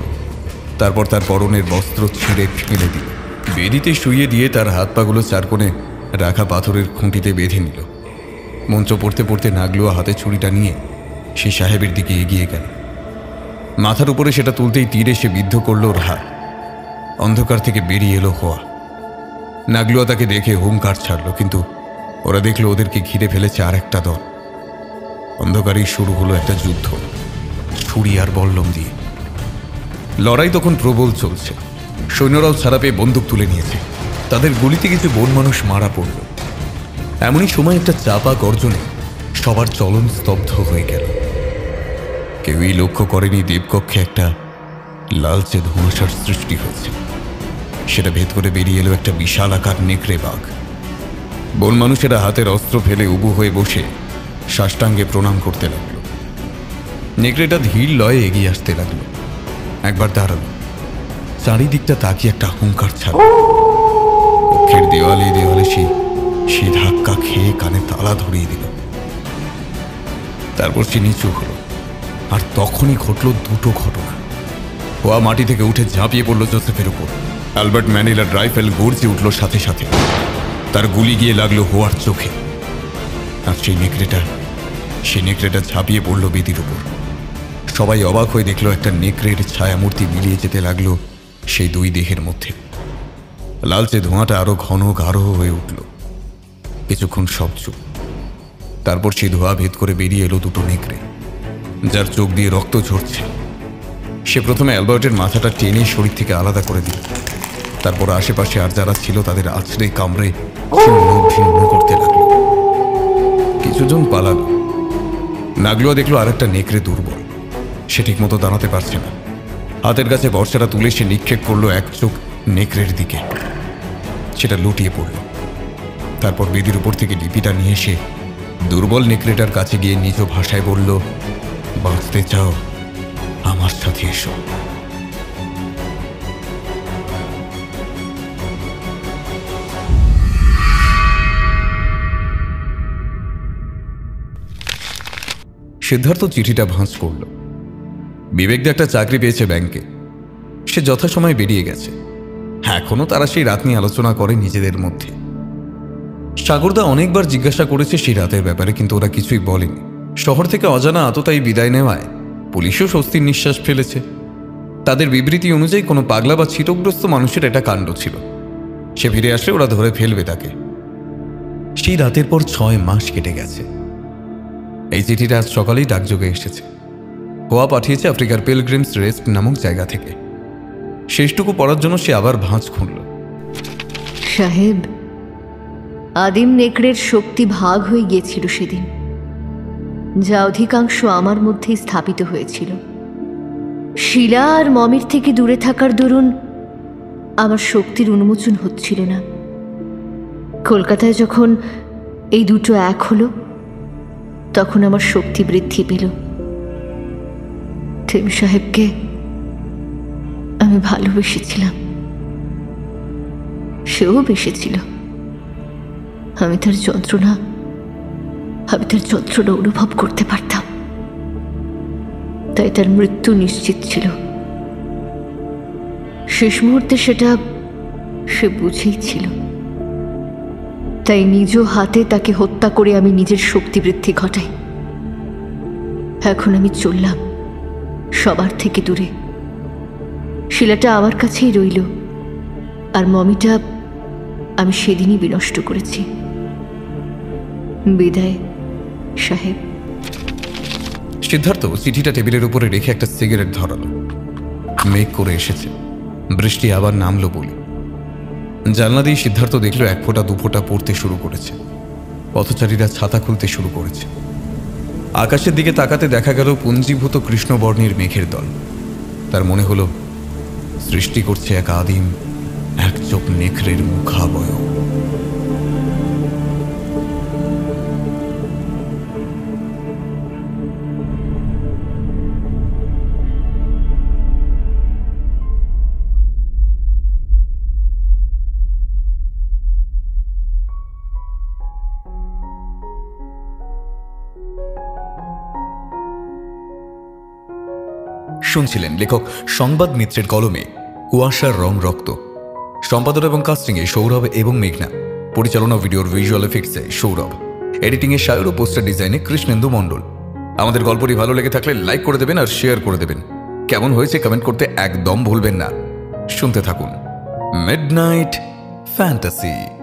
তারপর তার পরনের বস্ত্র ছিঁড়ে ফেলে দিল। বেদিতে শুইয়ে দিয়ে তার হাত পাগুলো 4 কোণে রাখা পাথরের খুঁটিতে বেঁধে নিল। মঞ্চ পড়তে পড়তে নাগলুয়া হাতে ছুরিটা নিয়ে সেই সাহেবের দিকে এগিয়ে গেল। মাথার উপরে সেটা তুলতেই তীর এসে বিদ্ধ করল ওর হাত। অন্ধকার থেকে বেরিয়ে এলো হোয়া। নাগলুয়া তাকে দেখে হুঙ্কার ছাড়ল, কিন্তু ওরা দেখলো ওদেরকে ঘিরে ফেলেছে আর একটা দল। অন্ধকারেই শুরু হলো একটা যুদ্ধ, ছুরি আর বল্লম দিয়ে। লড়াই তখন প্রবল চলছে। সৈন্যরাও ছাড়া পেয়ে বন্দুক তুলে নিয়েছে। তাদের গুলিতে কিছু বন মানুষ মারা পড়ল। এমনই সময় একটা চাপা গর্জনে সবার চলন স্তব্ধ হয়ে গেল। কেউই লক্ষ্য করেনি দেবকক্ষে একটা লালচে ধোঁয়াশার সৃষ্টি হয়েছে। সেটা ভেদ করে বেরিয়ে এলো একটা বিশাল আকার নেকড়ে বাঘ। বন মানুষেরা হাতের অস্ত্র ফেলে উবু হয়ে বসে সাষ্টাঙ্গে প্রণাম করতে লাগলো। নেকড়েটা ধীর লয়ে এগিয়ে আসতে লাগলো। একবার দাঁড়ালো, চারিদিকটা তাকিয়ে একটা হুঙ্কার ছাড়ল। কক্ষের দেওয়ালে দেওয়ালে সে ধাক্কা খেয়ে কানে তালা ধরিয়ে দিল। তারপর সে নিচু হলো, আর তখনই ঘটল 2টো ঘটনা। হোয়া মাটি থেকে উঠে ঝাঁপিয়ে পড়ল জোসেফের উপর। অ্যালবার্ট ম্যানিলার রাইফেল গর্জে উঠল সাথে সাথে। তার গুলি গিয়ে লাগলো হোয়ার চোখে। আর সেই নেকড়েটা ঝাঁপিয়ে পড়ল বেদির উপর। সবাই অবাক হয়ে দেখল একটা নেকড়ের ছায়ামূর্তি মিলিয়ে যেতে লাগলো সেই 2 দেহের মধ্যে। লালচে ধোঁয়াটা আরো ঘন গাঢ় হয়ে উঠল। কিছুক্ষণ সব চুপ। তারপর সেই ধোঁয়া ভেদ করে বেরিয়ে এলো 2টো নেকড়ে, যার চোখ দিয়ে রক্ত ঝরছে। সে প্রথমে অ্যালবার্টের মাথাটা টেনে শরীর থেকে আলাদা করে দিল। তারপর আশেপাশে আর যারা ছিল তাদের আছড়ে কামড়ে ভিন্ন করতে লাগলো। কিছুজন পালালো। নাগলুয়া দেখলো আর একটা নেকড়ে দুর্বল। সে ঠিক মতো দাঁড়াতে পারছে না। হাতের কাছে বর্ষাটা তুলে সে নিক্ষেপ করলো এক চোখ নেকড়ের দিকে। সেটা লুটিয়ে পড়ল। তারপর বেদির উপর থেকে লিপিটা নিয়ে এসে দুর্বল নেকড়েটার কাছে গিয়ে নিজ ভাষায় বলল, বাঁচতে চাও আমার সাথে এসো। সিদ্ধার্থ চিঠিটা ভাঁজ করল। বিবেকদা একটা চাকরি পেয়েছে ব্যাংকে। সে যথাসময়ে বেরিয়ে গেছে। এখনো তারা সেই রাত নিয়ে আলোচনা করে নিজেদের মধ্যে। সাগরদা অনেকবার জিজ্ঞাসা করেছে সেই রাতের ব্যাপারে, কিন্তু ওরা কিছুই বলেনি। শহর থেকে অজানা আততায়ী বিদায় নেওয়ায় পুলিশও স্বস্তির নিঃশ্বাস ফেলেছে। তাদের বিবৃতি অনুযায়ী কোনো পাগলা বা ছিটগ্রস্ত মানুষের এটা কাণ্ড ছিল। সে ফিরে আসলে ওরা ধরে ফেলবে তাকে। সেই রাতের পর 6 মাস কেটে গেছে। এই চিঠিটা আজ সকালেই ডাকযোগে এসেছে। হোয়া পাঠিয়েছে আফ্রিকার পিলগ্রিমস রেস্ট নামক জায়গা থেকে। শেষটুকু পড়ার জন্য সে আবার ভাঁজ খুঁড়ল। সাহেব, আদিম নেকড়ের শক্তি ভাগ হয়ে গিয়েছিল সেদিন, যা অধিকাংশ আমার মধ্যেই স্থাপিত হয়েছিল। শিলা আর মমির থেকে দূরে থাকার দরুন আমার শক্তির উন্মোচন হচ্ছিল না। কলকাতায় যখন এই 2টো এক হলো, তখন আমার শক্তি বৃদ্ধি পেল। থেম সাহেবকে আমি ভালোবেসেছিলাম, সেও বেসেছিল। আমি তার যন্ত্রণা অনুভব করতে পারতাম। তাই তার মৃত্যু নিশ্চিত ছিল। শেষ মুহূর্তে সেটা সে বুঝেই ছিল। তাই নিজ হাতে তাকে হত্যা করে আমি নিজের শক্তি বৃদ্ধি ঘটাই। এখন আমি চললাম সবার থেকে দূরে। শিলাটা আমার কাছেই রইল, আর মমিটা আমি সেদিনই বিনষ্ট করেছি। বিদায় সাহেব। সিদ্ধার্থ চিঠিটা টেবিলের উপরে রেখে একটা সিগারেট ধরালো। মেঘ করে এসেছে, বৃষ্টি আবার নামলো বলে। জানলা দিয়ে সিদ্ধার্থ দেখলো এক ফোঁটা দু ফোঁটা পড়তে শুরু করেছে। পথচারীরা ছাতা খুলতে শুরু করেছে। আকাশের দিকে তাকাতে দেখা গেল পুঞ্জীভূত কৃষ্ণবর্ণের মেঘের দল। তার মনে হলো সৃষ্টি করছে এক আদিম এক চোখ নেকড়ের মুখাবয়ব। শুনছিলেন লেখক সংবাদ মিত্রের কলমে কুয়াশার রং রক্ত। সম্পাদনা এবং কাস্টিংয়ে সৌরভ এবং মেঘনা। পরিচালনা ভিডিওর ভিজুয়াল এফেক্টসে সৌরভ। এডিটিংয়ে সায়র ও পোস্টার ডিজাইনে কৃষ্ণেন্দু মণ্ডল। আমাদের গল্পটি ভালো লেগে থাকলে লাইক করে দেবেন আর শেয়ার করে দেবেন। কেমন হয়েছে কমেন্ট করতে একদম ভুলবেন না। শুনতে থাকুন মিডনাইট ফ্যান্টাসি।